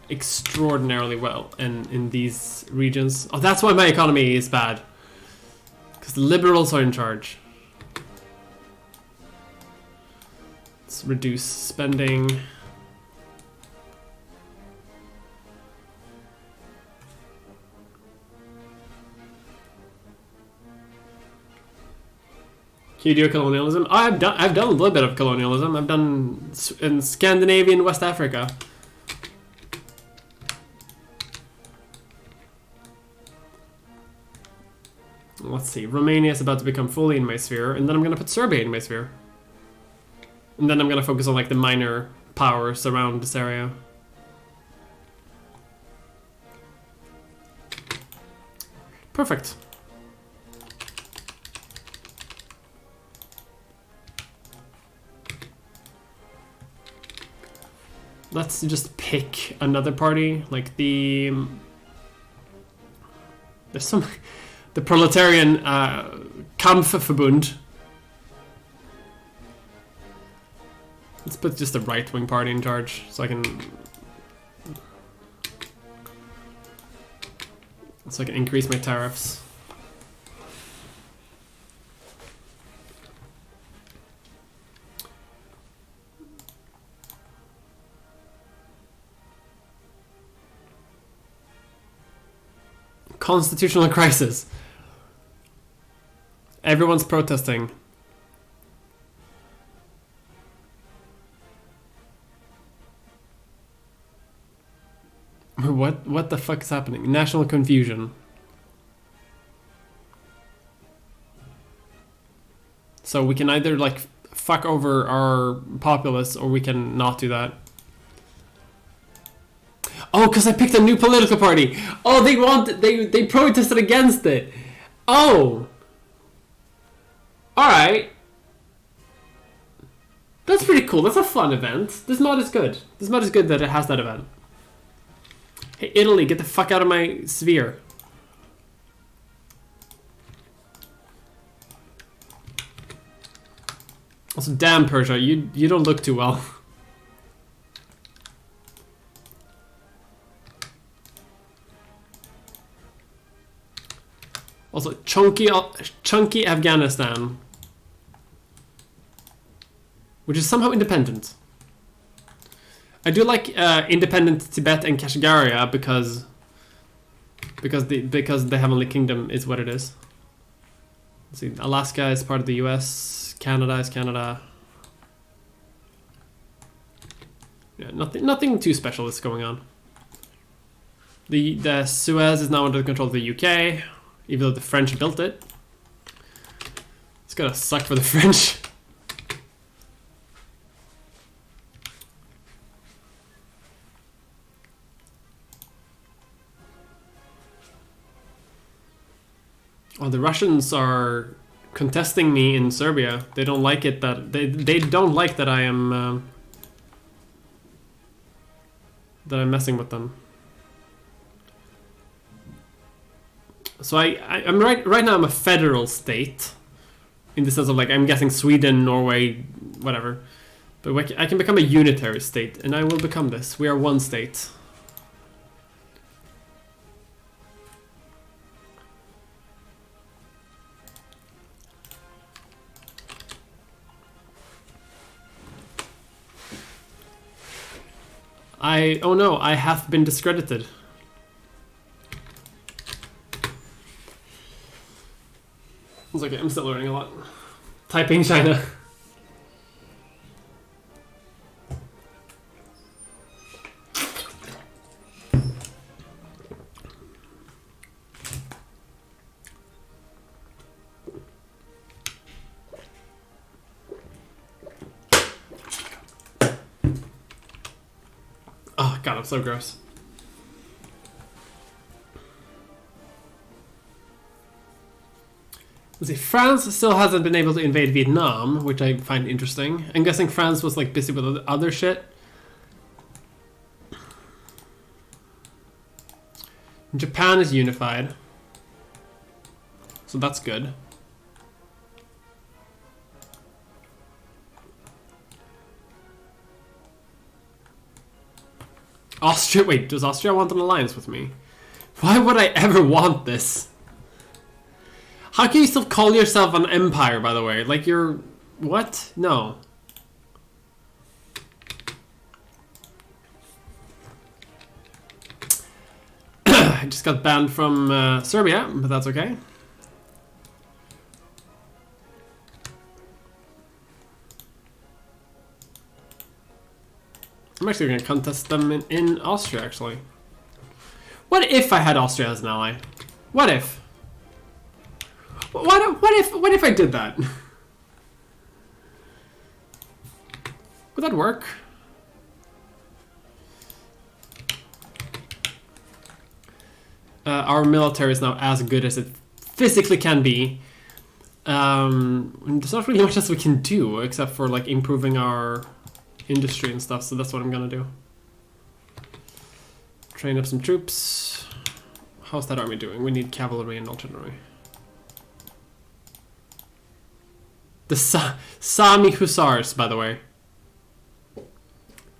extraordinarily well in these regions. Oh, that's why my economy is bad. Because the liberals are in charge. Let's reduce spending. Can you do colonialism? Oh, I've done a little bit of colonialism. I've done in Scandinavian West Africa. Let's see. Romania is about to become fully in my sphere, and then I'm gonna put Serbia in my sphere. And then I'm gonna focus on like the minor powers around this area. Perfect. Let's just pick another party, like the... There's some... The Proletarian Kampfverbund. Let's put just a right-wing party in charge, so I can... So I can increase my tariffs. Constitutional crisis. Everyone's protesting. What the fuck is happening? National confusion. So we can either like fuck over our populace or we can not do that. Oh, because I picked a new political party. Oh, they protested against it. Oh. Alright. That's pretty cool. That's a fun event. This mod is good. This mod is good that it has that event. Hey, Italy, get the fuck out of my sphere. Also, damn, Persia, you don't look too well. Also, chunky Afghanistan, which is somehow independent. I do like independent Tibet and Kashgaria because the Heavenly Kingdom is what it is. Let's see, Alaska is part of the U.S. Canada is Canada. Yeah, nothing too special is going on. The Suez is now under the control of the UK. Even though the French built it. It's gonna suck for the French. Oh, the Russians are contesting me in Serbia. They don't like it that... They don't like that I am... that I'm messing with them. So I'm right now I'm a federal state, in the sense of like I'm guessing Sweden, Norway, whatever. But I can become a unitary state, and I will become this. We are one state. Oh no, I have been discredited. It's okay, I'm still learning a lot. Typing China. Oh god, I'm so gross. Let's see, France still hasn't been able to invade Vietnam, which I find interesting. I'm guessing France was like busy with other shit. Japan is unified. So that's good. Austria, wait, does Austria want an alliance with me? Why would I ever want this? How can you still call yourself an empire, by the way? Like you're... What? No. I just got banned from Serbia, but that's okay. I'm actually going to contest them in Austria, actually. What if I had Austria as an ally? What if? What if I did that? Would that work? Our military is now as good as it physically can be. There's not really much else we can do except for like improving our industry and stuff, so that's what I'm gonna do. Train up some troops. How's that army doing? We need cavalry and artillery. The Sami Hussars, by the way.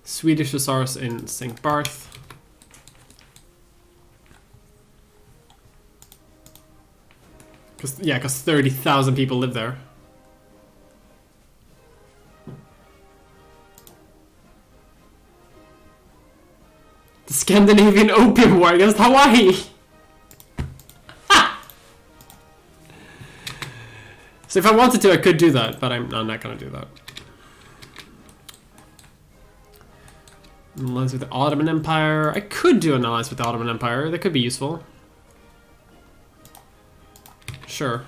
Swedish Hussars in St. Barth. Because 30,000 people live there. The Scandinavian Opium War against Hawaii! So if I wanted to, I could do that, but I'm not gonna do that. An alliance with the Ottoman Empire. I could do an alliance with the Ottoman Empire. That could be useful. Sure.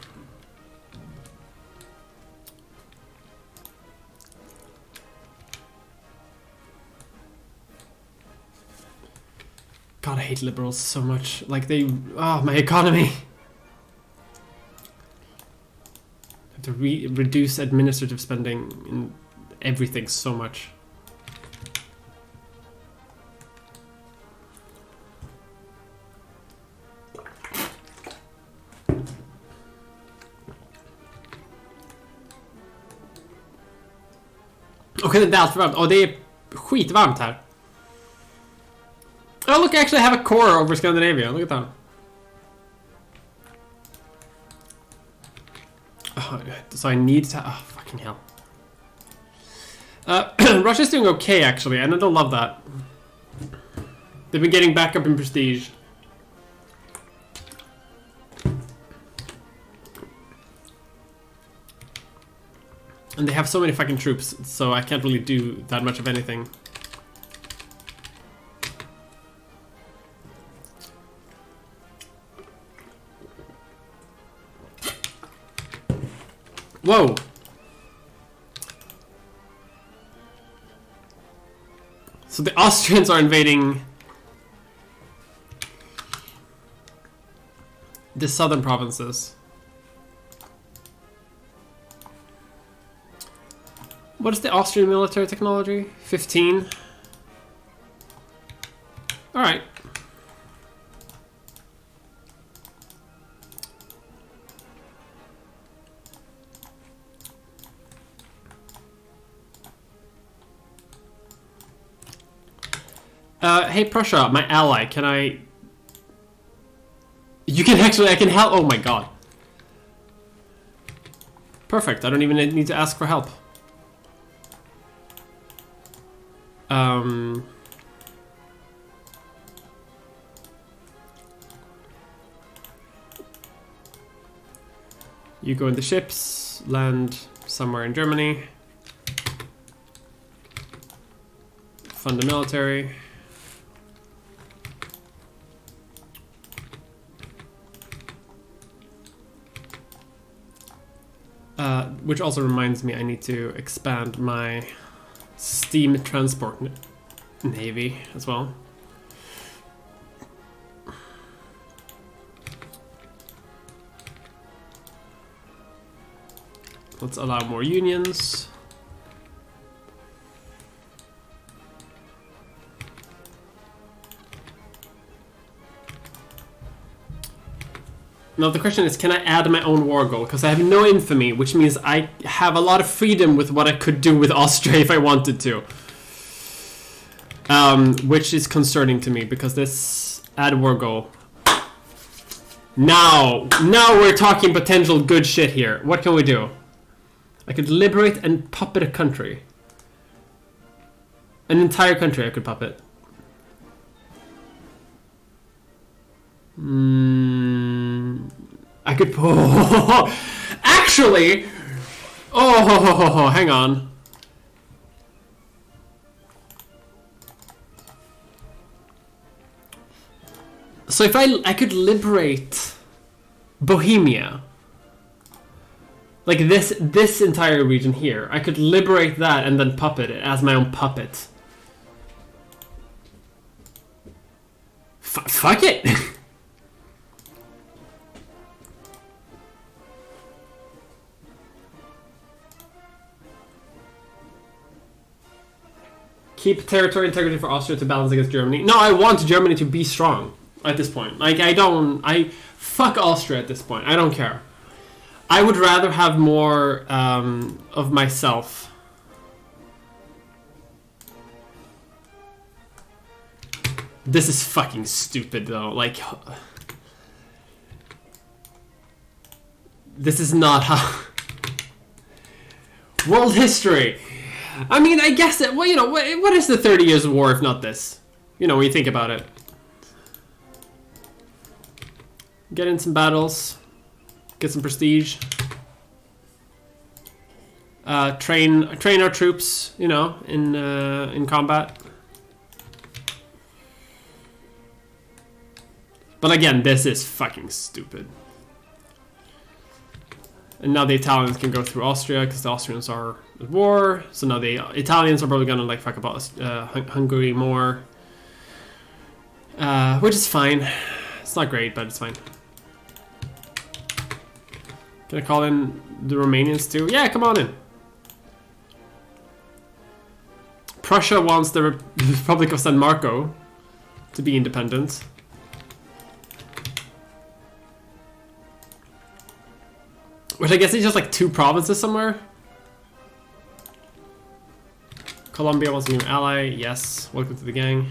God, I hate liberals so much. Like they... Oh, my economy! I have to reduce administrative spending in everything so much. Okej, det är allt för varmt. Och det är skitvarmt här. Oh, look, I actually have a core over Scandinavia. Look at that. Oh, so I need to... Oh, fucking hell. Russia's doing okay, actually, and I don't love that. They've been getting back up in prestige. And they have so many fucking troops, so I can't really do that much of anything. Whoa! So the Austrians are invading the southern provinces. What is the Austrian military technology? 15. Alright. Hey Prussia, my ally, can I... You can actually, I can help. Oh my god. Perfect, I don't even need to ask for help. You go in the ships, land somewhere in Germany. Fund the military. Which also reminds me I need to expand my steam transport navy as well. Let's allow more unions. Now the question is, can I add my own war goal? Because I have no infamy, which means I have a lot of freedom with what I could do with Austria if I wanted to. Which is concerning to me, because this add war goal. Now we're talking potential good shit here. What can we do? I could liberate and puppet a country. An entire country I could puppet. I could... actually... hang on. So if I could liberate Bohemia, like this entire region here, I could liberate that and then puppet it as my own puppet. Fuck it. Keep territory integrity for Austria to balance against Germany. No, I want Germany to be strong at this point. Like, fuck Austria at this point. I don't care. I would rather have more of myself. This is fucking stupid, though. Like, this is not how... World history. I mean, I guess that, well, you know, what is the 30 Years' War if not this? You know, when you think about it. Get in some battles. Get some prestige. Train our troops, you know, in combat. But again, this is fucking stupid. And now the Italians can go through Austria because the Austrians are at war. So now the Italians are probably gonna like fuck about Hungary more, which is fine. It's not great, but it's fine. Can I call in the Romanians too? Yeah, come on in. Prussia wants the Republic of San Marco to be independent. Which I guess is just like 2 provinces somewhere. Colombia wants a new ally. Yes. Welcome to the gang.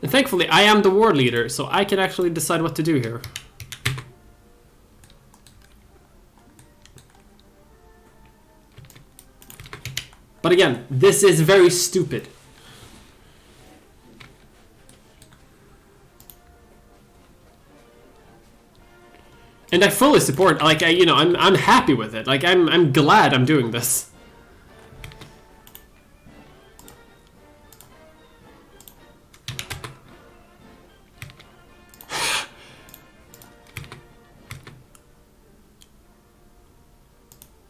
And thankfully, I am the war leader, so I can actually decide what to do here. But again, this is very stupid. And I fully support, like, I'm happy with it. Like, I'm glad I'm doing this.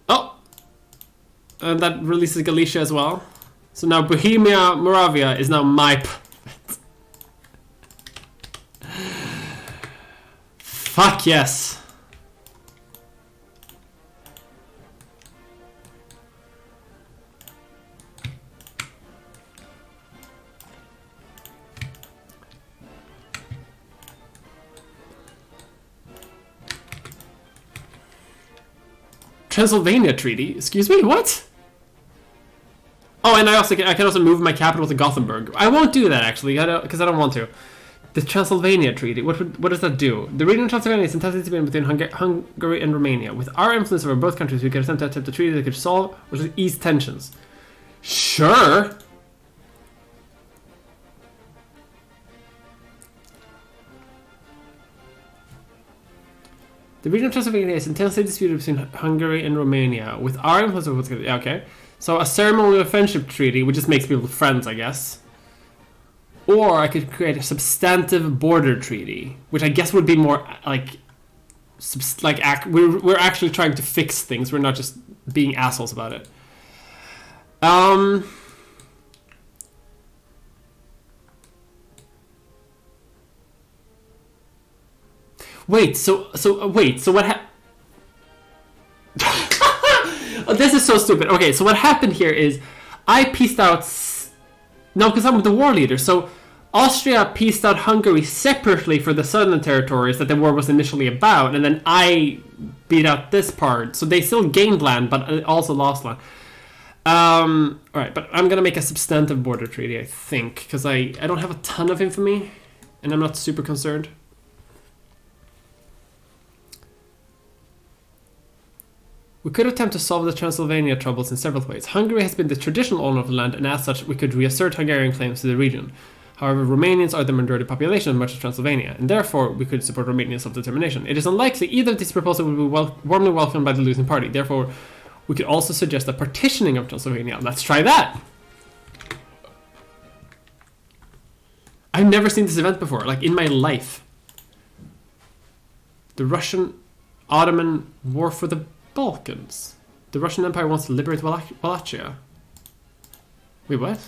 Oh! And that releases Galicia as well. So now Bohemia, Moravia is now my puppet. Fuck yes. Transylvania Treaty? Excuse me, what? Oh, and I can also move my capital to Gothenburg. I won't do that actually, because I don't want to. The Transylvania Treaty. What does that do? The region of Transylvania is intended to be between Hungary and Romania. With our influence over both countries, we could attempt a treaty that could solve or ease tensions. Sure. The region of Transylvania is intensely disputed between Hungary and Romania. With our influence over both countries. Okay. So a ceremonial friendship treaty, which just makes people friends, I guess. Or I could create a substantive border treaty, which I guess would be more like we're actually trying to fix things. We're not just being assholes about it. Wait. So what? This is so stupid. Okay, so what happened here is I pieced out... No, because I'm the war leader. So Austria pieced out Hungary separately for the southern territories that the war was initially about, and then I beat out this part. So they still gained land, but also lost land. Alright, but I'm gonna make a substantive border treaty, I think, because I don't have a ton of infamy, and I'm not super concerned. We could attempt to solve the Transylvania troubles in several ways. Hungary has been the traditional owner of the land, and as such, we could reassert Hungarian claims to the region. However, Romanians are the majority population of much of Transylvania, and therefore we could support Romanian self-determination. It is unlikely either of these proposals will be warmly welcomed by the losing party. Therefore, we could also suggest a partitioning of Transylvania. Let's try that! I've never seen this event before, like in my life. The Russian-Ottoman War for the Balkans. The Russian Empire wants to liberate Wallachia. Wait, what?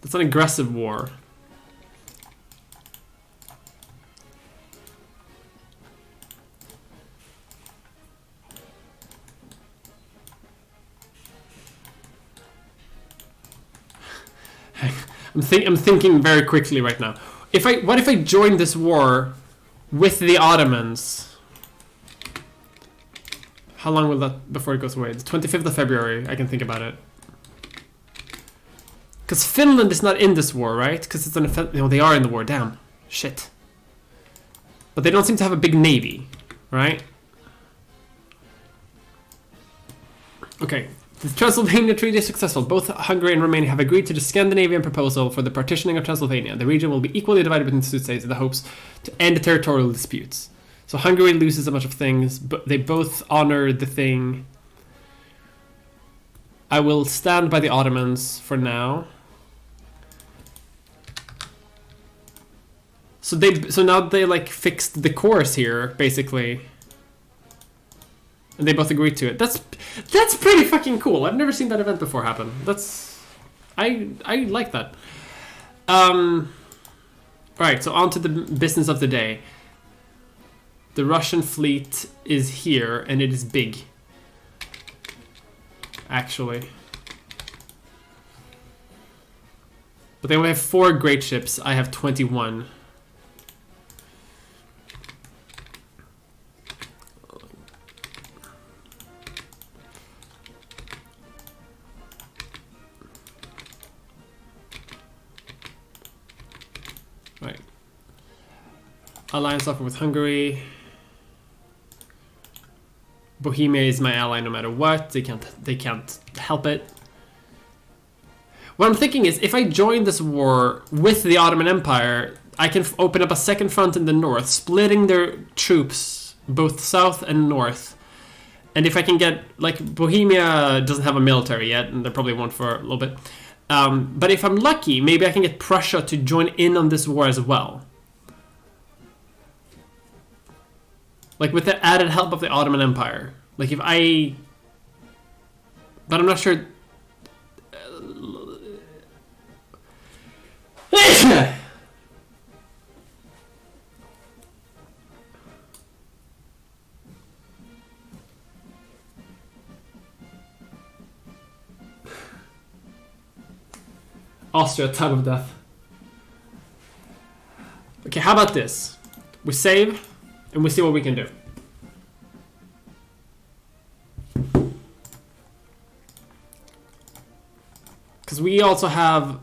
That's an aggressive war. I'm thinking very quickly right now. What if I join this war with the Ottomans? How long will that before it goes away? It's 25th of February. I can think about it. Because Finland is not in this war, right? Because it's an no, they are in the war. Damn, shit. But they don't seem to have a big navy, right? Okay. The Transylvania Treaty is successful. Both Hungary and Romania have agreed to the Scandinavian proposal for the partitioning of Transylvania. The region will be equally divided between the two states in the hopes to end the territorial disputes. So Hungary loses a bunch of things, but they both honor the thing. I will stand by the Ottomans for now. So now they like fixed the course here, basically. And they both agreed to it. That's pretty fucking cool. I've never seen that event before happen. I like that. Right, so on to the business of the day. The Russian fleet is here, and it is big. Actually. But they only have 4 great ships. I have 21. Right. Alliance offer with Hungary. Bohemia is my ally no matter what. They can't help it. What I'm thinking is, if I join this war with the Ottoman Empire, I can open up a second front in the north, splitting their troops both south and north. And if I can get, like, Bohemia doesn't have a military yet, and they probably won't for a little bit. But if I'm lucky, maybe I can get Prussia to join in on this war as well. Like, with the added help of the Ottoman Empire. Like, if I... But I'm not sure... Austria, time of death. Okay, how about this? We save, and we see what we can do. Because we also have...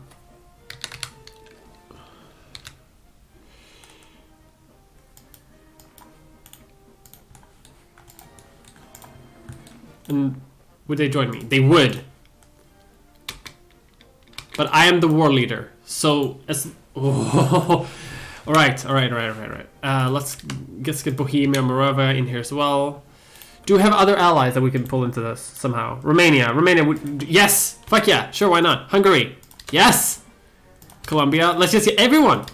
And would they join me? They would. But I am the war leader. So, as... Oh. Alright. Let's get Bohemia, Moravia in here as well. Do we have other allies that we can pull into this somehow? Romania, yes! Fuck yeah, sure, why not? Hungary, yes! Colombia, let's just get everyone!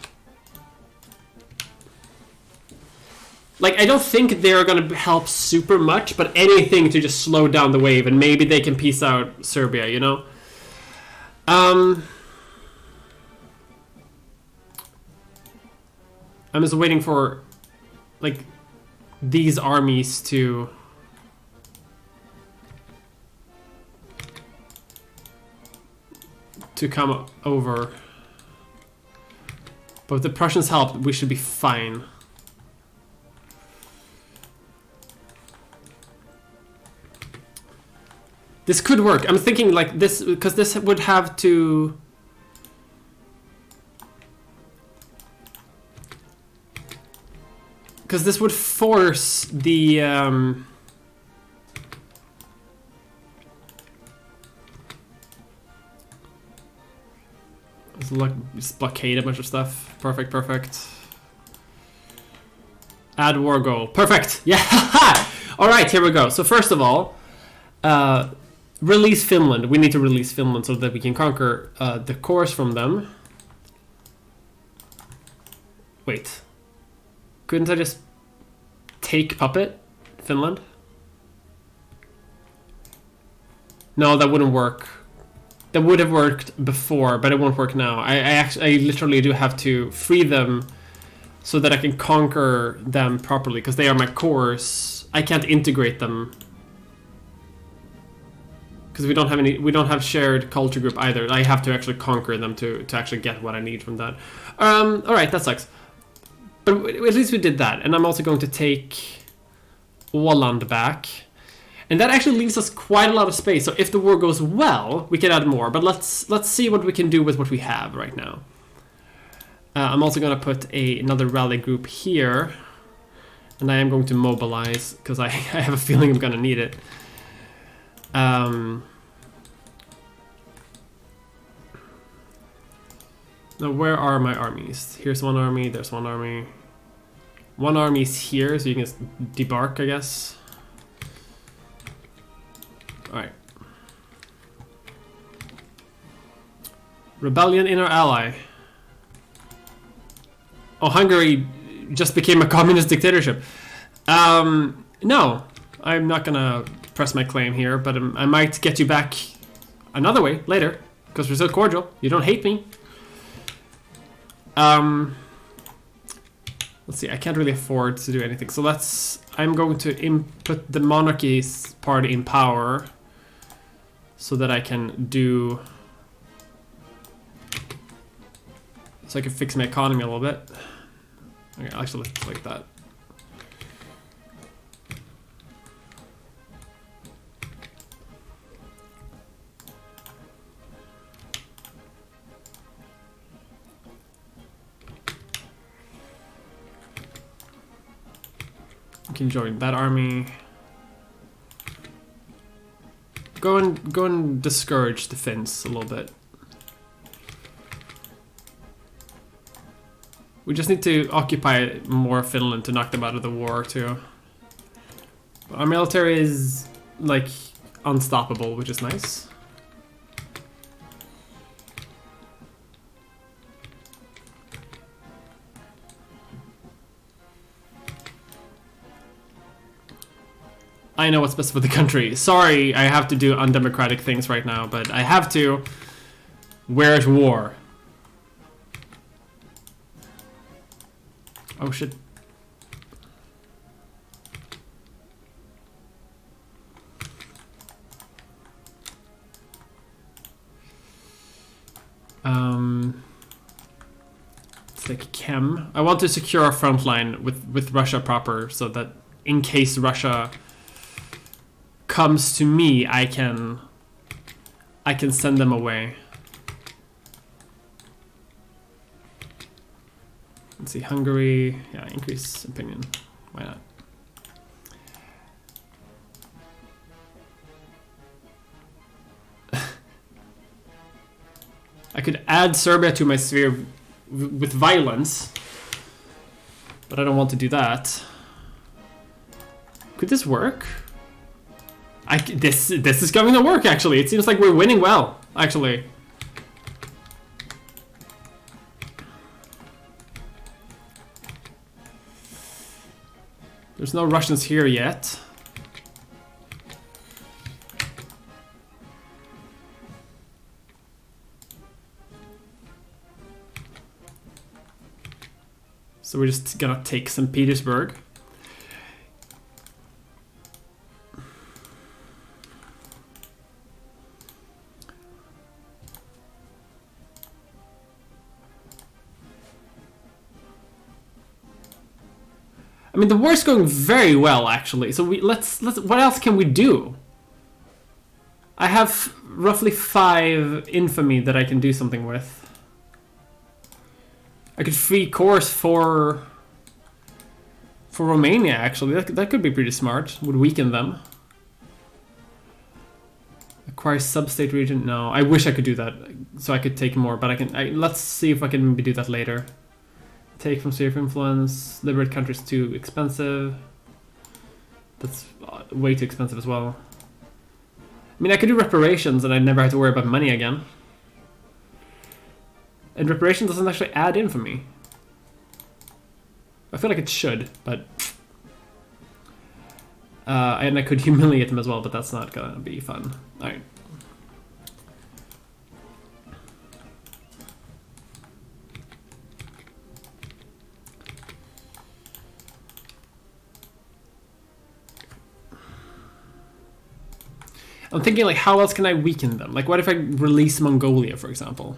Like, I don't think they're gonna help super much, but anything to just slow down the wave, and maybe they can peace out Serbia, you know? I'm just waiting for, like, these armies to come over. But if the Prussians help, we should be fine. This could work. I'm thinking like this, because this would have to... Because this would force the... Let's blockade a bunch of stuff. Perfect, perfect. Add war goal. Perfect! Yeah! Alright, here we go. So first of all, release Finland. We need to release Finland so that we can conquer the cores from them. Wait. Couldn't I just take Puppet Finland? No, that wouldn't work. That would have worked before, but it won't work now. I literally do have to free them so that I can conquer them properly, because they are my cores. I can't integrate them because we don't have shared culture group either. I have to actually conquer them to actually get what I need from that. All right, that sucks. But at least we did that, and I'm also going to take Åland back. And that actually leaves us quite a lot of space. So if the war goes well, we can add more. But let's see what we can do with what we have right now. I'm also going to put another rally group here. And I am going to mobilize, because I have a feeling I'm going to need it. Now, where are my armies? Here's one army, there's one army. One army's here, so you can debark, I guess. Alright. Rebellion in our ally. Oh, Hungary just became a communist dictatorship. No, I'm not gonna press my claim here, but I might get you back another way later, because we're so cordial. You don't hate me. Let's see, I can't really afford to do anything, so I'm going to put the monarchy's party in power so that I can do... So I can fix my economy a little bit. Okay, actually let's like that. You can join that army. Go and discourage the Finns a little bit. We just need to occupy more Finland to knock them out of the war too. Our military is like unstoppable, which is nice. I know what's best for the country. Sorry, I have to do undemocratic things right now, but I have to. Where's war? Oh shit. It's like chem. I want to secure our front line with Russia proper, so that in case Russia comes to me, I can send them away. Let's see, Hungary, yeah, increase opinion. Why not? I could add Serbia to my sphere with violence, but I don't want to do that. Could this work? This is going to work, actually. It seems like we're winning well, actually. There's no Russians here yet. So we're just gonna take St. Petersburg. I mean, the war's going very well, actually. So let's. What else can we do? I have roughly 5 infamy that I can do something with. I could free course for Romania, actually. That could be pretty smart. Would weaken them. Acquire sub-state region? No, I wish I could do that. So I could take more, but let's see if I can maybe do that later. Take from sphere of influence. Liberate countries too expensive. That's way too expensive as well. I mean, I could do reparations and I'd never have to worry about money again. And reparation doesn't actually add infamy. I feel like it should, but... and I could humiliate them as well, but that's not gonna be fun. Alright. I'm thinking, like, how else can I weaken them? Like, what if I release Mongolia, for example?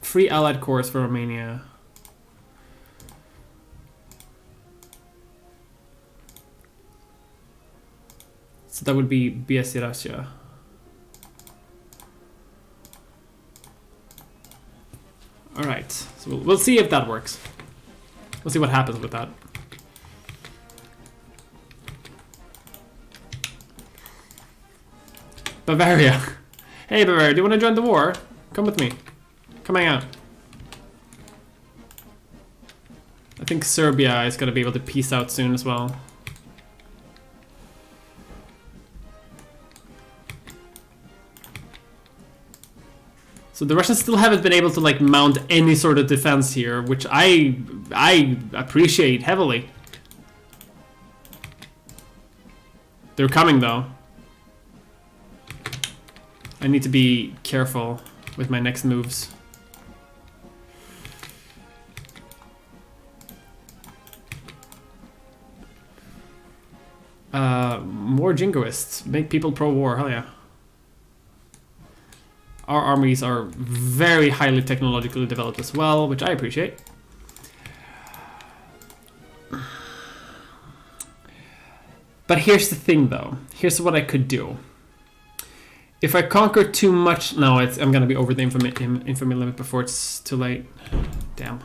Free allied cores for Romania. So that would be BSC Russia. Alright, so we'll see if that works. We'll see what happens with that. Bavaria. Hey Bavaria, do you want to join the war? Come with me. Come hang out. I think Serbia is going to be able to peace out soon as well. So the Russians still haven't been able to like mount any sort of defense here, which I appreciate heavily. They're coming though. I need to be careful with my next moves. More jingoists. Make people pro-war, hell yeah. Our armies are very highly technologically developed as well, which I appreciate. But here's the thing though. Here's what I could do. If I conquer too much... No, I'm gonna be over the infamy limit before it's too late. Damn.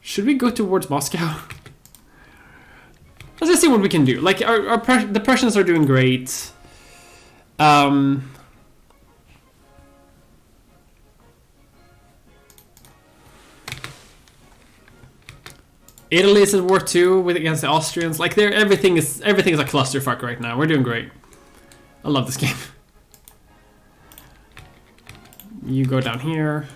Should we go towards Moscow? Let's just see what we can do. Like, the Prussians are doing great. Italy is at war too against the Austrians. Like, everything is a clusterfuck right now. We're doing great. I love this game. You go down here.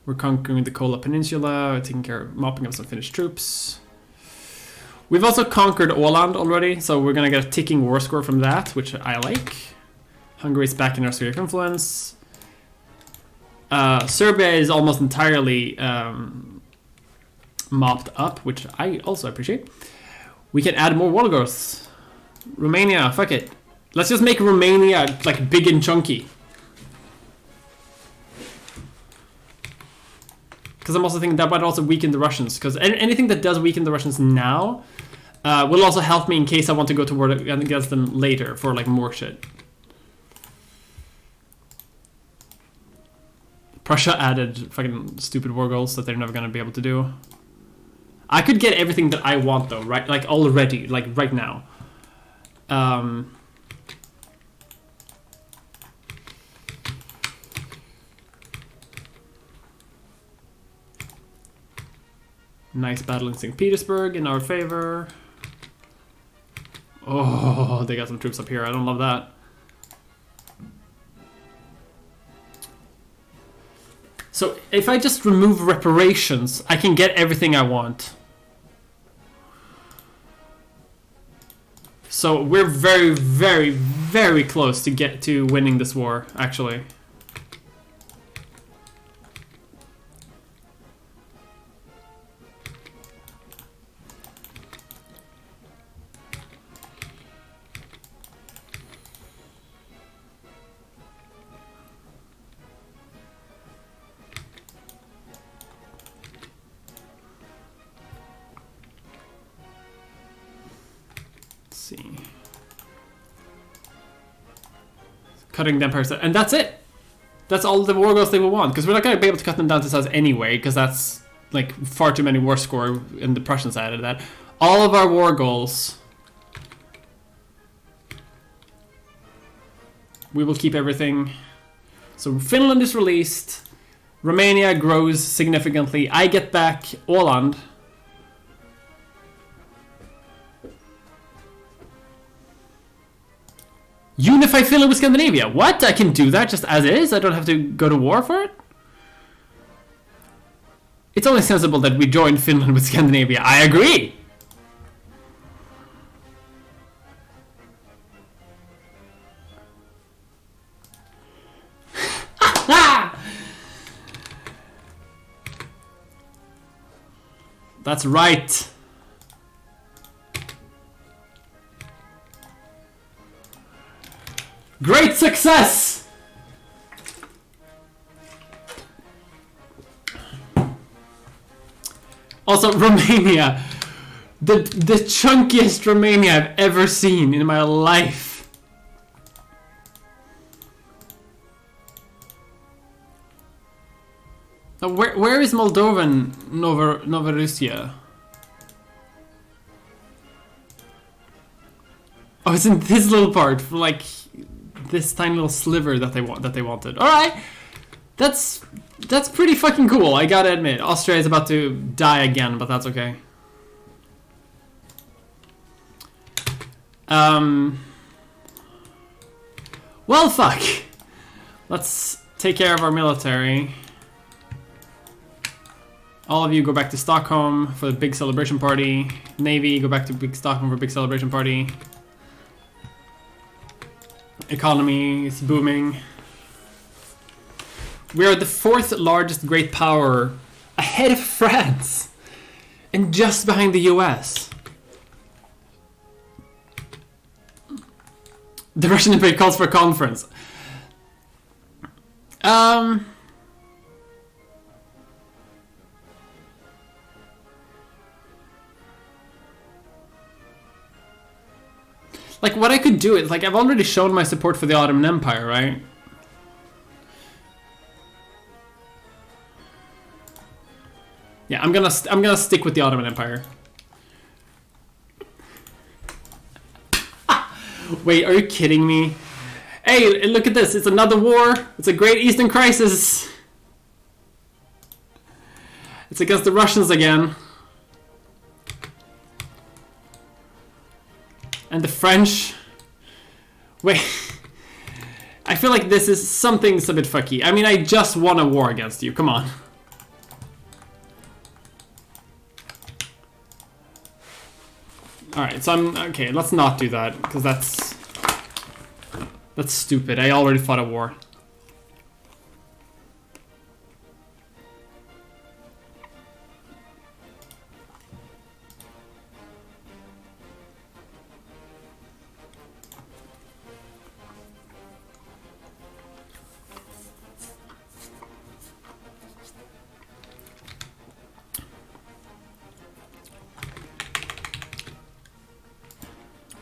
We're conquering the Kola Peninsula, taking care of mopping up some Finnish troops. We've also conquered Åland already, so we're gonna get a ticking war score from that, which I like. Hungary's back in our sphere of influence. Serbia is almost entirely mopped up, which I also appreciate. We can add more Wolgos. Romania, fuck it. Let's just make Romania like big and chunky. Because I'm also thinking that might also weaken the Russians. Because anything that does weaken the Russians now will also help me in case I want to go to war against them later for like more shit. Prussia added fucking stupid war goals that they're never going to be able to do. I could get everything that I want though, right? Like already, like right now. Nice battle in St. Petersburg in our favor. Oh, they got some troops up here. I don't love that. So if I just remove reparations, I can get everything I want. So we're very, very, very close to get to winning this war, actually. See. Cutting them per and that's it. That's all the war goals they will want, because we're not going to be able to cut them down to size anyway, because that's like far too many war score in the Prussian side of that. All of our war goals, we will keep everything. So Finland is released, Romania grows significantly, I get back Åland. Unify Finland with Scandinavia. What? I can do that just as is? I don't have to go to war for it? It's only sensible that we join Finland with Scandinavia. I agree! That's right. Great success! Also, Romania. The chunkiest Romania I've ever seen in my life. Now, where is Moldovan Novorussia? Oh, it's in this little part, like this tiny little sliver that they wanted. All right, that's pretty fucking cool. I gotta admit, Austria is about to die again, but that's okay. Well, fuck. Let's take care of our military. All of you go back to Stockholm for the big celebration party. Navy, go back to big Stockholm for a big celebration party. Economy is booming. We are the 4th largest great power, ahead of France, and just behind the US. The Russian Empire calls for a conference. Like, what I could do is, like, I've already shown my support for the Ottoman Empire, right? Yeah, I'm gonna stick with the Ottoman Empire. Wait, are you kidding me? Hey, look at this. It's another war. It's a Great Eastern Crisis. It's against the Russians again. And the French. Wait. I feel like this is something's a bit fucky. I mean, I just won a war against you. Come on. Alright, so okay, let's not do that, because that's stupid. I already fought a war.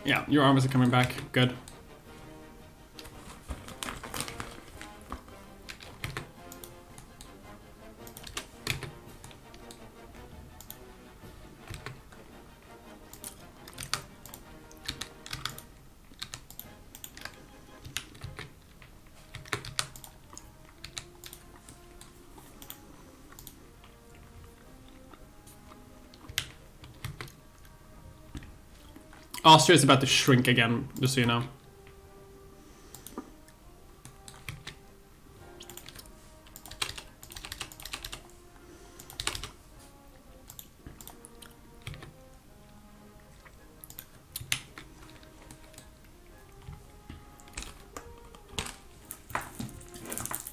Yeah, your armies are coming back. Good. Austria is about to shrink again, just so you know.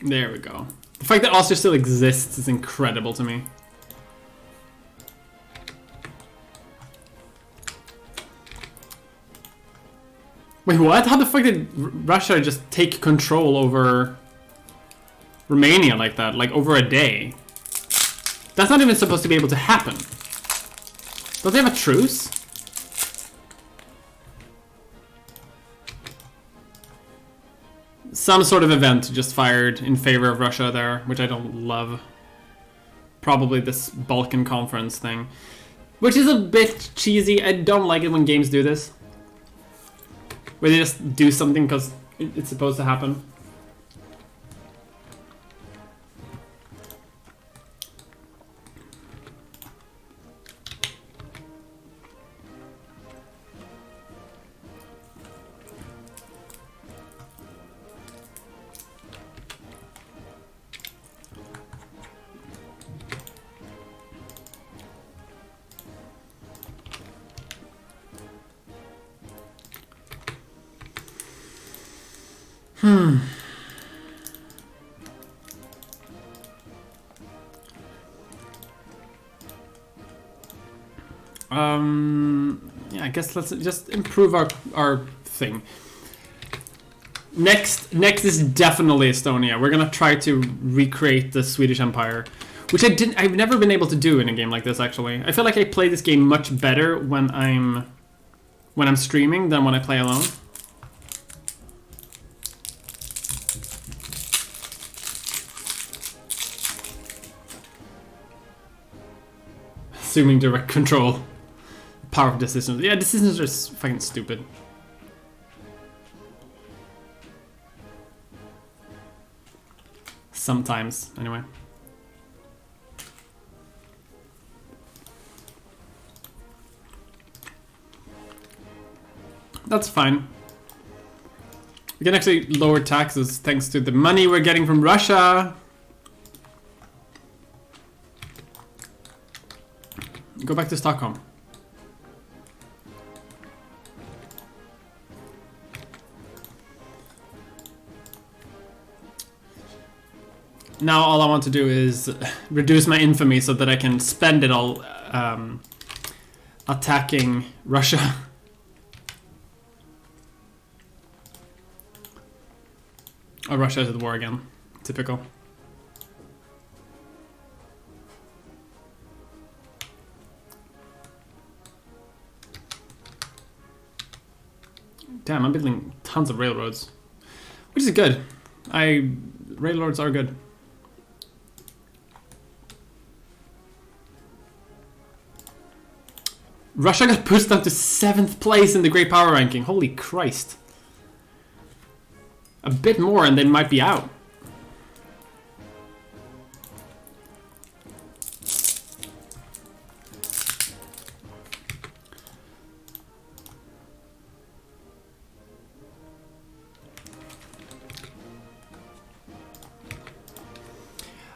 There we go. The fact that Austria still exists is incredible to me. Wait, what? How the fuck did Russia just take control over Romania like that? Like, over a day? That's not even supposed to be able to happen. Don't they have a truce? Some sort of event just fired in favor of Russia there, which I don't love. Probably this Balkan conference thing. Which is a bit cheesy. I don't like it when games do this. Where they just do something because it's supposed to happen. Yeah, I guess let's just improve our thing. Next is definitely Estonia. We're gonna try to recreate the Swedish Empire, which I've never been able to do in a game like this. Actually, I feel like I play this game much better when I'm streaming than when I play alone. Assuming direct control. Power of decisions. Yeah, decisions are fucking stupid. Sometimes, anyway. That's fine. We can actually lower taxes thanks to the money we're getting from Russia. Go back to Stockholm. Now all I want to do is reduce my infamy so that I can spend it all attacking Russia. Oh, Russia is at war again. Typical. Damn, I'm building tons of railroads. Which is good. Railroads are good. Russia got pushed down to 7th place in the Great Power Ranking. Holy Christ. A bit more and they might be out.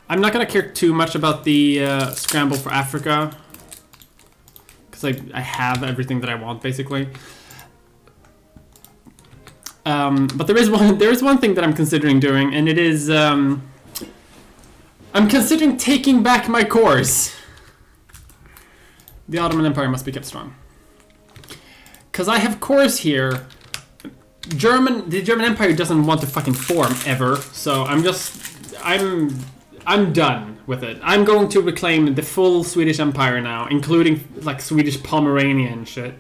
I'm not going to care too much about the scramble for Africa. Because I have everything that I want, basically. But there is one thing that I'm considering doing, and it is I'm considering taking back my cores. The Ottoman Empire must be kept strong. Because I have cores here. The German Empire doesn't want to fucking form ever, so I'm done with it. I'm going to reclaim the full Swedish Empire now, including like Swedish Pomerania and shit.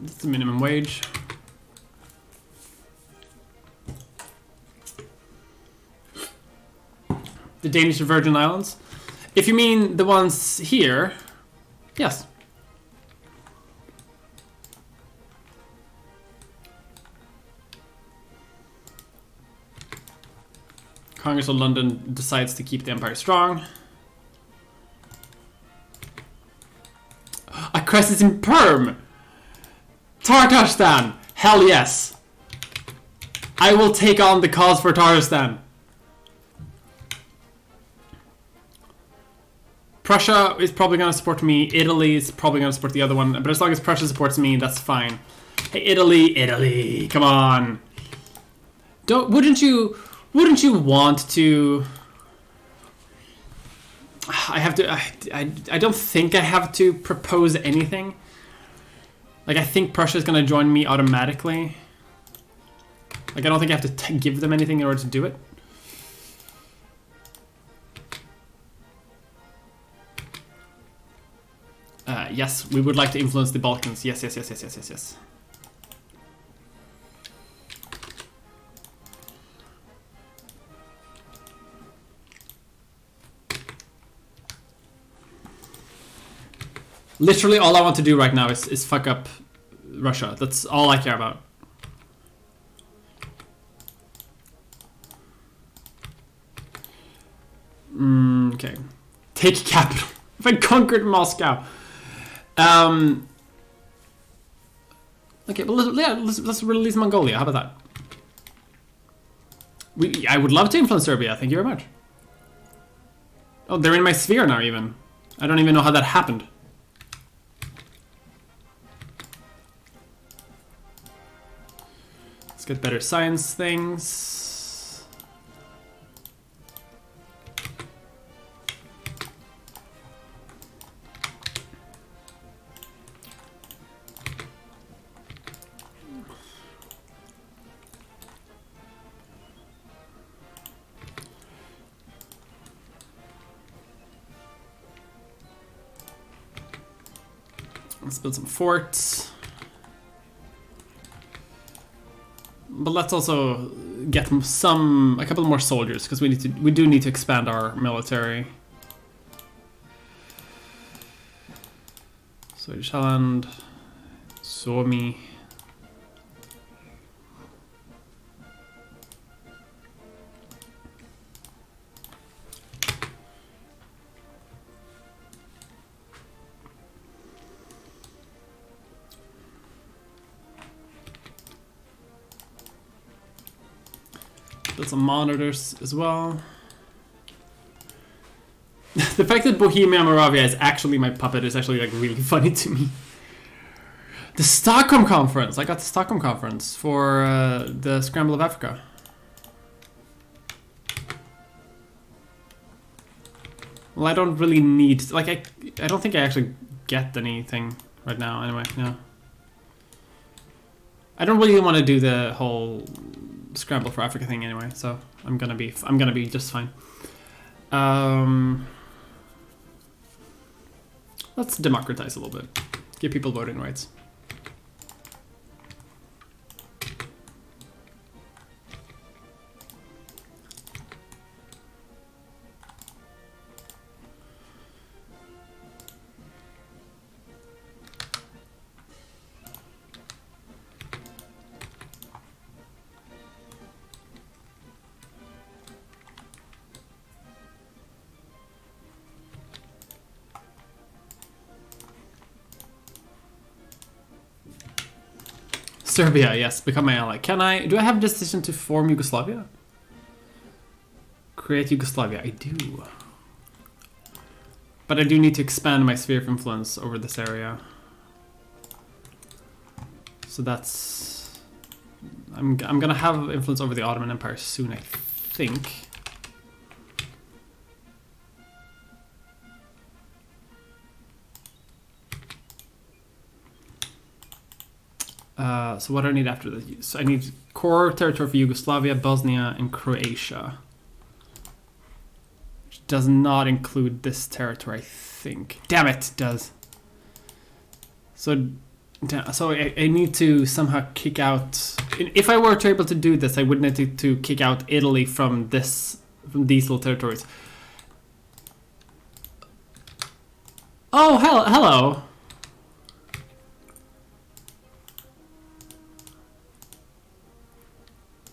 It's the minimum wage. The Danish Virgin Islands. If you mean the ones here, yes. Congress of London decides to keep the empire strong. A crisis in Perm! Tatarstan! Hell yes! I will take on the cause for Tatarstan. Prussia is probably going to support me. Italy is probably going to support the other one. But as long as Prussia supports me, that's fine. Hey, Italy, come on. Wouldn't you want to... I don't think I have to propose anything. Like, I think Prussia is going to join me automatically. Like, I don't think I have to give them anything in order to do it. Yes, we would like to influence the Balkans. Yes. Literally all I want to do right now is fuck up Russia. That's all I care about. Okay. Take capital. If I conquered Moscow. Okay, but let's release Mongolia. How about that? I would love to influence Serbia. Thank you very much. Oh, they're in my sphere now even. I don't even know how that happened. Let's get better science things. Let's build some forts. But let's also get a couple more soldiers because we do need to expand our military. Swedish Holland, Suomi. Build some monitors as well. The fact that Bohemia Moravia is actually my puppet is actually like really funny to me. The Stockholm Conference! I got the Stockholm Conference for the Scramble of Africa. Well, I don't really need... Like, I don't think I actually get anything right now anyway, no. I don't really want to do the whole Scramble for Africa thing anyway, so I'm gonna be just fine. Let's democratize a little bit. Give people voting rights. Serbia, yes, become my ally. Do I have a decision to form Yugoslavia? Create Yugoslavia, I do. But I do need to expand my sphere of influence over this area. So that's... I'm gonna have influence over the Ottoman Empire soon, I think. So what do I need after this? So I need core territory for Yugoslavia, Bosnia, and Croatia. Which does not include this territory, I think. Damn it, it does. So I need to somehow kick out... If I were to able to do this, I would need to kick out Italy from these little territories. Oh, hello.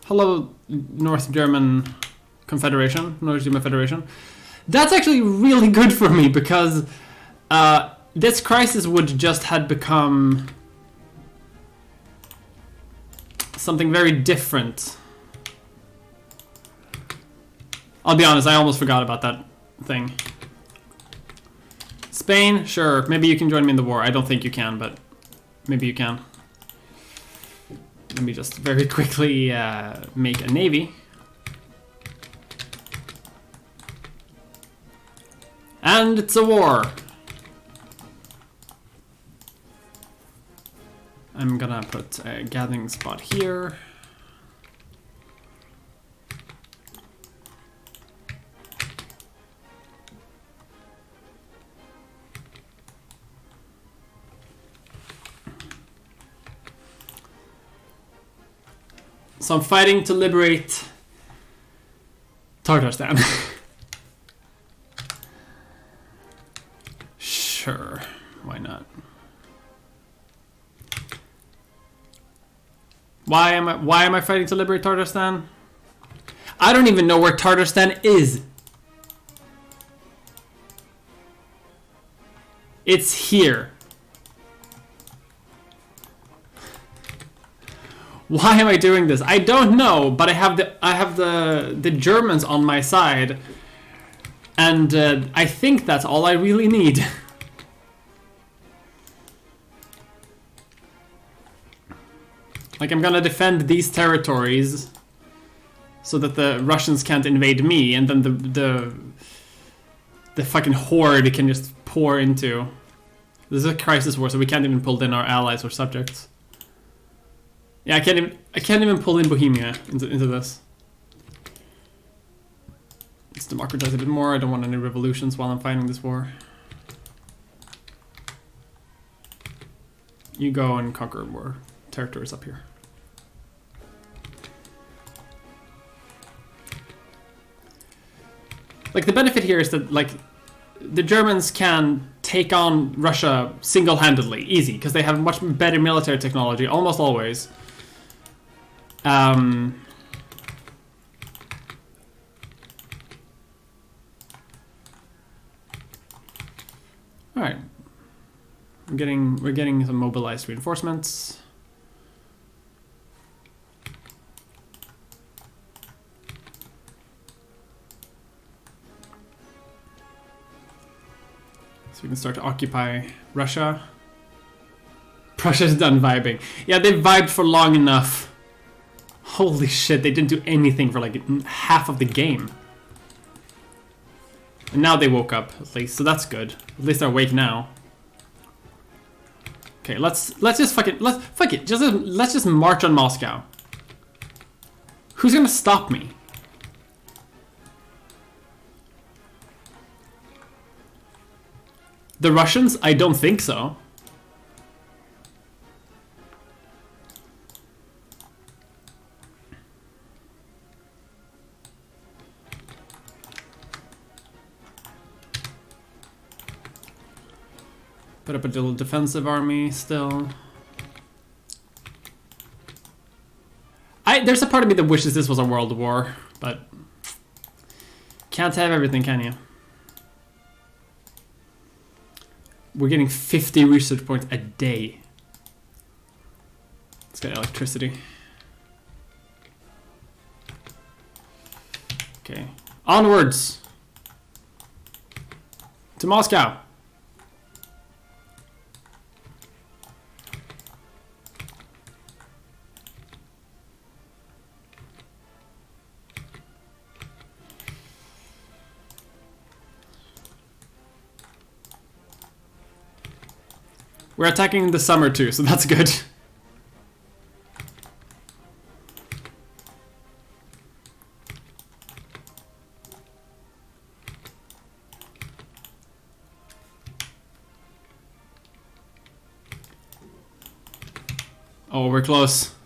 Hello, North German confederation, North German Federation. That's actually really good for me because this crisis would just had become something very different. I'll be honest, I almost forgot about that thing. Spain, sure, maybe you can join me in the war. I don't think you can, but maybe you can. Let me just very quickly make a navy. And it's a war. I'm gonna put a gathering spot here. So I'm fighting to liberate Tatarstan. Sure, why not? Why am I fighting to liberate Tatarstan? I don't even know where Tatarstan is. It's here. Why am I doing this? I don't know, but I have the Germans on my side, and I think that's all I really need. Like, I'm gonna defend these territories so that the Russians can't invade me, and then the fucking horde can just pour into. This is a crisis war, so we can't even pull in our allies or subjects. Yeah, I can't even pull in Bohemia into this. Let's democratize a bit more. I don't want any revolutions while I'm fighting this war. You go and conquer more territories up here. Like, the benefit here is that, like, the Germans can take on Russia single-handedly, easy, because they have much better military technology, almost always. Alright. We're getting some mobilized reinforcements. So we can start to occupy Russia. Prussia's done vibing. Yeah, they vibed for long enough. Holy shit, they didn't do anything for like half of the game. And now they woke up, at least, so that's good. At least they're awake now. Okay, let's just fuck it. Let's just march on Moscow. Who's gonna stop me? The Russians? I don't think so. Put up a little defensive army still. There's a part of me that wishes this was a world war, but can't have everything, can you? We're getting 50 research points a day. Let's get electricity. Okay, onwards to Moscow. We're attacking in the summer too, so that's good. Oh, we're close.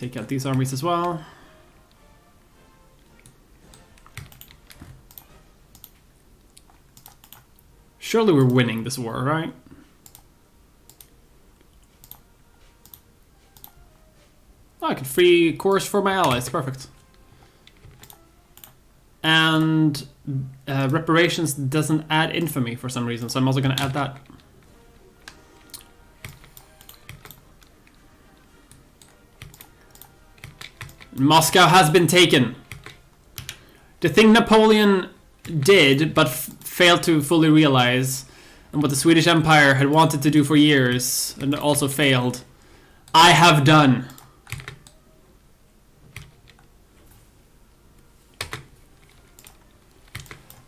take out these armies as well. Surely we're winning this war, right? Oh, I can free cores for my allies. Perfect. And reparations doesn't add infamy for some reason, so I'm also going to add that. Moscow has been taken. The thing Napoleon did, but failed to fully realize, and what the Swedish Empire had wanted to do for years, and also failed, I have done.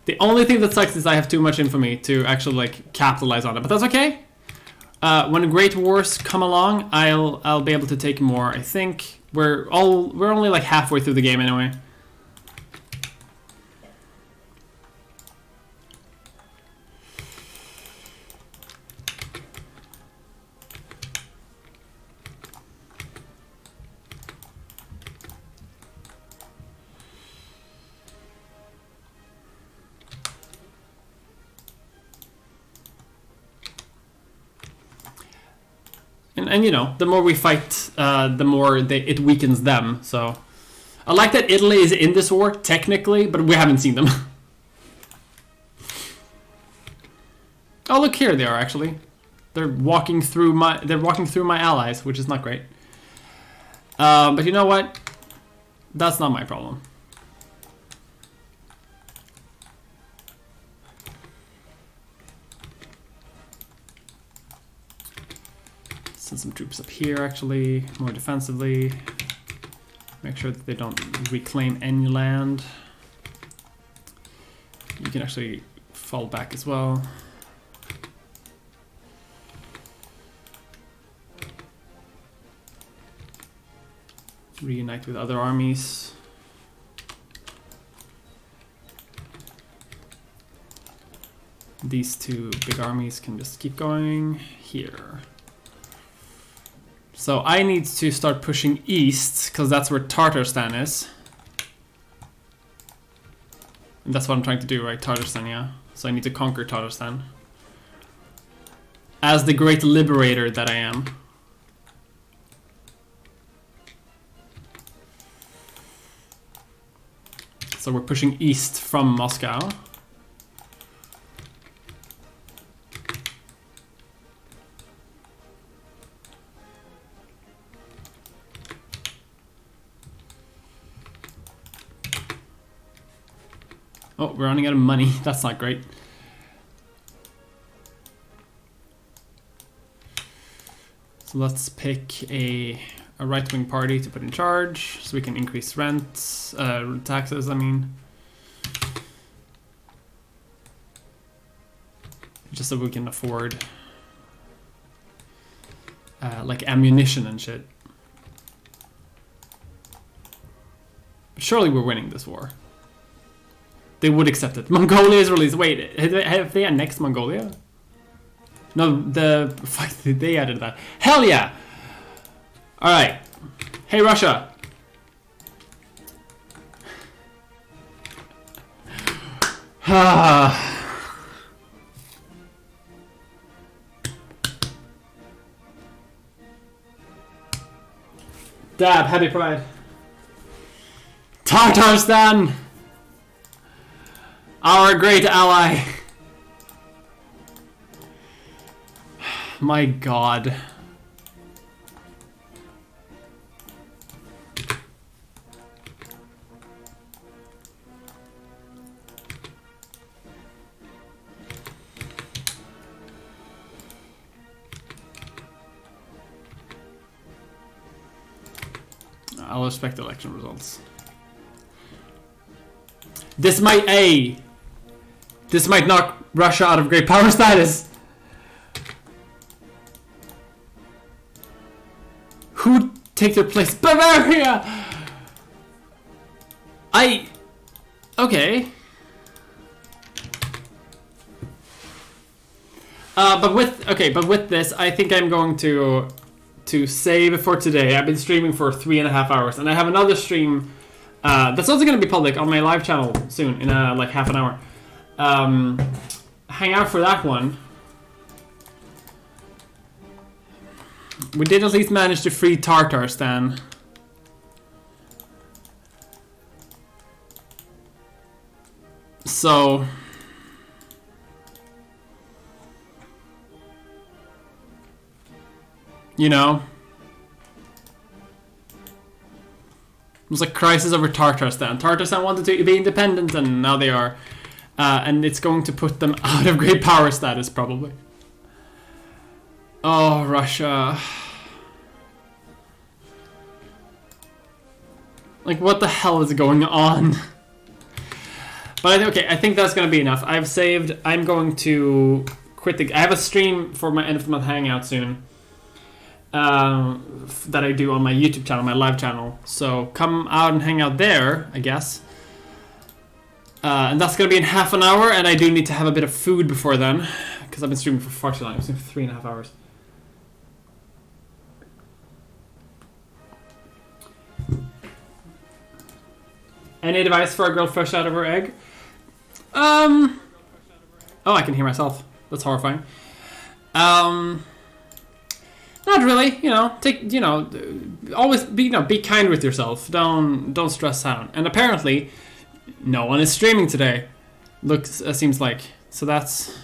The only thing that sucks is I have too much infamy to actually like capitalize on it, but that's okay. When great wars come along, I'll be able to take more. I think we're only like halfway through the game anyway. And you know, the more we fight, the more it weakens them. So I like that Italy is in this war technically, but we haven't seen them. Oh, look here, they are actually. They're walking through my allies, which is not great. But you know what? That's not my problem. Send some troops up here, actually, more defensively. Make sure that they don't reclaim any land. You can actually fall back as well. Reunite with other armies. These two big armies can just keep going here. So I need to start pushing east, because that's where Tatarstan is. And that's what I'm trying to do, right? Tatarstan, yeah. So I need to conquer Tatarstan. As the great liberator that I am. So we're pushing east from Moscow. Oh, we're running out of money. That's not great. So let's pick a right-wing party to put in charge, so we can increase rents, taxes, I mean. Just so we can afford like ammunition and shit. But surely we're winning this war. They would accept it. Mongolia is released. Wait, have they annexed Mongolia? No, fuck, they added that. Hell yeah! Alright. Hey, Russia. Dab, happy pride. Tatarstan! Our great ally. My God. I'll respect election results. This might knock Russia out of great power status. Who take their place? Bavaria! Okay. But with this, I think I'm going to to save for today. I've been streaming for 3.5 hours, and I have another stream that's also going to be public on my live channel soon, in like half an hour. Hang out for that one. We did at least manage to free Tartar Stan. So... You know? It was like crisis over Tartarstan. Tartarstan wanted to be independent, and now they are. And it's going to put them out of great power status, probably. Oh, Russia. Like, what the hell is going on? But okay, I think that's going to be enough. I've saved. I'm going to quit the... I have a stream for my end of the month hangout soon. That I do on my YouTube channel, my live channel. So come out and hang out there, I guess. And that's going to be in half an hour, and I do need to have a bit of food before then, because I've been streaming for far too long. I've been streaming for 3.5 hours. Any advice for a girl fresh out of her egg? Oh, I can hear myself. That's horrifying. Not really, always be kind with yourself. Don't stress out. And apparently, no one is streaming today. Seems like. So that's...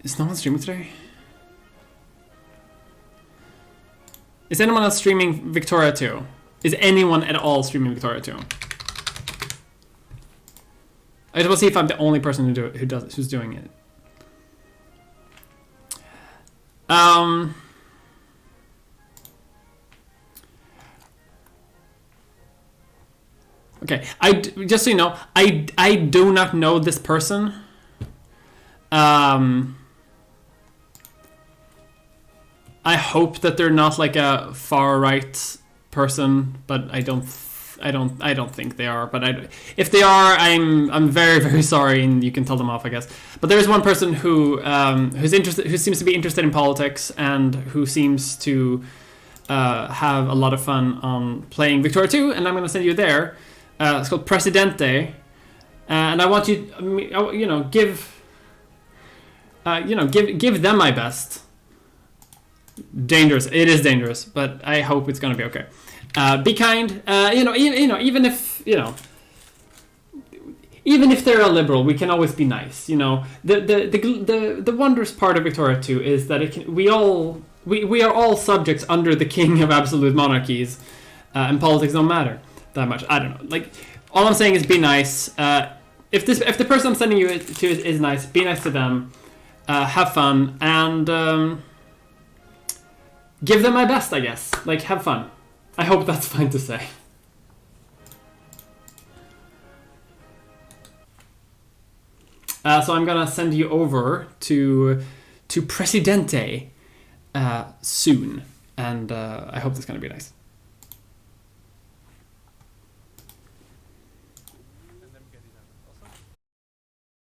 Is no one streaming today? Is anyone else streaming Victoria 2? Is anyone at all streaming Victoria 2? I just want to see if I'm the only person who's doing it. Okay, just so you know, I do not know this person. I hope that they're not like a far right person, but I don't think they are. But if they are, I'm very, very sorry, and you can tell them off, I guess. But there is one person who seems to be interested in politics, and who seems to have a lot of fun on playing Victoria 2, and I'm going to send you there. It's called Presidente, and I want you, give them my best. Dangerous. It is dangerous, but I hope it's going to be okay. Be kind. Even if they're a liberal, we can always be nice. The wondrous part of Victoria 2 is that we are all subjects under the king of absolute monarchies, and politics don't matter that much. I don't know. Like, all I'm saying is be nice. If the person I'm sending you to is nice, be nice to them. Have fun, and give them my best, I guess. Like, have fun. I hope that's fine to say. So I'm gonna send you over to Presidente soon, and I hope that's gonna be nice.